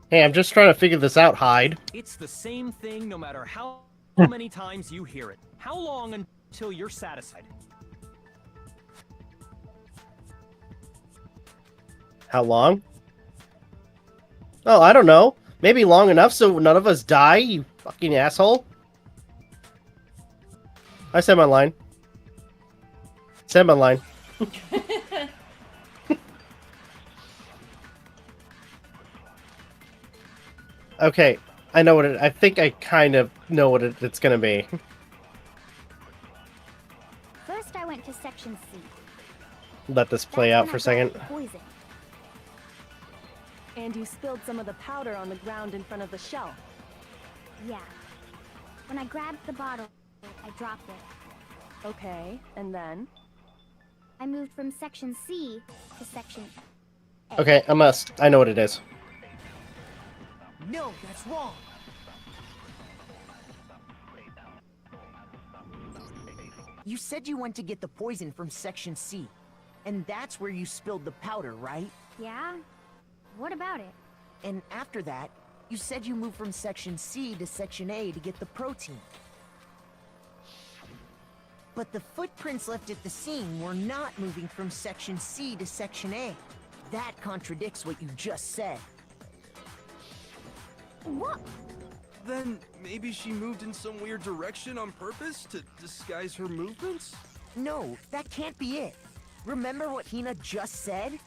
Hey, I'm just trying to figure this out, Hyde. It's the same thing no matter how many times you hear it. How long until you're satisfied? How long? Oh, I don't know. Maybe long enough so none of us die, you fucking asshole. I said my line. Said my line. Okay, I know what it... I think I kind of know what it's gonna be. First, I went to Section C. Let this play out for a second. Poison. And you spilled some of the powder on the ground in front of the shelf. Yeah. When I grabbed the bottle, I dropped it. Okay, and then? I moved from Section C to Section A. Okay, I know what it is. No, that's wrong. You said you went to get the poison from Section C, and that's where you spilled the powder, right? Yeah? What about it? And after that, you said you moved from Section C to Section A to get the protein. But the footprints left at the scene were not moving from Section C to Section A. That contradicts what you just said. What? Then maybe she moved in some weird direction on purpose to disguise her movements? No, that can't be it. Remember what Hina just said?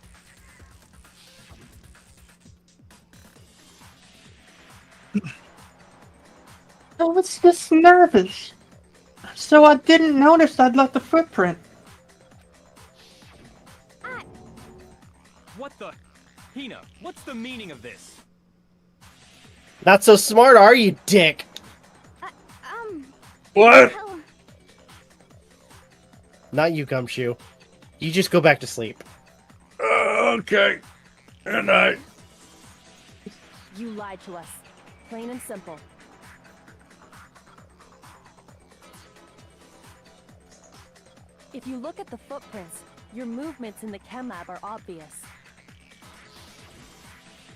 I was just nervous. So I didn't notice I'd left a footprint. What the? Hina, what's the meaning of this? Not so smart, are you, dick? What? Well, Not you, Gumshoe. You just go back to sleep. Okay. Good night. You lied to us. Plain and simple. If you look at the footprints, your movements in the chem lab are obvious.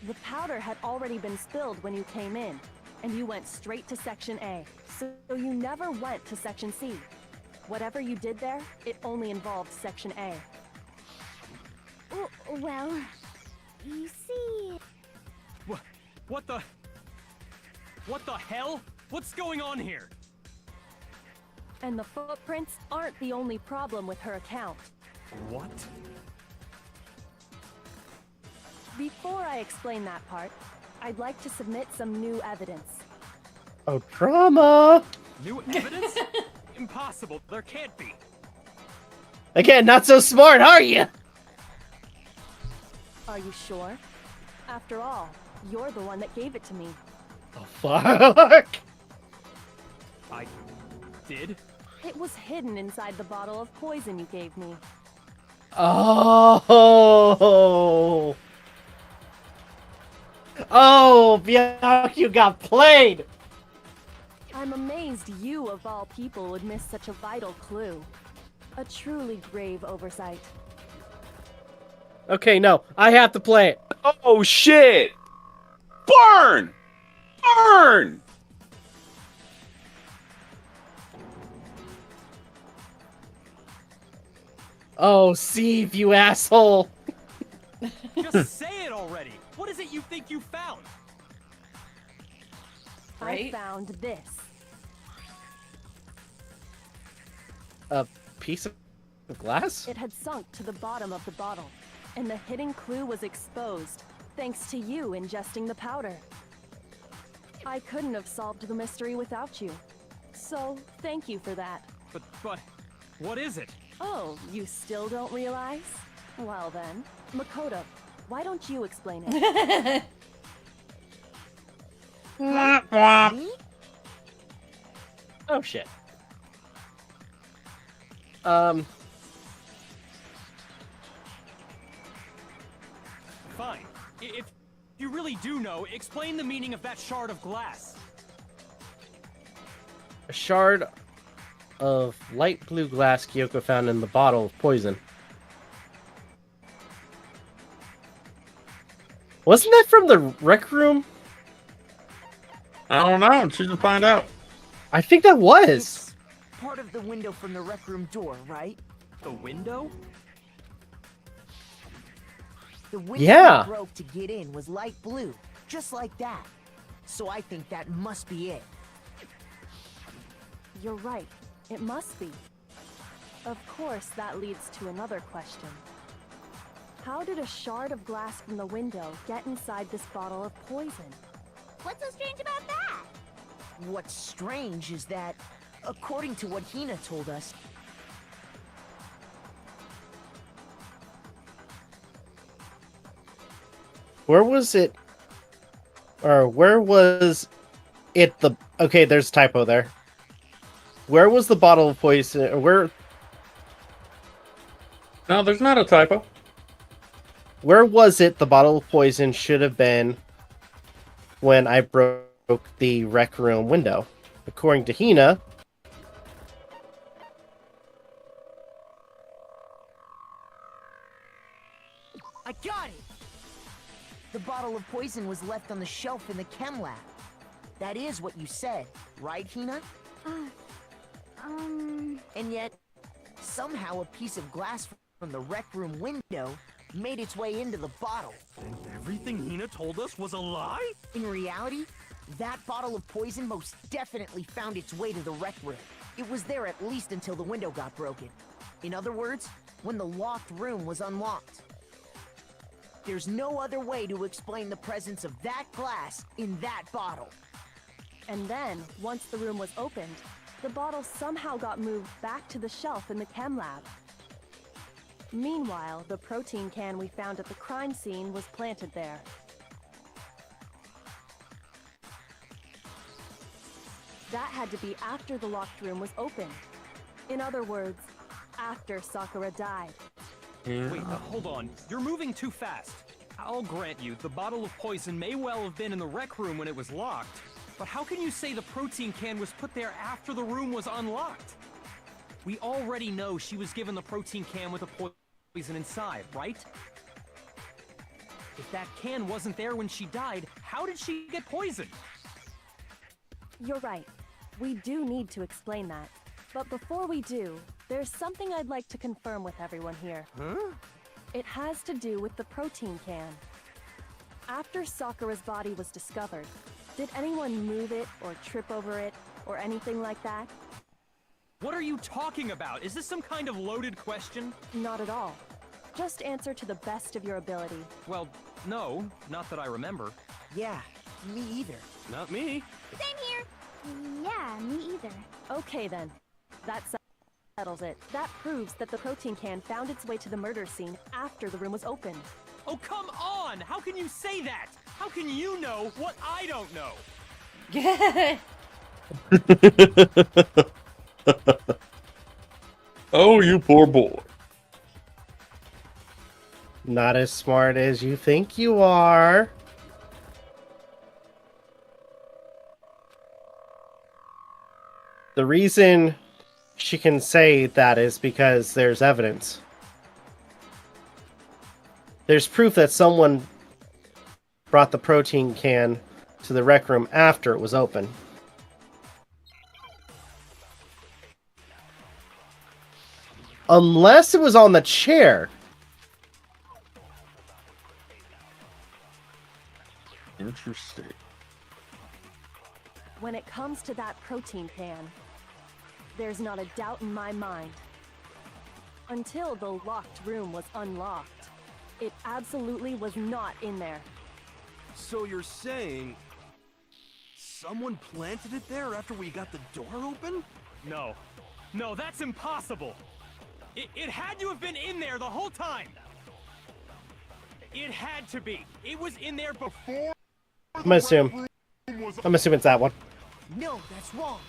The powder had already been spilled when you came in, and you went straight to Section A, so you never went to Section C. Whatever you did there, it only involved Section A. well, you see... What the? What the hell? What's going on here? And the footprints aren't the only problem with her account. What? Before I explain that part, I'd like to submit some new evidence. Oh, drama! New evidence? Impossible. There can't be. Again, not so smart, are you? Are you sure? After all, you're the one that gave it to me. Oh, fuck! I did? It was hidden inside the bottle of poison you gave me. Oh! Oh, Byaku got played! I'm amazed you, of all people, would miss such a vital clue. A truly grave oversight. Okay, no, I have to play it. Oh shit! Burn! Burn! Oh, Steve, you asshole! Just say it already. What is it you think you found? I found this. A piece of glass? It had sunk to the bottom of the bottle, and the hidden clue was exposed, thanks to you ingesting the powder. I couldn't have solved the mystery without you. So, thank you for that. But, what is it? Oh, you still don't realize? Well then, Makoto, why don't you explain it? Oh, shit. Fine. If you really do know, explain the meaning of that shard of glass. A shard of light blue glass Kyoko found in the bottle of poison. Wasn't that from the rec room? I don't know. She's gonna find out. I think that was. Part of the window from the rec room door, right? The window? The window Yeah. we broke to get in was light blue, just like that. So I think that must be it. You're right. It must be. Of course, that leads to another question. How did a shard of glass from the window get inside this bottle of poison? What's so strange about that? What's strange is that, according to what Hina told us, Where was it? Or where was it the... Okay, there's a typo there. Where was the bottle of poison? Where No, there's not a typo. was it the bottle of poison should have been when I broke the rec room window? According to Hina, I got it! The bottle of poison was left on the shelf in the chem lab. That is what you said, right, Hina? And yet, somehow a piece of glass from the rec room window made its way into the bottle. And everything Hina told us was a lie? In reality, that bottle of poison most definitely found its way to the rec room. It was there at least until the window got broken. In other words, when the locked room was unlocked. There's no other way to explain the presence of that glass in that bottle. And then, once the room was opened, the bottle somehow got moved back to the shelf in the chem lab. Meanwhile, the protein can we found at the crime scene was planted there. That had to be after the locked room was opened. In other words, after Sakura died. Wait, hold on. You're moving too fast. I'll grant you, the bottle of poison may well have been in the rec room when it was locked. But how can you say the protein can was put there after the room was unlocked? We already know she was given the protein can with the poison inside, right? If that can wasn't there when she died, how did she get poisoned? You're right. We do need to explain that. But before we do, there's something I'd like to confirm with everyone here. Huh? It has to do with the protein can. After Sakura's body was discovered, did anyone move it or trip over it or anything like that? What are you talking about? Is this some kind of loaded question? Not at all. Just answer to the best of your ability. Well, no, not that I remember. Yeah, me either. Not me. Same here. Yeah, me either. Okay then. That settles it. That proves that the protein can found its way to the murder scene after the room was opened. Oh, come on! How can you say that? How can you know what I don't know? Oh, you poor boy. not as smart as you think you are. The reason she can say that is because there's evidence. There's proof that someone brought the protein can to the rec room after it was open. Unless it was on the chair. Interesting. When it comes to that protein can, there's not a doubt in my mind. Until the locked room was unlocked, it absolutely was not in there. So you're saying someone planted it there after we got the door open? No. No, that's impossible! It had to have been in there the whole time! It had to be! It was in there before... I'm gonna assume it's that one. No, that's wrong.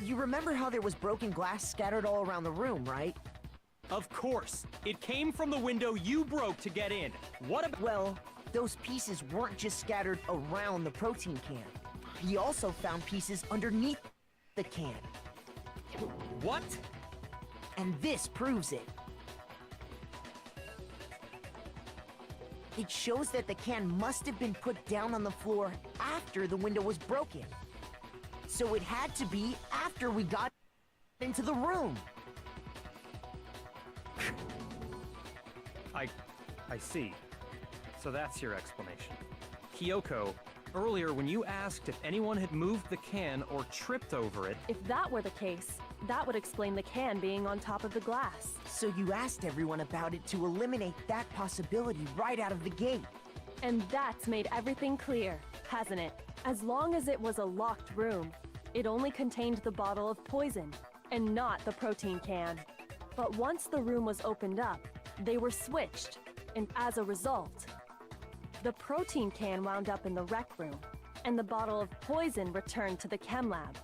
You remember how there was broken glass scattered all around the room, right? Of course. It came from the window you broke to get in. What about... Well, those pieces weren't just scattered around the protein can. He also found pieces underneath the can. What? And this proves it. It shows that the can must have been put down on the floor after the window was broken. So it had to be after we got into the room. I see. So that's your explanation. Kyoko, earlier when you asked if anyone had moved the can or tripped over it... If that were the case, that would explain the can being on top of the glass. So you asked everyone about it to eliminate that possibility right out of the gate. And that's made everything clear, hasn't it? As long as it was a locked room, it only contained the bottle of poison, and not the protein can. But once the room was opened up, they were switched, and as a result, the protein can wound up in the rec room, and the bottle of poison returned to the chem lab.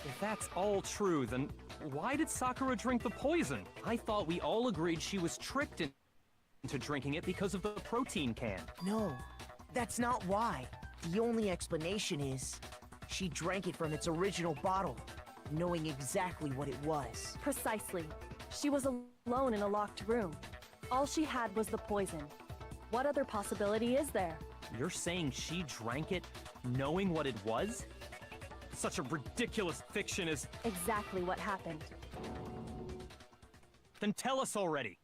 If that's all true, then why did Sakura drink the poison? I thought we all agreed she was tricked into drinking it because of the protein can. No, that's not why. The only explanation is she drank it from its original bottle, knowing exactly what it was. Precisely. She was alone in a locked room. All she had was the poison. What other possibility is there? You're saying she drank it knowing what it was? Such a ridiculous fiction is... Exactly what happened. Then tell us already.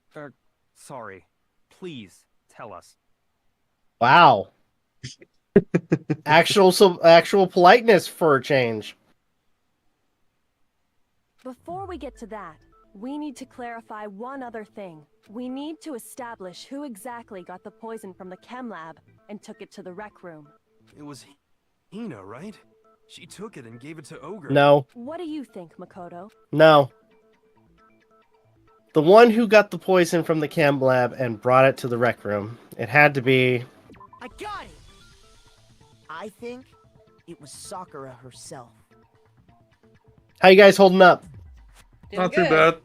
Sorry. Please, tell us. Wow. Actual politeness for a change. Before we get to that, we need to clarify one other thing. We need to establish who exactly got the poison from the chem lab and took it to the rec room. It was Hina, right? She took it and gave it to Ogre. No. What do you think, Makoto? No. The one who got the poison from the chem lab and brought it to the rec room. It had to be... I got it! I think it was Sakura herself. How you guys holding up? Doing Not too good.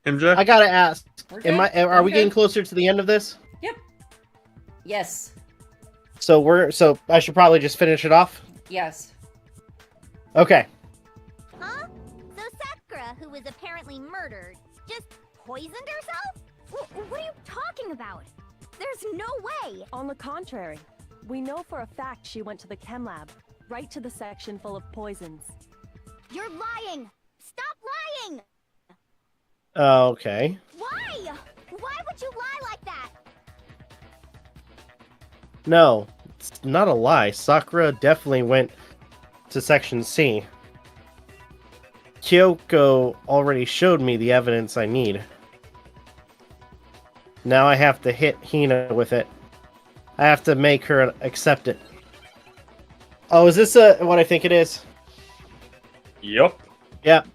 bad. MJ? I gotta ask. We're good. Are we Okay. getting closer to the end of this? Yep. Yes. So I should probably just finish it off? Yes. Okay. Huh? So Sakura, who was apparently murdered, just poisoned herself? What are you talking about? There's no way! On the contrary, we know for a fact she went to the chem lab, right to the section full of poisons. You're lying! Stop lying! Okay. Why? Why would you lie like that? No, it's not a lie. Sakura definitely went to Section C. Kyoko already showed me the evidence I need. Now I have to hit Hina with it. I have to make her accept it. Oh, is this what I think it is? Yep. Yep.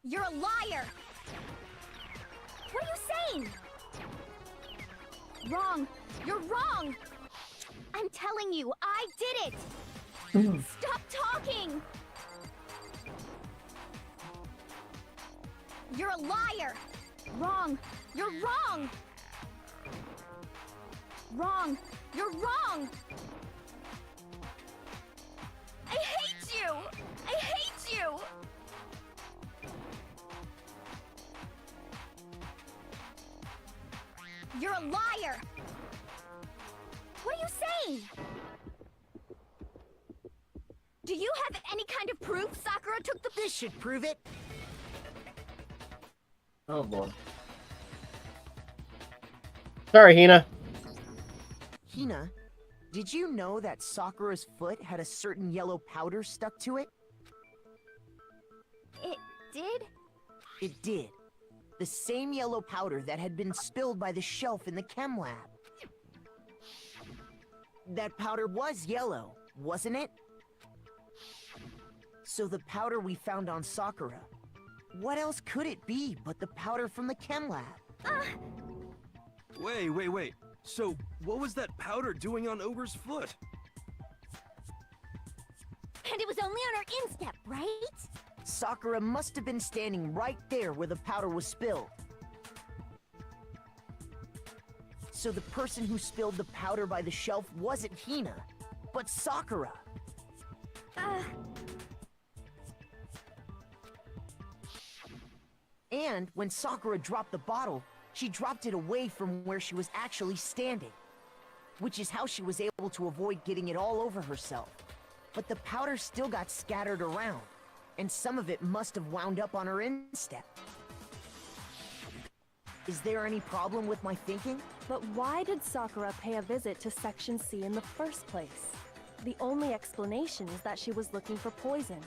You're a liar! What are you saying? Wrong! You're wrong! I'm telling you, I did it! Stop talking! You're a liar! Wrong! You're wrong! Wrong! You're wrong! I hate you! I hate you! You're a liar! What are you saying? Do you have any kind of proof Sakura took the— This should prove it. Oh boy. Sorry, Hina. Hina, did you know that Sakura's foot had a certain yellow powder stuck to it? It did? It did. The same yellow powder that had been spilled by the shelf in the chem lab. That powder was yellow, wasn't it? So the powder we found on Sakura, what else could it be but the powder from the chem lab? Wait. So, what was that powder doing on Ogre's foot? And it was only on her instep, right? Sakura must have been standing right there where the powder was spilled. So the person who spilled the powder by the shelf wasn't Hina, but Sakura. And when Sakura dropped the bottle, she dropped it away from where she was actually standing, which is how she was able to avoid getting it all over herself. But the powder still got scattered around, and some of it must have wound up on her instep. Is there any problem with my thinking? But why did Sakura pay a visit to Section C in the first place? The only explanation is that she was looking for poison.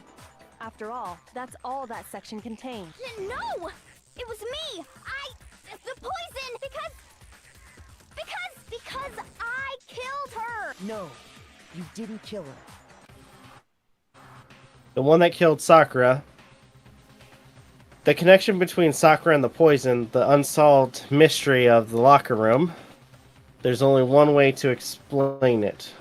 After all, that's all that section contained. No! It was me! The poison! Because I killed her! No, you didn't kill her. The one that killed Sakura. The connection between Sakura and the poison, the unsolved mystery of the locker room. There's only one way to explain it.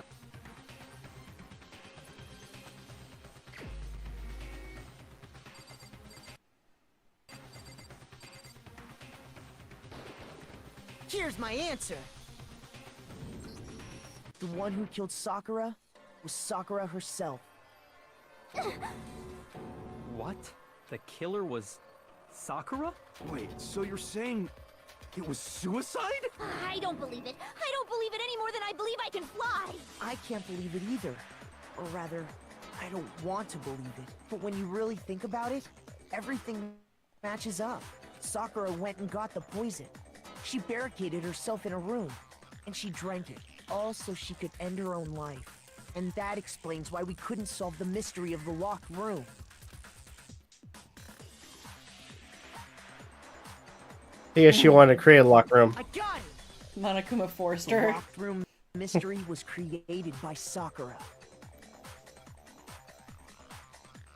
Here's my answer. The one who killed Sakura was Sakura herself. What? The killer was Sakura? Wait, so you're saying it was suicide? I don't believe it. I don't believe it any more than I believe I can fly. I can't believe it either. Or rather, I don't want to believe it. But when you really think about it, everything matches up. Sakura went and got the poison. She barricaded herself in a room, and she drank it, all so she could end her own life. And that explains why we couldn't solve the mystery of the locked room. I guess she wanted to create a locker room. I got it! Monokuma The Forster. locked room mystery was created by Sakura.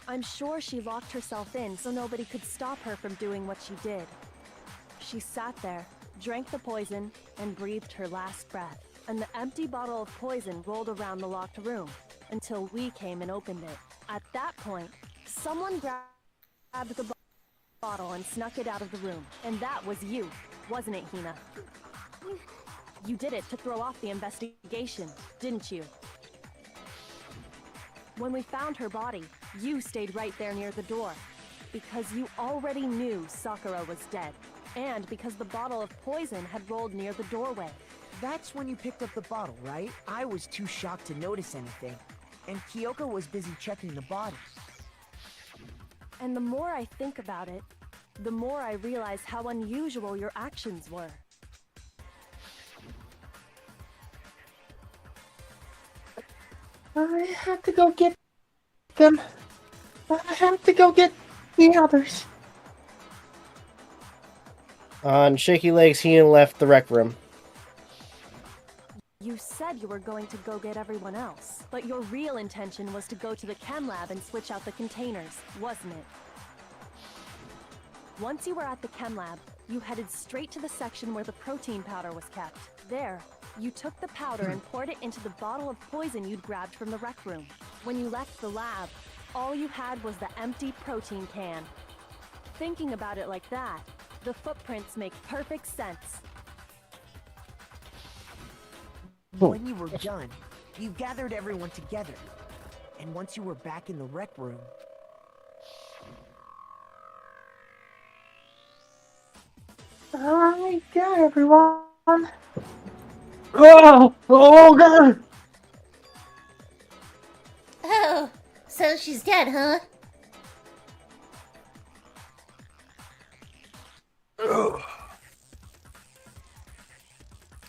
I'm sure she locked herself in so nobody could stop her from doing what she did. She sat there, drank the poison, and breathed her last breath. And the empty bottle of poison rolled around the locked room until we came and opened it. At that point, someone grabbed the bottle and snuck it out of the room. And that was you, wasn't it, Hina? You did it to throw off the investigation, didn't you? When we found her body, you stayed right there near the door. Because you already knew Sakura was dead. And because the bottle of poison had rolled near the doorway. That's when you picked up the bottle, right? I was too shocked to notice anything. And Kyoko was busy checking the body. And the more I think about it, the more I realize how unusual your actions were. I have to go get them. I have to go get the others. On shaky legs, he left the rec room. You said you were going to go get everyone else, but your real intention was to go to the chem lab and switch out the containers, wasn't it? Once you were at the chem lab, you headed straight to the section where the protein powder was kept. There, you took the powder and poured it into the bottle of poison you'd grabbed from the rec room. When you left the lab, all you had was the empty protein can. Thinking about it like that, the footprints make perfect sense. When you were done, you gathered everyone together. And once you were back in the rec room... I got everyone. Oh God! Oh, so she's dead, huh?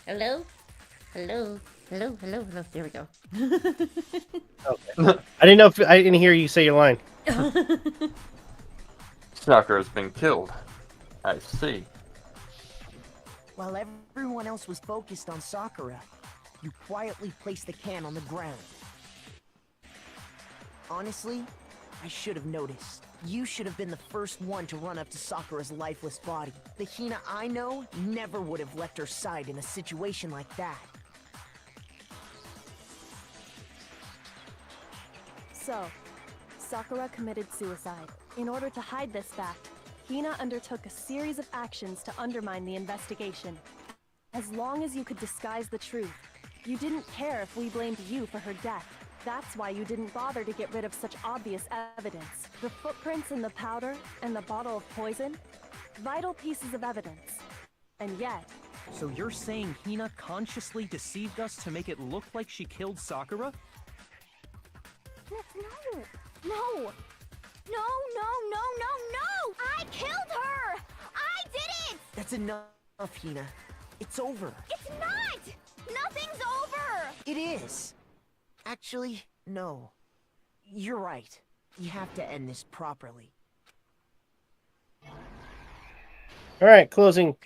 Hello? Hello? Hello? Hello? Hello? There we go. Okay. I didn't hear you say your line. Sakura's been killed. I see. While everyone else was focused on Sakura, you quietly placed the can on the ground. Honestly, I should have noticed. You should have been the first one to run up to Sakura's lifeless body. The Hina I know never would have left her side in a situation like that. So, Sakura committed suicide. In order to hide this fact, Hina undertook a series of actions to undermine the investigation. As long as you could disguise the truth, you didn't care if we blamed you for her death. That's why you didn't bother to get rid of such obvious evidence. The footprints in the powder and the bottle of poison, vital pieces of evidence. And yet... So you're saying Hina consciously deceived us to make it look like she killed Sakura? No! I killed her! I did it! That's enough, Hina. It's over. It's not! Nothing's over! It is. Actually, no. You're right. We have to end this properly. All right, closing.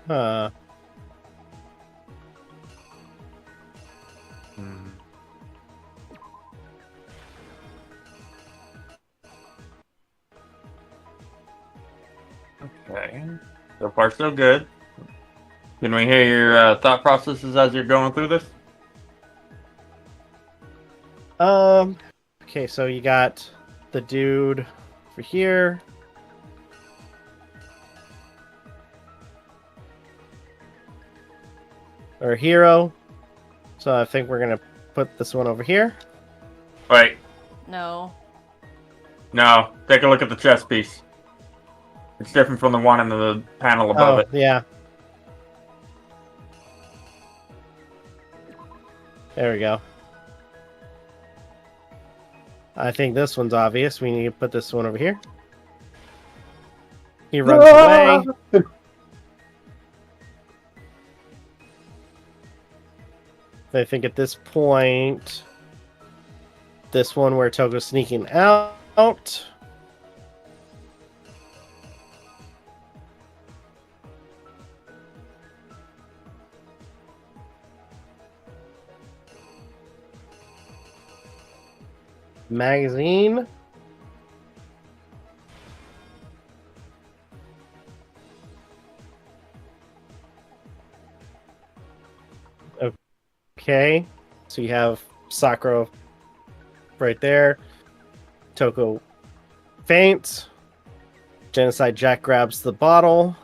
Huh. Okay. So far, so good. Can we hear your thought processes as you're going through this? Okay, so you got the dude over here. Or hero. So I think we're gonna put this one over here. Wait. No. No. Take a look at the chess piece. It's different from the one in the panel above it. Yeah. There we go. I think this one's obvious. We need to put this one over here. He runs away. I think at this point, this one where Toko's sneaking out. Magazine. Okay, so you have Sakura right there. Toko faints. Genocide Jack grabs the bottle.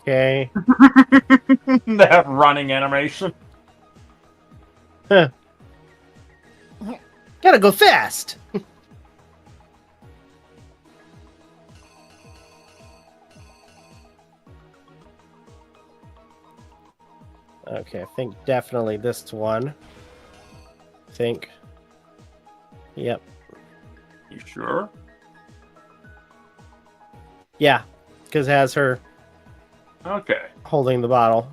Okay. That running animation. Huh. Gotta go fast. Okay, I think definitely this one. I think. Yep. You sure? Yeah, because it has her Okay. holding the bottle.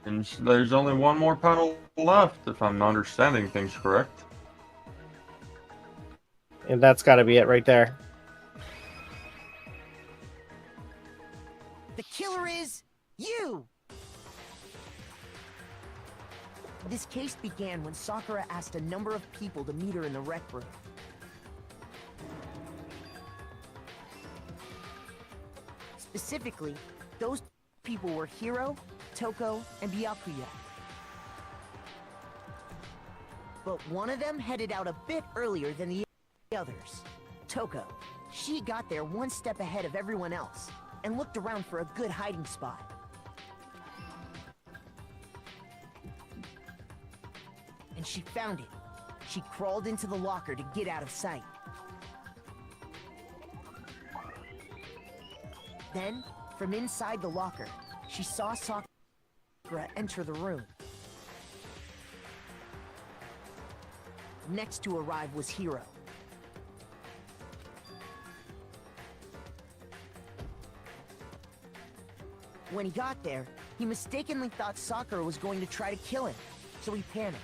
And there's only one more panel left, if I'm understanding things correct. And that's got to be it right there. The killer is you! This case began when Sakura asked a number of people to meet her in the rec room. Specifically, those people were Hiro, Toko, and Byakuya. But one of them headed out a bit earlier than the others. Toko. She got there one step ahead of everyone else, and looked around for a good hiding spot. And she found it. She crawled into the locker to get out of sight. Then, from inside the locker, she saw Sakura enter the room. Next to arrive was Hiro. When he got there, he mistakenly thought Sakura was going to try to kill him, so he panicked.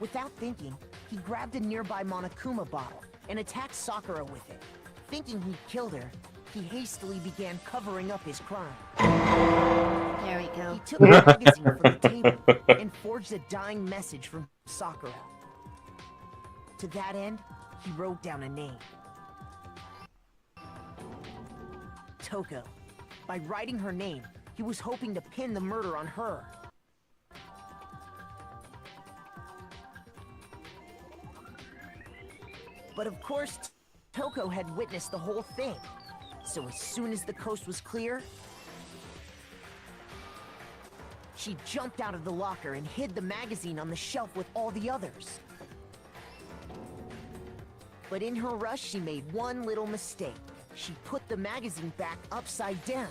Without thinking, he grabbed a nearby Monokuma bottle and attacked Sakura with it. Thinking he'd killed her, he hastily began covering up his crime. There we go. He took the magazine from the table and forged a dying message from Sakura. To that end, he wrote down a name. Toko. By writing her name, he was hoping to pin the murder on her. But of course, Toko had witnessed the whole thing. So as soon as the coast was clear, she jumped out of the locker and hid the magazine on the shelf with all the others. But in her rush, she made one little mistake. She put the magazine back upside down.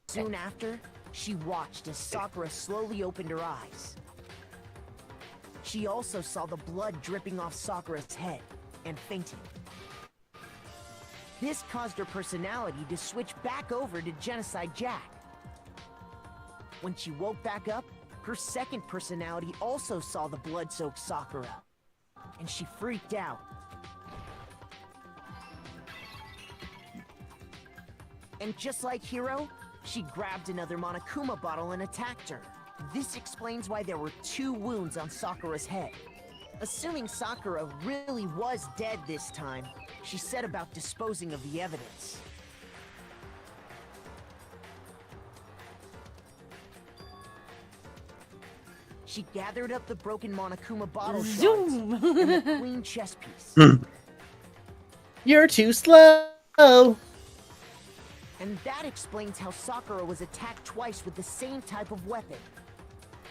Soon after, she watched as Sakura slowly opened her eyes. She also saw the blood dripping off Sakura's head and fainted. This caused her personality to switch back over to Genocide Jack. When she woke back up, her second personality also saw the blood-soaked Sakura, and she freaked out. And just like Hiro, she grabbed another Monokuma bottle and attacked her. This explains why there were 2 wounds on Sakura's head. Assuming Sakura really was dead this time, she set about disposing of the evidence. She gathered up the broken Monokuma bottle shards and the queen chess piece. You're too slow. And that explains how Sakura was attacked twice with the same type of weapon.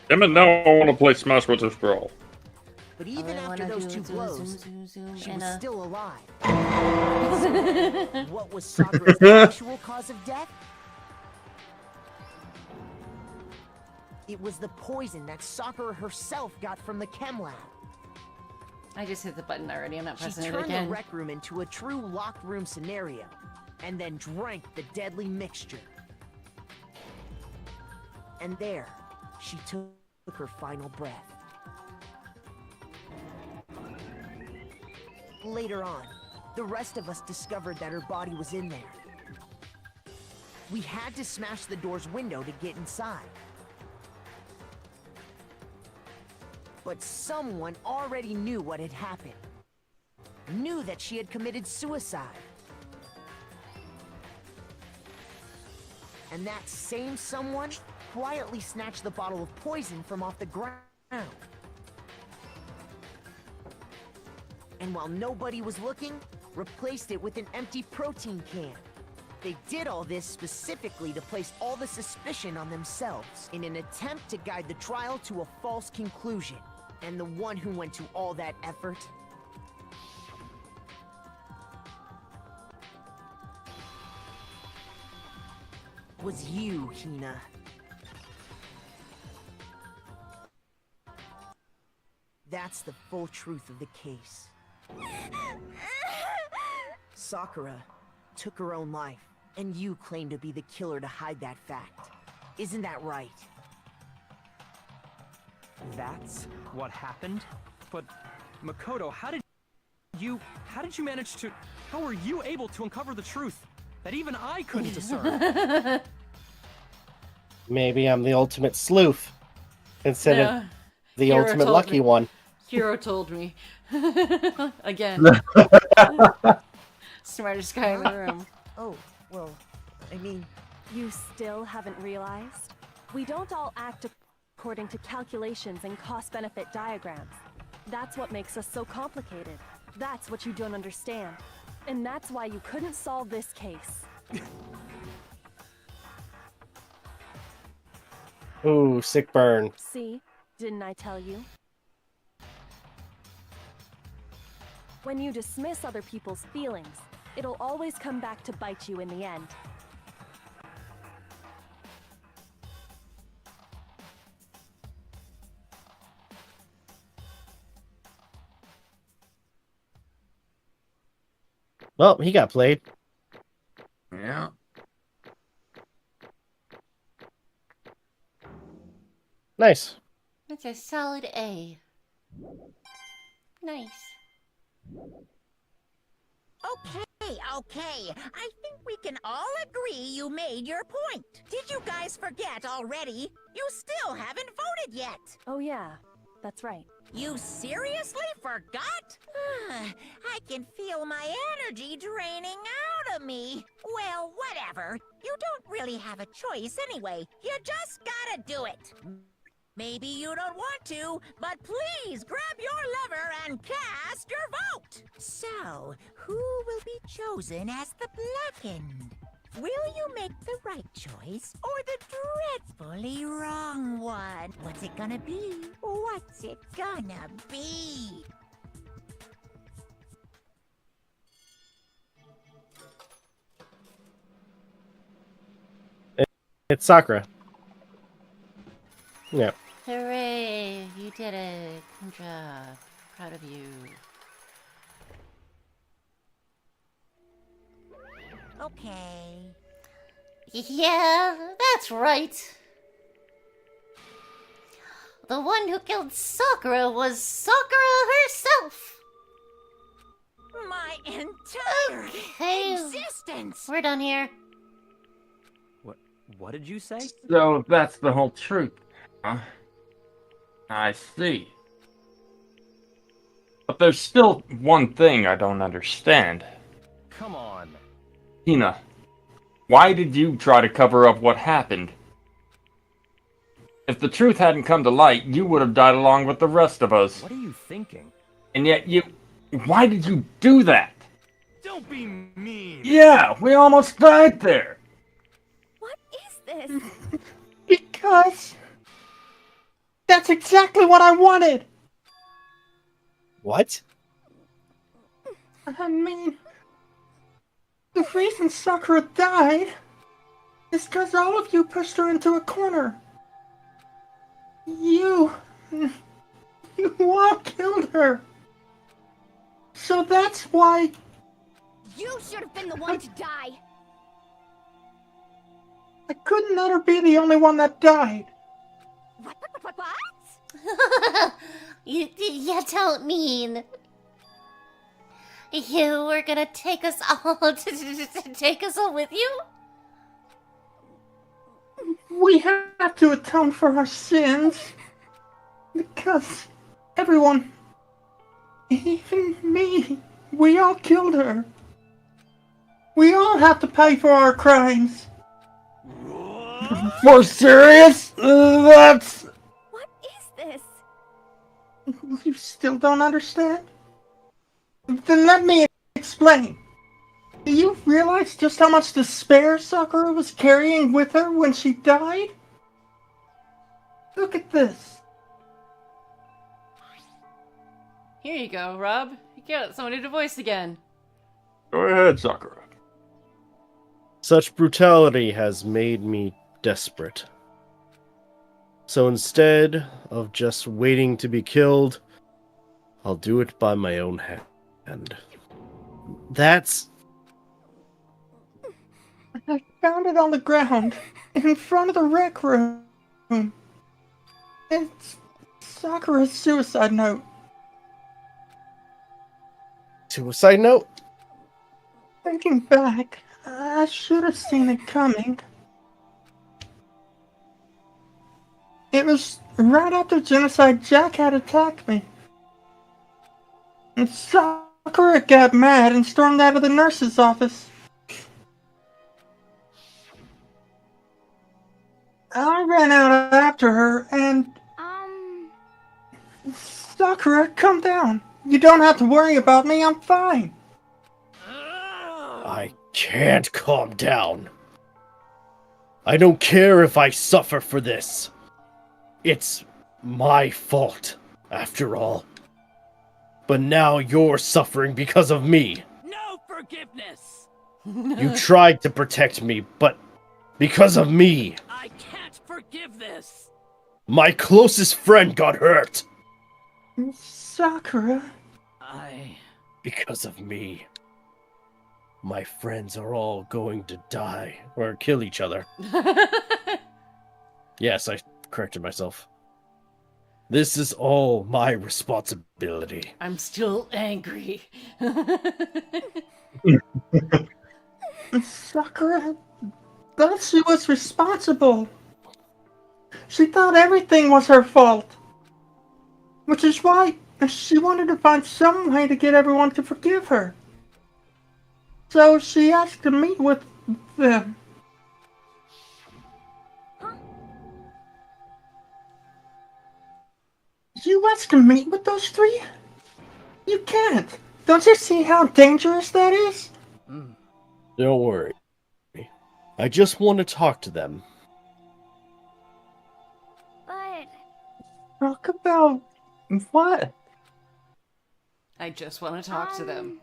Damn it, now I want to play Smash Bros. Brawl. But even after those 2 blows, she was still alive. What was Sakura's actual cause of death? It was the poison that Sakura herself got from the chem lab. I just hit the button already. I'm not She pressing it turned again. the rec room into a true locked room scenario, and then drank the deadly mixture. And there, she took her final breath. Later on, the rest of us discovered that her body was in there. We had to smash the door's window to get inside. But someone already knew what had happened. Knew that she had committed suicide. And that same someone quietly snatched the bottle of poison from off the ground. And while nobody was looking, replaced it with an empty protein can. They did all this specifically to place all the suspicion on themselves in an attempt to guide the trial to a false conclusion. And the one who went to all that effort was you, Hina. That's the full truth of the case. Sakura took her own life, and you claim to be the killer to hide that fact. Isn't that right? That's what happened? But, Makoto, how did you manage to... How were you able to uncover the truth that even I couldn't discern? Maybe I'm the ultimate sleuth instead of the Hiro ultimate told lucky me. one. Hiro told me. Again. Smartest guy in the room. Oh, well, I mean... You still haven't realized? We don't all act according to calculations and cost-benefit diagrams. That's what makes us so complicated. That's what you don't understand. And that's why you couldn't solve this case. Ooh, sick burn. See? Didn't I tell you? When you dismiss other people's feelings, it'll always come back to bite you in the end. Well, he got played. Yeah. Nice. That's a solid A. Nice. Okay. I think we can all agree you made your point. Did you guys forget already? You still haven't voted yet. Oh yeah, that's right. You seriously forgot? I can feel my energy draining out of me. Well, whatever. You don't really have a choice anyway. You just gotta do it. Maybe you don't want to, but please grab your lever and cast your vote. So, who will be chosen as the blackened? Will you make the right choice or the dreadfully wrong one? What's it gonna be? What's it gonna be? It's Sakura. Yeah. Hooray! You did it. Good job. Proud of you. Okay. Yeah, that's right. The one who killed Sakura was Sakura herself. My entire Okay, existence! we're done here. What did you say? So that's the whole truth, huh? I see. But there's still one thing I don't understand. Come on. Hina, why did you try to cover up what happened? If the truth hadn't come to light, you would have died along with the rest of us. What are you thinking? And yet why did you do that? Don't be mean. Yeah, we almost died there. What is this? Because that's exactly what I wanted. What? I mean, the reason Sakura died is because all of you pushed her into a corner. You all killed her. So that's why You should have been the one to die. I couldn't let her be the only one that died. What? You don't mean you were gonna take us all take us all with you? We have to atone for our sins. Because everyone, even me, we all killed her. We all have to pay for our crimes. For serious? That's... What is this? You still don't understand? Then let me explain. Do you realize just how much despair Sakura was carrying with her when she died? Look at this. Here you go, Rob. You got somebody to voice again. Go ahead, Sakura. Such brutality has made me desperate. So instead of just waiting to be killed, I'll do it by my own hand. That's... I found it on the ground, in front of the rec room. It's Sakura's suicide note. Suicide note? Thinking back, I should have seen it coming. It was right after Genocide Jack had attacked me. And Sakura got mad and stormed out of the nurse's office. I ran out after her and... Sakura, calm down. You don't have to worry about me, I'm fine. I can't calm down. I don't care if I suffer for this. It's my fault, after all. But now you're suffering because of me. No forgiveness! You tried to protect me, but because of me. I can't forgive this! My closest friend got hurt. Sakura. I... Because of me. My friends are all going to die or kill each other. Yes, I corrected myself. This is all my responsibility. I'm still angry. Sakura thought she was responsible. She thought everything was her fault. Which is why she wanted to find some way to get everyone to forgive her. So she asked to meet with them. You asked to meet with those three? You can't. Don't you see how dangerous that is? Don't worry. I just want to talk to them. But... Talk about what? I just want to talk to them.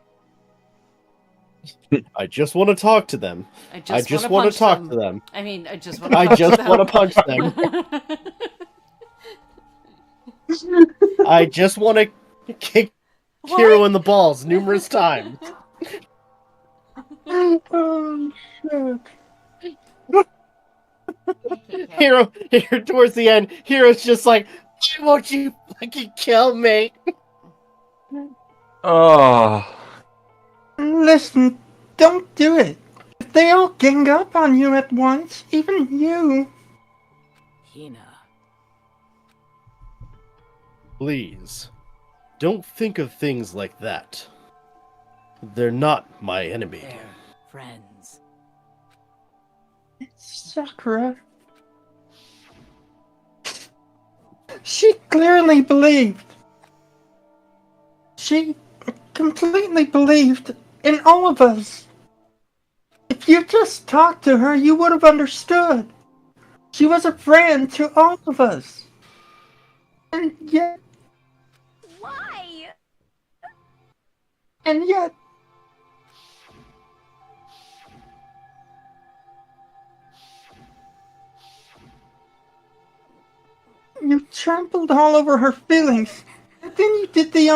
I just want to talk to them. I just want to talk to them. I mean, I just want to I talk just to them. want to punch them. I just want to kick Hero in the balls numerous times. Oh, shit. Hero, towards the end, Hero's just like, why won't you fucking kill me? Oh. Listen, don't do it. If they all gang up on you at once, even you... Hina. Please, don't think of things like that. They're not my enemy. They're friends. Sakura... She clearly believed. She completely believed in all of us. If you just talked to her, you would have understood. She was a friend to all of us. And yet... Why? And yet... You trampled all over her feelings. And then you did the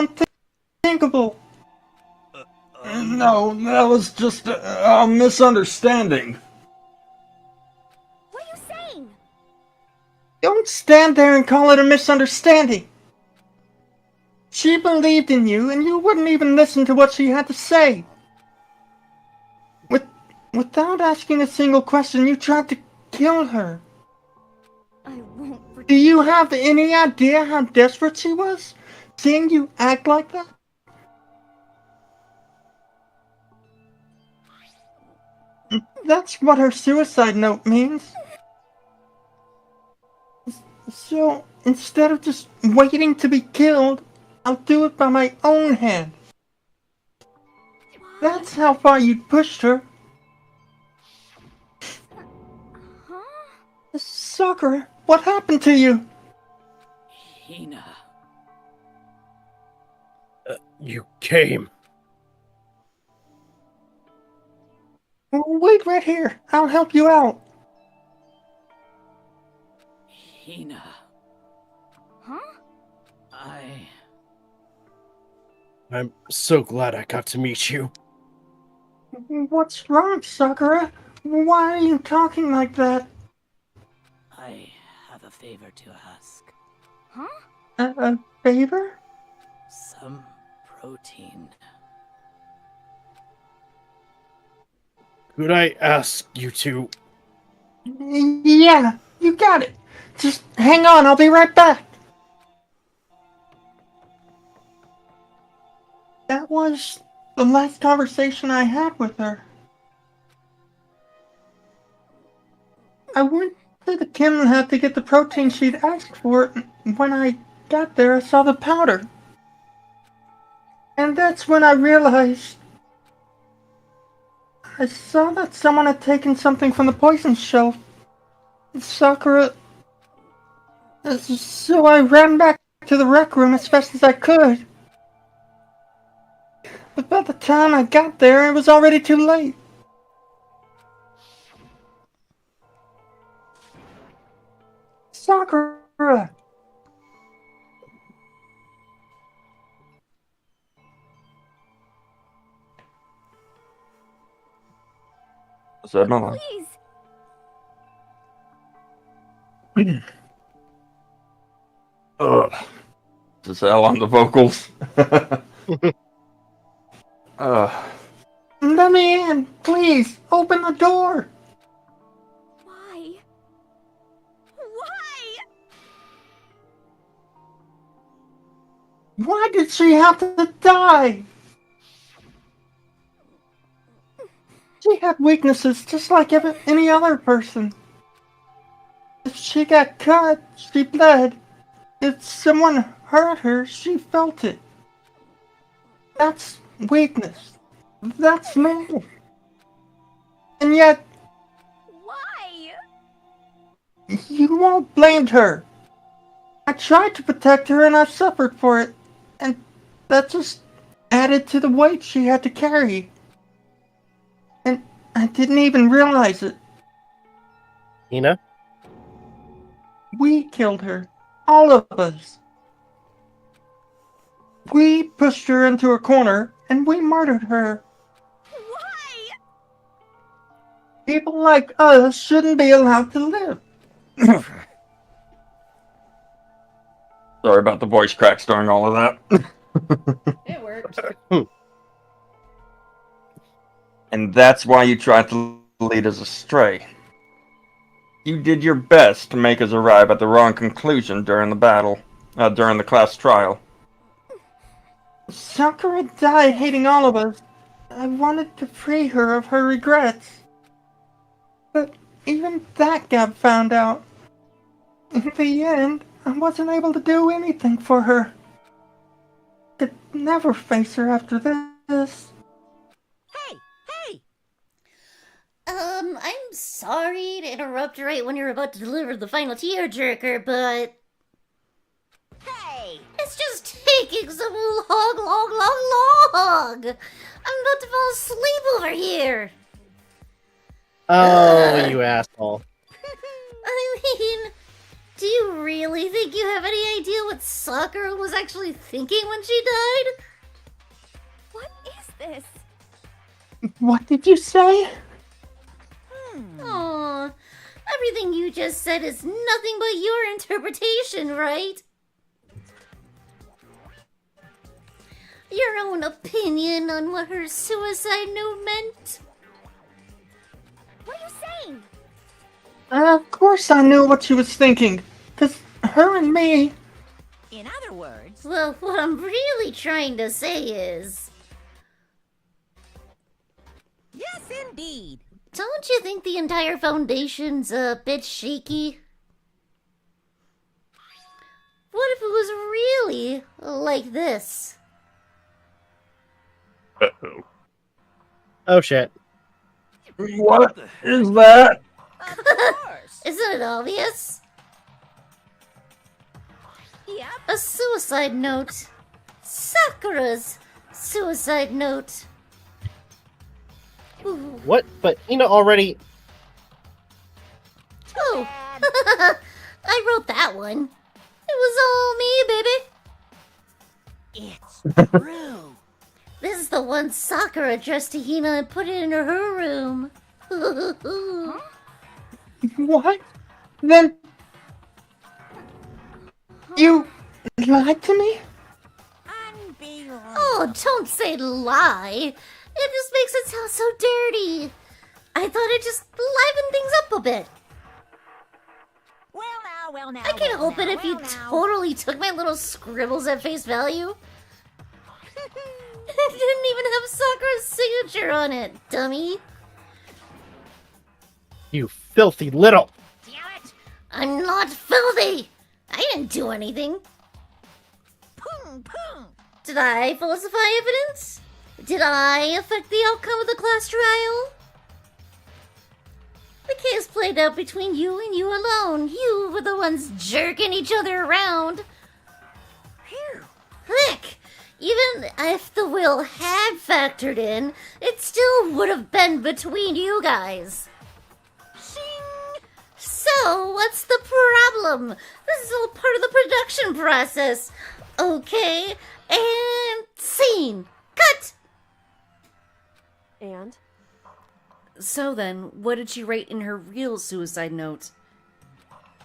unthinkable. No, that was just a misunderstanding. What are you saying? Don't stand there and call it a misunderstanding. She believed in you, and you wouldn't even listen to what she had to say. Without asking a single question, you tried to kill her. I won't forget. Do you have any idea how desperate she was? Seeing you act like that? That's what her suicide note means. So, instead of just waiting to be killed, I'll do it by my own hand. That's how far you'd pushed her. Huh? Sakura, what happened to you? Hina. You came. Wait right here. I'll help you out. Hina. Huh? I'm so glad I got to meet you. What's wrong, Sakura? Why are you talking like that? I have a favor to ask. Huh? A favor? Some protein. Could I ask you to... Yeah, you got it. Just hang on, I'll be right back. That was the last conversation I had with her. I went to the chem lab to get the protein she'd asked for, and when I got there, I saw the powder. And that's when I realized... I saw that someone had taken something from the poison shelf. Sakura... So I ran back to the rec room as fast as I could. But by the time I got there, it was already too late. Sakura! Said nothing. Please. Ugh. Just L on the vocals. Let me in, please. Open the door. Why? Why? Why did she have to die? She had weaknesses just like any other person. If she got cut, she bled. If someone hurt her, she felt it. That's weakness. That's normal. And yet, Why? you all blamed her. I tried to protect her and I suffered for it. And that just added to the weight she had to carry. And I didn't even realize it. Hina? We killed her. All of us. We pushed her into a corner and we murdered her. Why? People like us shouldn't be allowed to live. Sorry about the voice cracks during all of that. It worked. And that's why you tried to lead us astray. You did your best to make us arrive at the wrong conclusion during the battle, during the class trial. Sakura died hating all of us. I wanted to free her of her regrets. But even that got found out. In the end, I wasn't able to do anything for her. I could never face her after this. Hey! I'm sorry to interrupt right when you're about to deliver the final tearjerker, but... Hey! It's just taking so long. I'm about to fall asleep over here. Oh, you asshole. I mean, do you really think you have any idea what Sakura was actually thinking when she died? What is this? What did you say? Aw, everything you just said is nothing but your interpretation, right? Your own opinion on what her suicide note meant? What are you saying? Of course I knew what she was thinking. 'Cause her and me... In other words... Well, what I'm really trying to say is... Yes, indeed. Don't you think the entire foundation's a bit shaky? What if it was really like this? Uh-oh. Oh shit. What is that? Of course. Isn't it obvious? Yep. A suicide note. Sakura's suicide note. Ooh. What? But Hina already... Oh, I wrote that one. It was all me, baby. It's true. This is the one Sakura addressed to Hina and put it in her room. What? Then... You lied to me? Unbelievable. Oh, don't say lie. It just makes it sound so dirty. I thought it just livened things up a bit. Well now. I can hope it if you totally took my little scribbles at face value. It didn't even have Sakura's signature on it, dummy. You filthy little... Damn it! I'm not filthy! I didn't do anything. Boom. Did I falsify evidence? Did I affect the outcome of the class trial? The case played out between you and you alone. You were the ones jerking each other around. Phew. Heck, even if the will had factored in, it still would have been between you guys. Shing. So, what's the problem? This is all part of the production process. Okay, and scene. Cut! And? So then, what did she write in her real suicide note?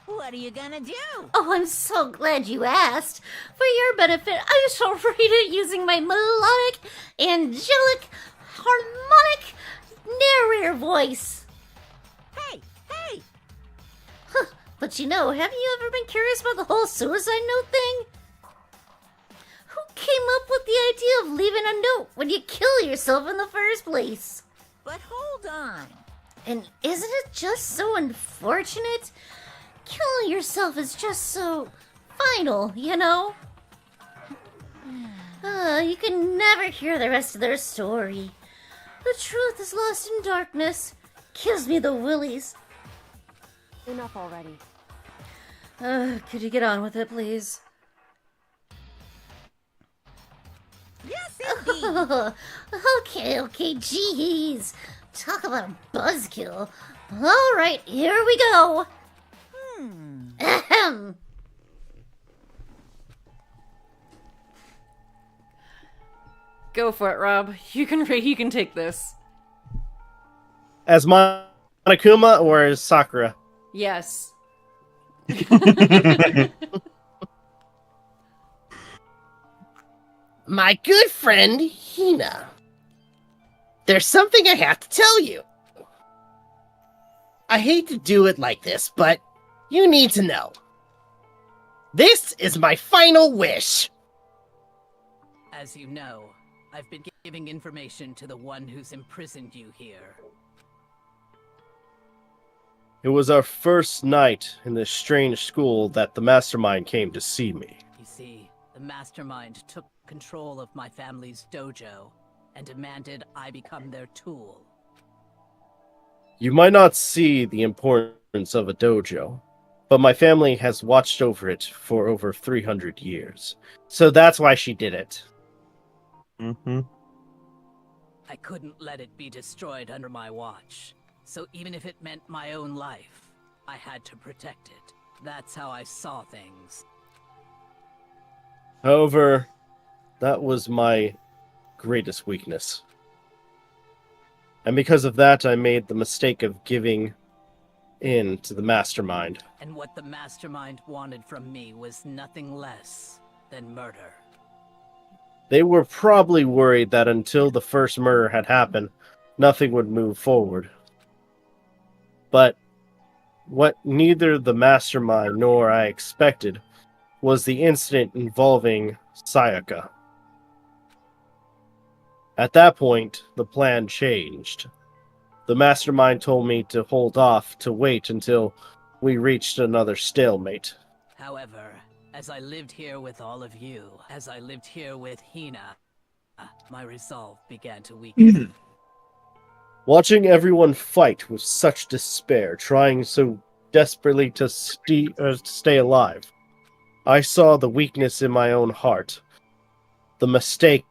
What are you gonna do? Oh, I'm so glad you asked. For your benefit, I shall read it using my melodic, angelic, harmonic narrator voice. Hey! Huh, but you know, have you ever been curious about the whole suicide note thing? Who came up with the idea of leaving a note when you kill yourself in the first place? But hold on. And isn't it just so unfortunate? Killing yourself is just so final, you know? You can never hear the rest of their story. The truth is lost in darkness. Gives me the willies. Enough already. Could you get on with it, please? Yes, indeed. Okay, jeez. Talk about a buzzkill. Alright, here we go. Ahem. Go for it, Rob. You can take this. As Monokuma or as Sakura? Yes. My good friend, Hina. There's something I have to tell you. I hate to do it like this, but you need to know. This is my final wish. As you know, I've been giving information to the one who's imprisoned you here. It was our first night in this strange school that the mastermind came to see me. You see, the mastermind took control of my family's dojo and demanded I become their tool. You might not see the importance of a dojo, but my family has watched over it for over 300 years. So that's why she did it. Mm-hmm. I couldn't let it be destroyed under my watch. So even if it meant my own life, I had to protect it. That's how I saw things. However, that was my greatest weakness. And because of that, I made the mistake of giving in to the mastermind. And what the mastermind wanted from me was nothing less than murder. They were probably worried that until the first murder had happened, nothing would move forward. But what neither the mastermind nor I expected was the incident involving Sayaka. At that point, the plan changed. The mastermind told me to hold off, to wait until we reached another stalemate. However, as I lived here with all of you, as I lived here with Hina, my resolve began to weaken. Watching everyone fight with such despair, trying so desperately to stay alive, I saw the weakness in my own heart, the mistake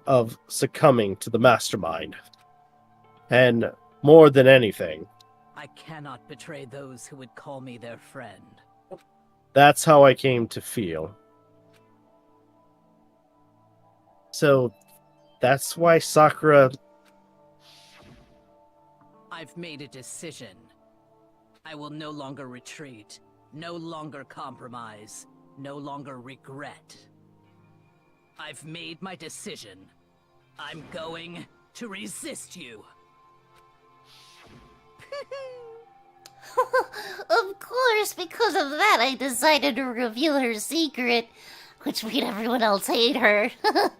of succumbing to the mastermind. And more than anything, I cannot betray those who would call me their friend. that's how I came to feel. So, that's why Sakura... I've made a decision. I will no longer retreat, no longer compromise, no longer regret. I've made my decision. I'm going to resist you. Of course, because of that, I decided to reveal her secret, which made everyone else hate her. Her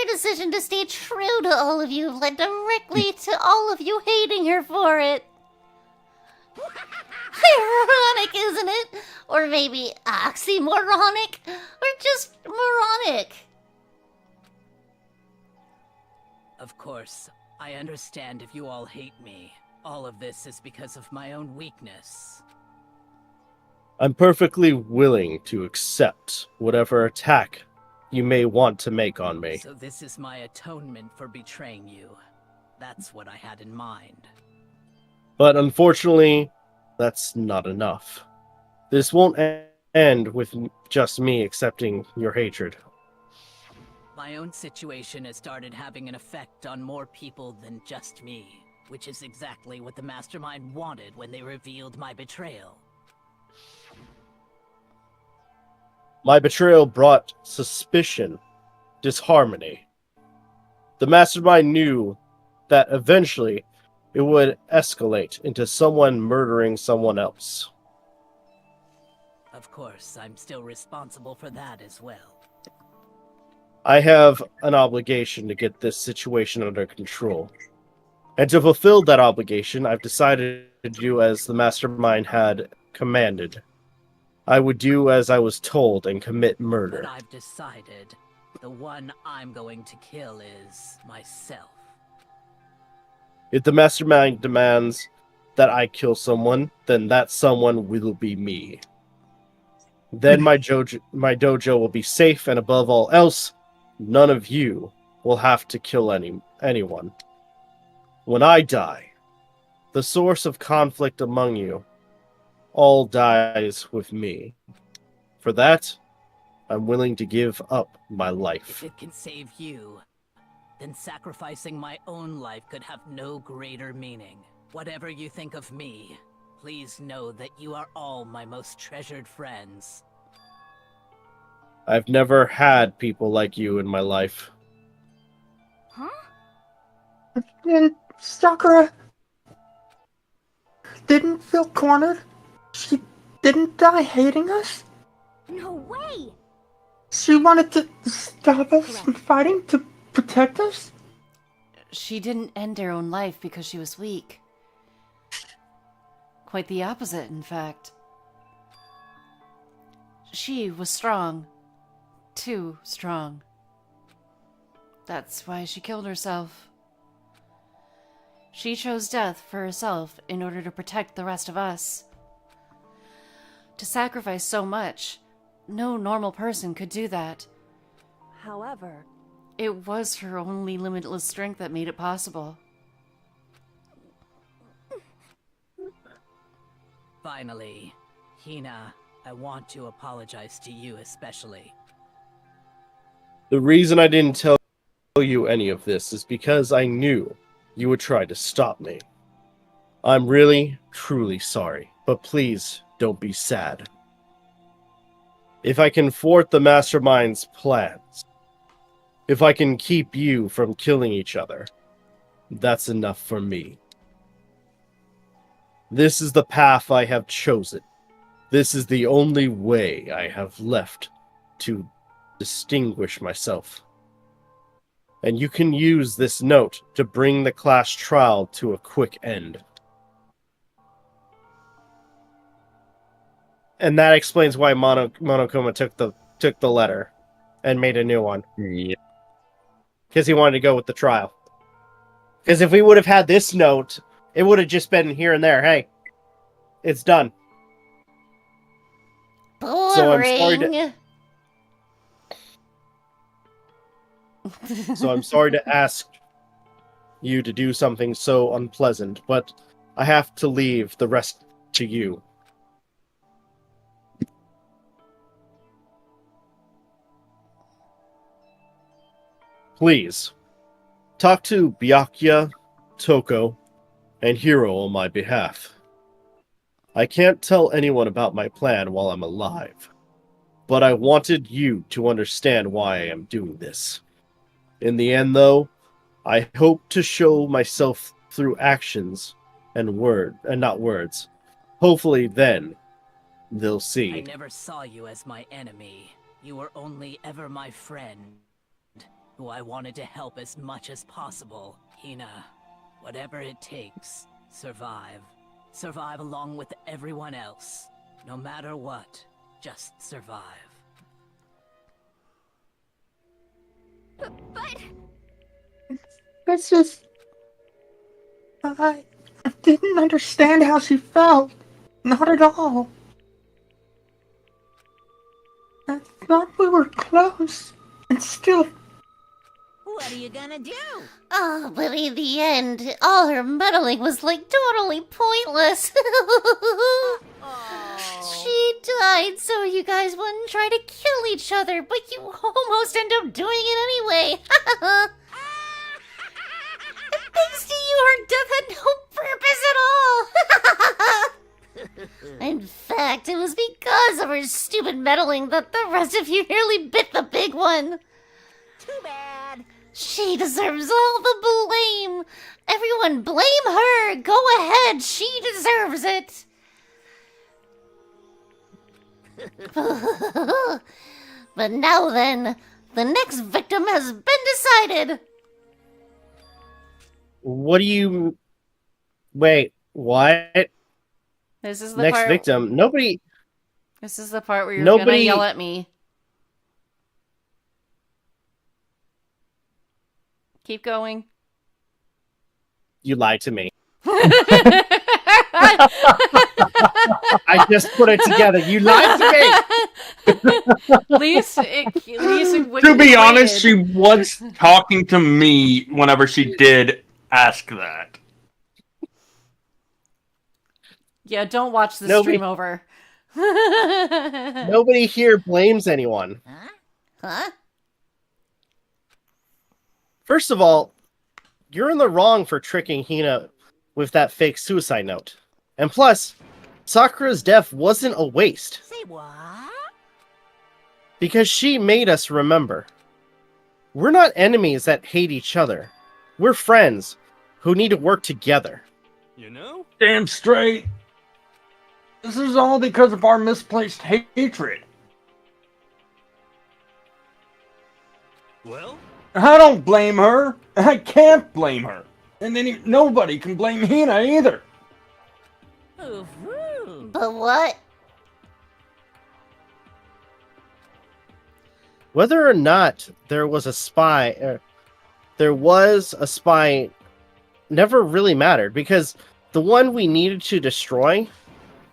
decision to stay true to all of you led directly to all of you hating her for it. Ironic, isn't it? Or maybe oxymoronic? Or just moronic? Of course, I understand if you all hate me. All of this is because of my own weakness. I'm perfectly willing to accept whatever attack you may want to make on me. So this is my atonement for betraying you. That's what I had in mind. But unfortunately, that's not enough. This won't end with just me accepting your hatred. My own situation has started having an effect on more people than just me, which is exactly what the Mastermind wanted when they revealed my betrayal. My betrayal brought suspicion, disharmony. The Mastermind knew that eventually it would escalate into someone murdering someone else. Of course, I'm still responsible for that as well. I have an obligation to get this situation under control. And to fulfill that obligation, I've decided to do as the Mastermind had commanded. I would do as I was told and commit murder. But I've decided the one I'm going to kill is myself. If the Mastermind demands that I kill someone, then that someone will be me. Then my dojo will be safe, and above all else, none of you will have to kill anyone. When I die, the source of conflict among you all dies with me. For that, I'm willing to give up my life. If it can save you, then sacrificing my own life could have no greater meaning. Whatever you think of me, please know that you are all my most treasured friends. I've never had people like you in my life. Huh? And Sakura didn't feel cornered? She didn't die hating us? No way! She wanted to stop us from fighting to protect us? She didn't end her own life because she was weak. Quite the opposite, in fact. She was strong. Too strong. That's why she killed herself. She chose death for herself in order to protect the rest of us. To sacrifice so much, no normal person could do that. However, it was her only limitless strength that made it possible. Finally, Hina, I want to apologize to you especially. The reason I didn't tell you any of this is because I knew you would try to stop me. I'm really, truly sorry, but please don't be sad. If I can thwart the Mastermind's plans, if I can keep you from killing each other, that's enough for me. This is the path I have chosen. This is the only way I have left to distinguish myself. And you can use this note to bring the class trial to a quick end. And that explains why Monokuma took the letter and made a new one. Yeah. Because he wanted to go with the trial. Because if we would have had this note, it would have just been here and there. Hey, it's done. Boring. So I'm sorry to ask you to do something so unpleasant, but I have to leave the rest to you. Please, talk to Byakuya, Toko, and Hiro on my behalf. I can't tell anyone about my plan while I'm alive, but I wanted you to understand why I am doing this. In the end, though, I hope to show myself through actions and not words. Hopefully then, they'll see. I never saw you as my enemy. You were only ever my friend, who I wanted to help as much as possible. Hina, whatever it takes, survive. Survive along with everyone else. No matter what, just survive. But... It's just... I didn't understand how she felt. Not at all. I thought we were close, and still... What are you gonna do? Oh, but in the end, all her meddling was like totally pointless. She died so you guys wouldn't try to kill each other, but you almost end up doing it anyway. Thanks to you, her death had no purpose at all. In fact, it was because of her stupid meddling that the rest of you nearly bit the big one. Too bad. She deserves all the blame. Everyone blame her. Go ahead. She deserves it. But now then, the next victim has been decided. What do you... Wait, what? This is the Next part... victim. Nobody... This is the part where you're gonna yell at me. Keep going. You lied to me. I just put it together. You lied to me. At least to be honest, she was talking to me whenever she did ask that. Yeah, don't watch this Nobody- stream over. Nobody here blames anyone. Huh? First of all, you're in the wrong for tricking Hina with that fake suicide note. And plus, Sakura's death wasn't a waste. Say what? Because she made us remember. We're not enemies that hate each other. We're friends who need to work together. You know? Damn straight. This is all because of our misplaced hatred. Well? I don't blame her. I can't blame her. And then nobody can blame Hina either. But what? Whether or not there was a spy, never really mattered, because the one we needed to destroy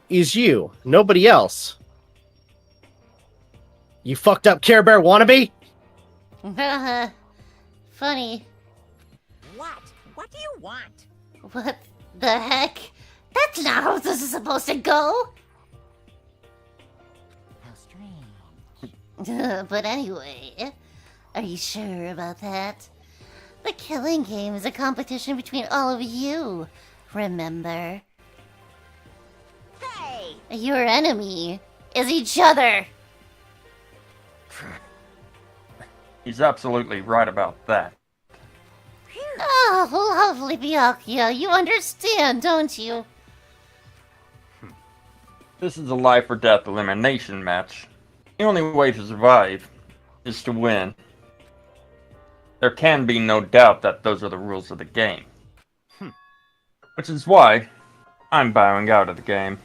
is you, nobody else. You fucked up Care Bear wannabe? Funny. What? What do you want? What the heck? That's not how this is supposed to go. How strange. But anyway, are you sure about that? The killing game is a competition between all of you, remember? Hey! Your enemy is each other. He's absolutely right about that. Oh, lovely Byakuya, you understand, don't you? This is a life or death elimination match. The only way to survive is to win. There can be no doubt that those are the rules of the game. Which is why I'm bowing out of the game.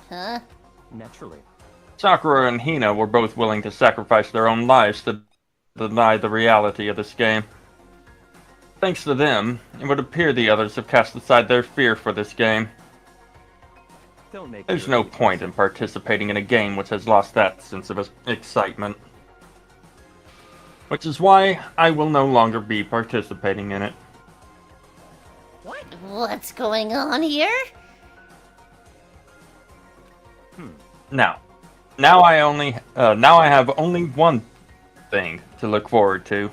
Huh? Naturally. Sakura and Hina were both willing to sacrifice their own lives to deny the reality of this game. Thanks to them, it would appear the others have cast aside their fear for this game. Don't make There's no point in participating in a game which has lost that sense of excitement. Which is why I will no longer be participating in it. What's going on here? Now I have only one thing to look forward to.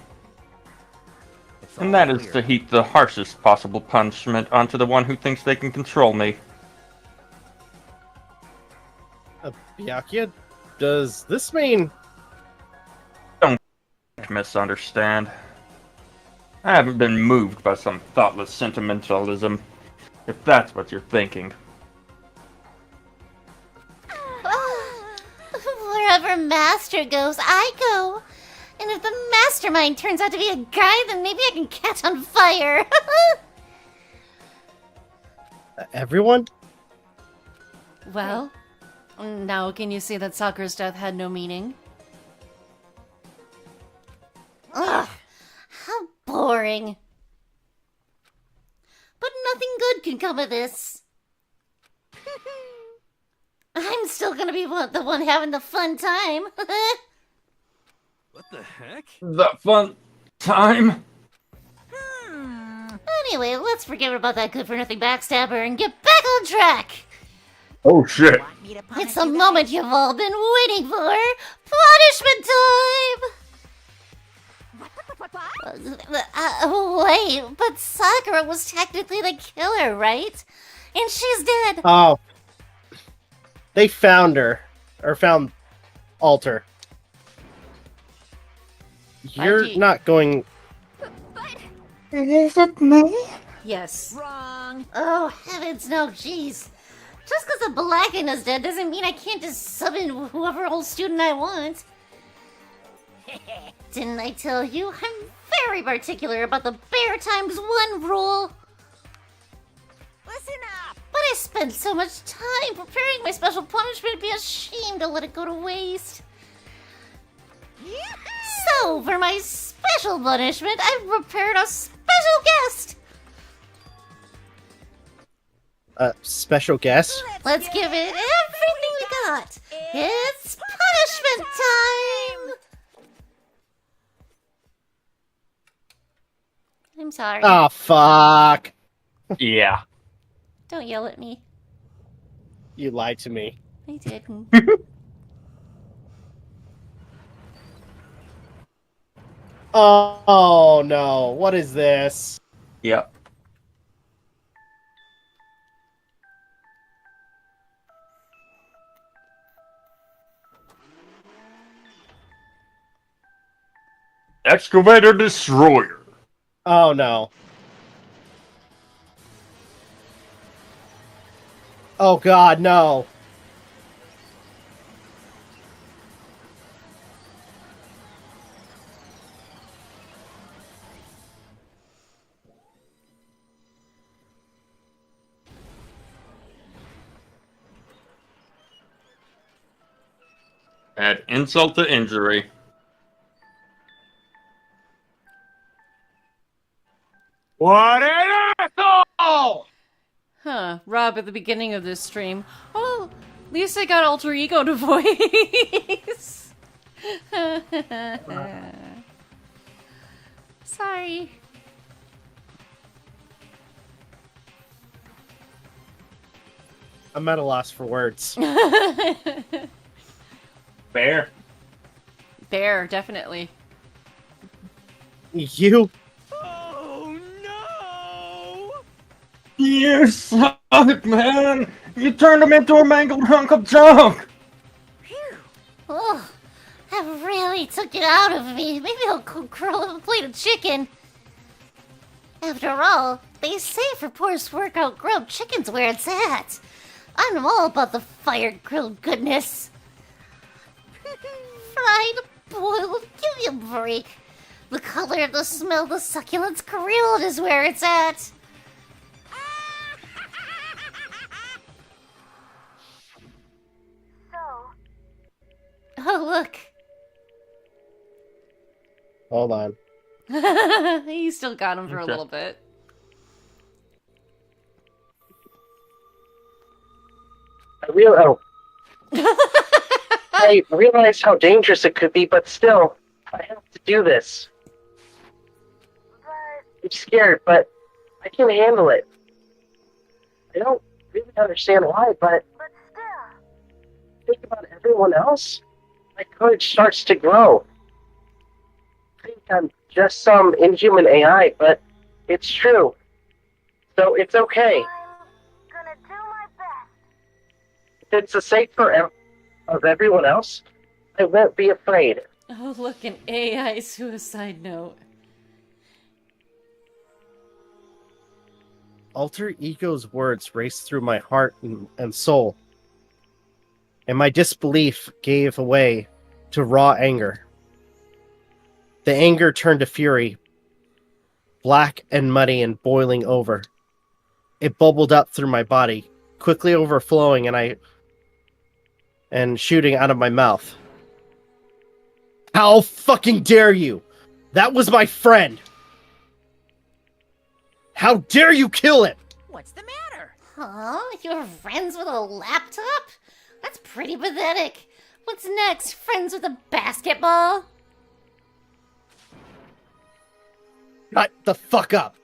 And that is to heap the harshest possible punishment onto the one who thinks they can control me. Byakuya, does this mean... Don't misunderstand. I haven't been moved by some thoughtless sentimentalism, if that's what you're thinking. Wherever Master goes, I go. And if the mastermind turns out to be a guy, then maybe I can catch on fire. Everyone? Well, now can you see that Sakura's death had no meaning? Ugh, how boring. But nothing good can come of this. I'm still gonna be the one having the fun time. What the heck? The fun time? Anyway, let's forget about that good-for-nothing backstabber and get back on track. Oh shit. It's the moment you've all been waiting for. Punishment time! Wait, but Sakura was technically the killer, right? And she's dead. Oh. They found her. Or found Alter. You're not going... Is it me? Yes. Wrong. Oh, heavens no, jeez. Just because a Blacken is dead doesn't mean I can't just summon whoever old student I want. Didn't I tell you? I'm very particular about the bear times 1 rule. Listen up! But I spent so much time preparing my special punishment, I'd be ashamed to let it go to waste. So, for my special punishment, I've prepared a special guest. A special guest? Let's give it everything we got. It's punishment time. I'm sorry. Oh, fuck. Yeah. Don't yell at me. You lied to me. I didn't. Oh, no. What is this? Yep. Excavator Destroyer. Oh, no. Oh, God, no. Add insult to injury. What an asshole! Huh. Rob, at the beginning of this stream. Oh, at least I got alter ego to voice. Sorry. I'm at a loss for words. Bear. Bear, definitely. You? You suck, man! You turned him into a mangled hunk of junk! Oh, that really took it out of me. Maybe I'll go grill a plate of chicken. After all, they say for poorest workout grilled chicken's where it's at. I'm all about the fire-grilled goodness. Fried, boiled, give me a break. The color, the smell, the succulence grilled is where it's at. Oh, look. Hold on. You still got him for a little bit. I realize how dangerous it could be, but still, I have to do this. I'm scared, but I can handle it. I don't really understand why, but think about everyone else. My courage starts to grow. I think I'm just some inhuman AI, but it's true. So it's okay. I'm gonna do my best. If it's the sake of everyone else, I won't be afraid. Oh, look, an AI suicide note. Alter Ego's words raced through my heart and soul, and my disbelief gave way to raw anger. The anger turned to fury, black and muddy and boiling over. It bubbled up through my body, quickly overflowing and shooting out of my mouth. How fucking dare you? That was my friend! How dare you kill him? What's the matter? Huh? You're friends with a laptop? That's pretty pathetic. What's next? Friends with a basketball? Shut the fuck up.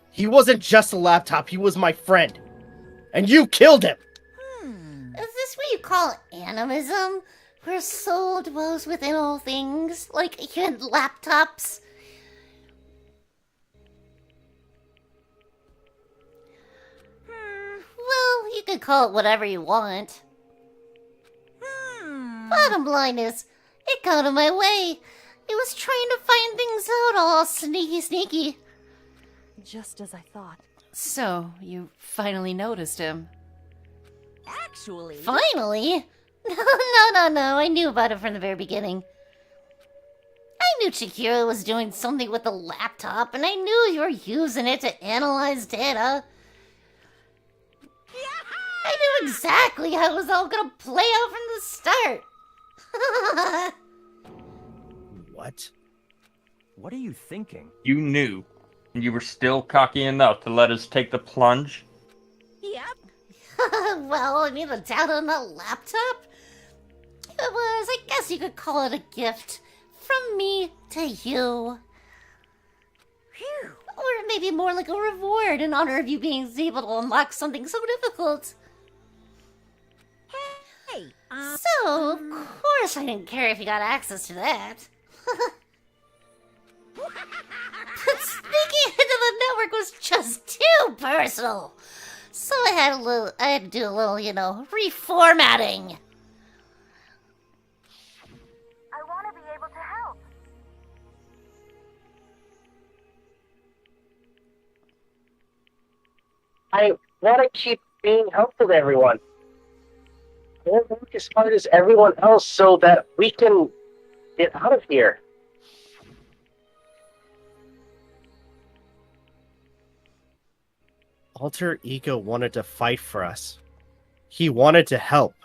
He wasn't just a laptop, he was my friend. and you killed him. Is this what you call animism? Where soul dwells within all things, like even laptops? Well, you could call it whatever you want. Bottom line is, it got in my way. It was trying to find things out all sneaky. Just as I thought. So, you finally noticed him. Actually... Finally? No, I knew about it from the very beginning. I knew Chikira was doing something with the laptop, and I knew you were using it to analyze data. I knew exactly how it was all gonna play out from the start. What? What are you thinking? You knew, and you were still cocky enough to let us take the plunge? Yep. Well, I mean, the data on that laptop? It was, I guess you could call it a gift. From me to you. Phew. Or maybe more like a reward in honor of you being able to unlock something so difficult. Hey, So, of course I didn't care if you got access to that. But sneaking into the network was just too personal. So I had to do a little, reformatting. I want to be able to help. I want to keep being helpful to everyone. I want to work as hard as everyone else so that we can get out of here. Alter Ego wanted to fight for us. He wanted to help.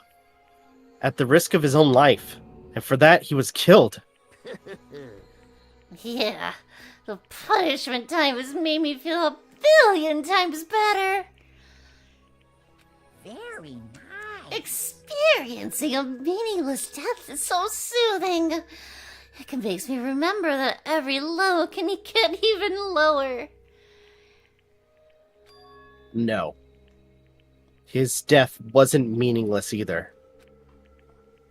At the risk of his own life. And for that, he was killed. Yeah, the punishment time has made me feel 1,000,000,000 times better. Very nice. Experiencing a meaningless death is so soothing. It makes me remember that every low can get even lower. No. His death wasn't meaningless either.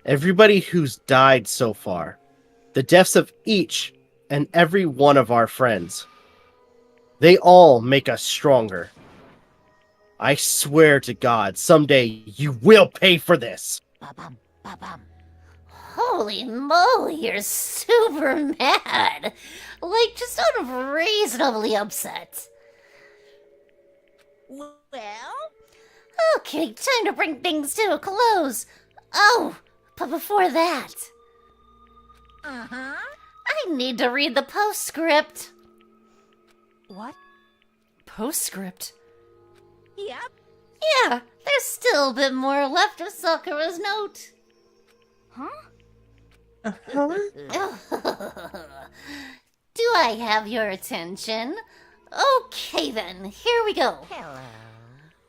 Everybody who's died so far, the deaths of each and every one of our friends, they all make us stronger. I swear to God, someday you will pay for this. Ba-bum, ba-bum. Holy moly, you're super mad. Like, just unreasonably upset. Well? Okay, time to bring things to a close. Oh, but before that, Uh-huh. I need to read the postscript. What? Postscript? Yep. Yeah, there's still a bit more left of Sakura's note. Huh? Do I have your attention? Okay then, here we go. Hello.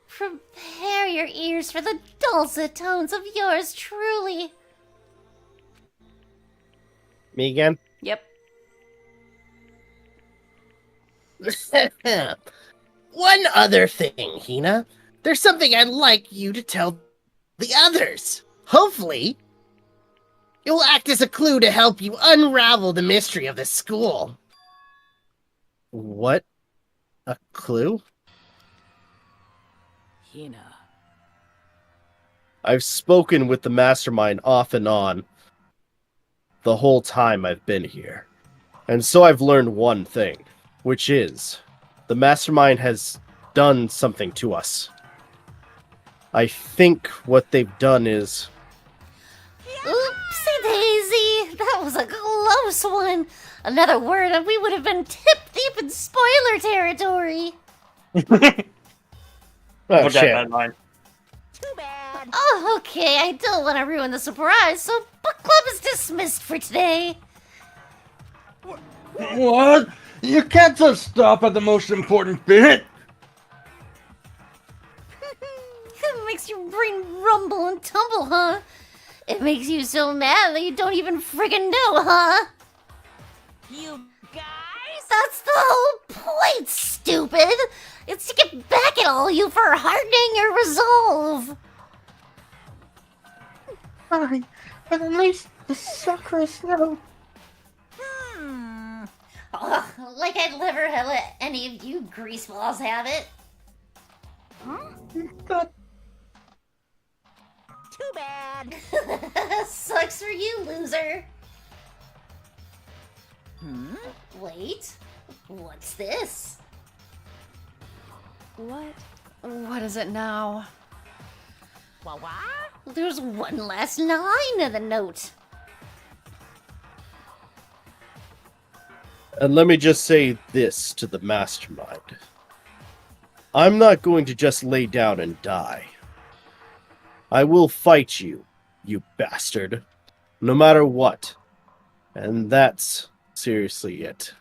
Prepare your ears for the dulcet tones of yours truly. Me again? Yep. One other thing, Hina. There's something I'd like you to tell the others. Hopefully, it will act as a clue to help you unravel the mystery of the school. What? A clue? Hina. I've spoken with the mastermind off and on the whole time I've been here. And so I've learned one thing, which is the mastermind has done something to us. I think what they've done is... Oopsie daisy, that was a close one. Another word and we would have been tip-deep in spoiler territory. Oh, Look shit. at that line. Too bad. Oh, okay, I don't want to ruin the surprise, so book club is dismissed for today. What? You can't just stop at the most important bit. It makes your brain rumble and tumble, huh? It makes you so mad that you don't even friggin' know, huh? You guys? That's the whole point, stupid! It's to get back at all you for hardening your resolve! Fine, but at least the Sakura's know. Ugh, like I'd never have let any of you greaseballs have it. But too bad. Sucks for you, loser. Wait, what's this? What is it now? What? There's one last line of the note. And let me just say this to the mastermind. I'm not going to just lay down and die. I will fight you, you bastard. No matter what. And that's seriously it.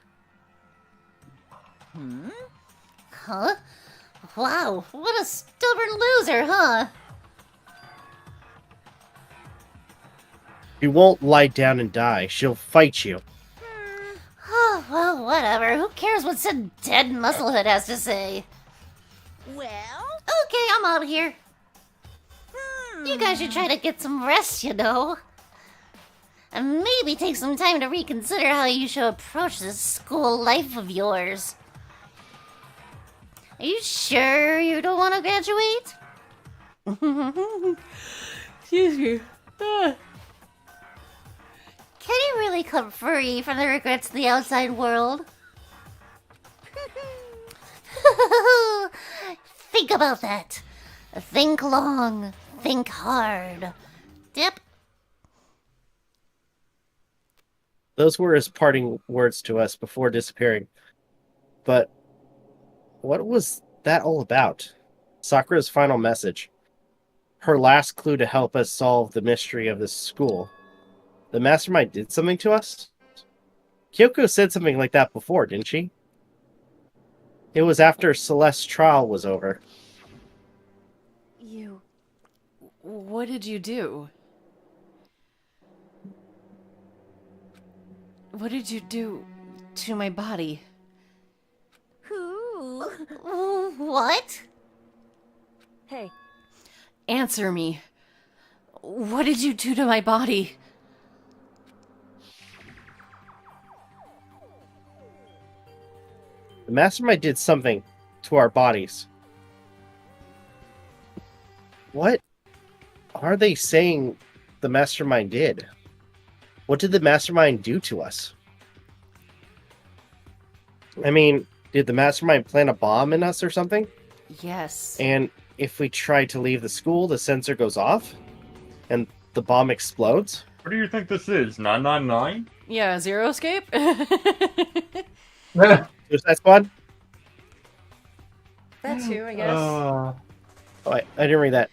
Huh? Wow, what a stubborn loser, huh? She won't lie down and die. She'll fight you. Oh, well, whatever. Who cares what some dead musclehead has to say? Well? Okay, I'm out of here. You guys should try to get some rest, you know. And maybe take some time to reconsider how you should approach this school life of yours. Are you sure you don't want to graduate? Excuse me. Can you really come free from the regrets of the outside world? Think about that. Think long. Think hard. Dip. Those were his parting words to us before disappearing. But what was that all about? Sakura's final message. Her last clue to help us solve the mystery of this school. The mastermind did something to us? Kyoko said something like that before, didn't she? It was after Celeste's trial was over. What did you do? What did you do to my body? Who? What? Hey. Answer me. What did you do to my body? The mastermind did something to our bodies. What are they saying the mastermind did? What did the mastermind do to us? I mean, did the mastermind plant a bomb in us or something? Yes. And if we try to leave the school, the sensor goes off? And the bomb explodes? What do you think this is, 999? Yeah, Zero Escape? Suicide Squad? That too, I guess. Oh, I didn't read that.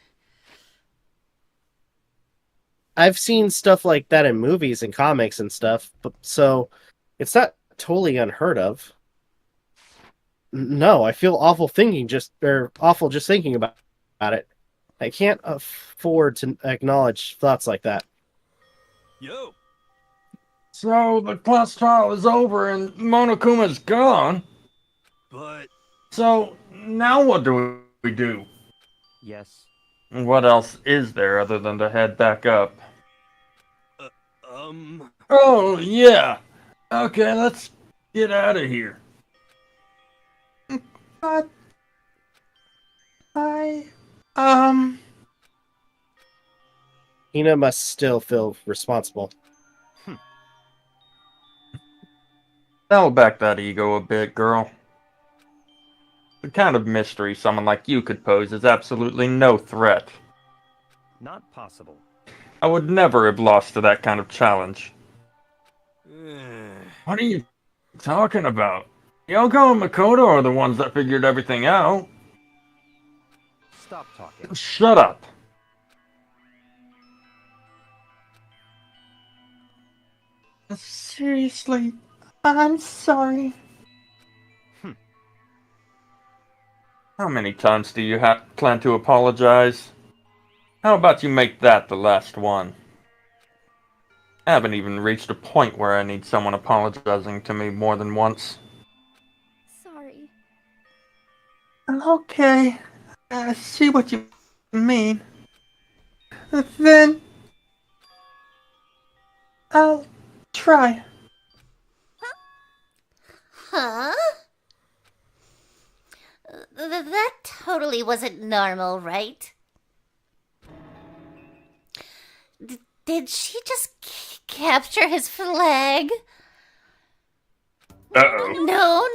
I've seen stuff like that in movies and comics and stuff, but so it's not totally unheard of. No, I feel awful just thinking about it. I can't afford to acknowledge thoughts like that. Yo. So the class trial is over and Monokuma's gone. But so now what do we do? Yes. What else is there other than to head back up? Oh, yeah. Okay, let's get out of here. But Hina must still feel responsible. Dial back that ego a bit, girl. The kind of mystery someone like you could pose is absolutely no threat. Not possible. I would never have lost to that kind of challenge. What are you talking about? Yoko and Makoto are the ones that figured everything out. Stop talking. Shut up. Seriously, I'm sorry. How many times do you plan to apologize? How about you make that the last one? I haven't even reached a point where I need someone apologizing to me more than once. Okay, I see what you mean. Then I'll try. Huh? That totally wasn't normal, right? Did she just capture his flag? Uh-oh. No!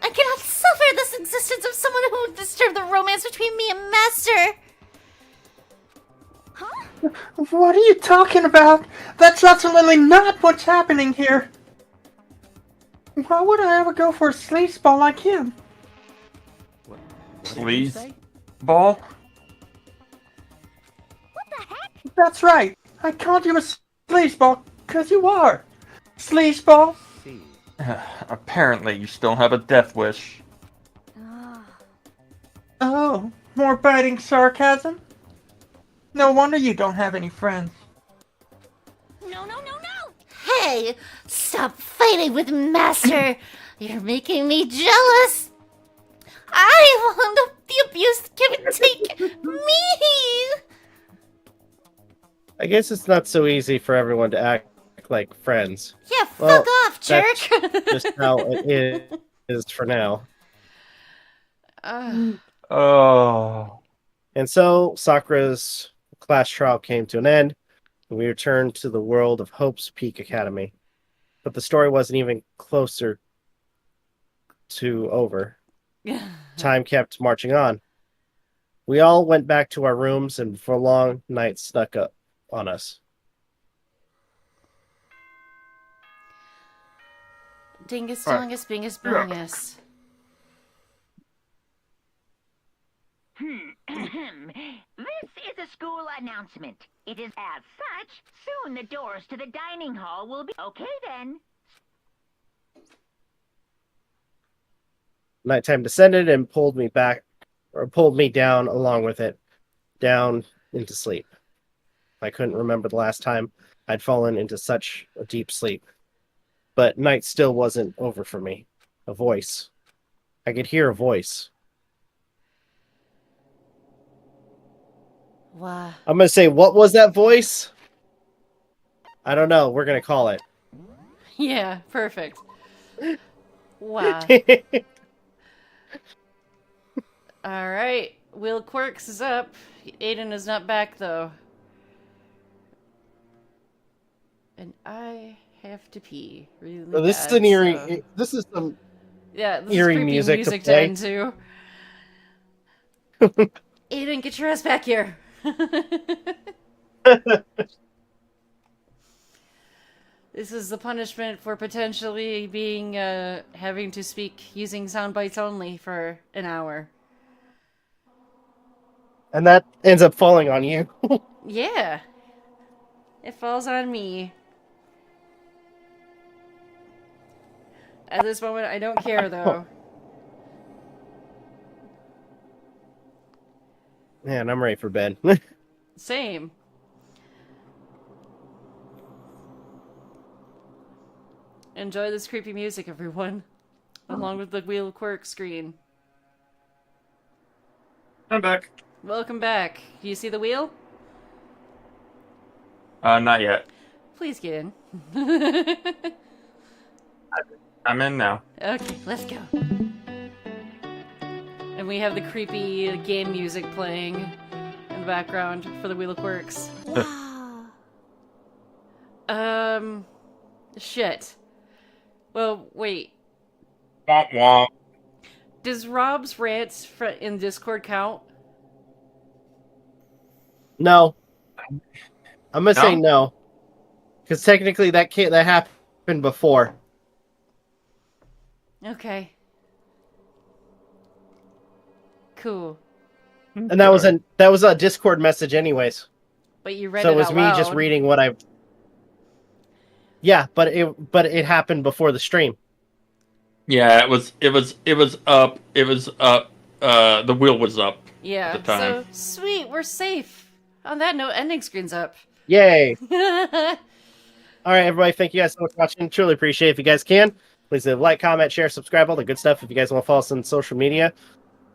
I cannot suffer this existence of someone who would disturb the romance between me and Master! What are you talking about? That's absolutely not what's happening here. Why would I ever go for a sleazeball like him? Sleazeball? That's right. I called you a sleazeball because you are. Sleazeball. Apparently, you still have a death wish. Oh, more biting sarcasm? No wonder you don't have any friends. No! Hey! Stop fighting with Master! You're making me jealous! I want the abuse given take me! I guess it's not so easy for everyone to act like friends. Yeah, fuck off, jerk! That's just how it is for now. Oh. And so Sakura's class trial came to an end, and we returned to the world of Hope's Peak Academy. But the story wasn't even closer to over. Time kept marching on. We all went back to our rooms, and before long, night snuck up on us. Dingus, dongus, bingus, bongus. This is a school announcement. It is as such. Soon the doors to the dining hall will be... Okay, then. Nighttime descended and pulled me down along with it, down into sleep. I couldn't remember the last time I'd fallen into such a deep sleep. But night still wasn't over for me. A voice. I could hear a voice. Wow. I'm going to say, what was that voice? I don't know. We're going to call it. Yeah, perfect. Wow. Alright, Will Quirks is up. Aden is not back, though. And I have to pee really Oh, this bad, is an eerie... so... This is some Yeah, this eerie is creepy music music to play. time, too. Aden, get your ass back here. This is the punishment for potentially being, having to speak using sound bites only for an hour. And that ends up falling on you. Yeah. It falls on me. At this moment, I don't care, though. Man, I'm ready for bed. Same. Enjoy this creepy music, everyone. Along with the Wheel of Quirk screen. I'm back. Welcome back. Do you see the wheel? Not yet. Please get in. I'm in now. Okay, let's go. And we have the creepy game music playing in the background for the Wheel of Quirks. Wow. Shit. Well, wait. Womp womp. Does Rob's rants in Discord count? No. I'm going to say no. Because technically that happened before. Okay. Cool. And that was a Discord message anyways. But you read so it it was out me loud. just reading what I... Yeah, but it happened before the stream. Yeah, it was up. It was up. The wheel was up. Yeah, at the time. so sweet, we're safe. On that note, ending screen's up. Yay! All right, everybody, thank you guys so much for watching. Truly appreciate it. If you guys can, Please like, comment, share, subscribe, all the good stuff. If you guys want to follow us on social media,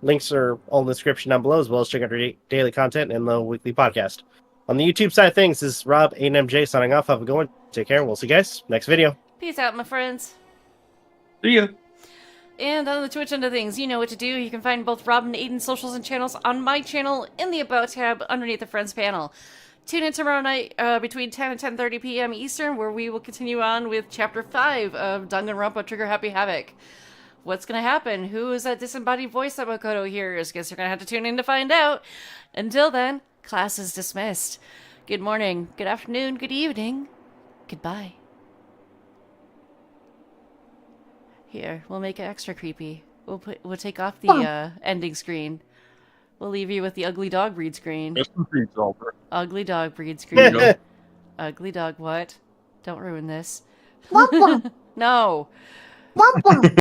links are all in the description down below, as well as check out our daily content and the weekly podcast. On the YouTube side of things, this is Rob, ANMJ, signing off. Have a good one. Take care, and we'll see you guys next video. Peace out, my friends. See ya. And on the Twitch end of things, you know what to do. You can find both Rob and Aden's socials and channels on my channel in the About tab underneath the Friends panel. Tune in tomorrow night between 10 and 10:30 p.m. Eastern, where we will continue on with Chapter 5 of Danganronpa Trigger Happy Havoc. What's going to happen? Who is that disembodied voice that Makoto hears? Guess you're going to have to tune in to find out. Until then, class is dismissed. Good morning, good afternoon, good evening. Goodbye. Here, we'll make it extra creepy. We'll take off the ending screen. We'll leave you with the ugly dog breed screen. Ugly dog breed screen. Ugly dog what? Don't ruin this. No.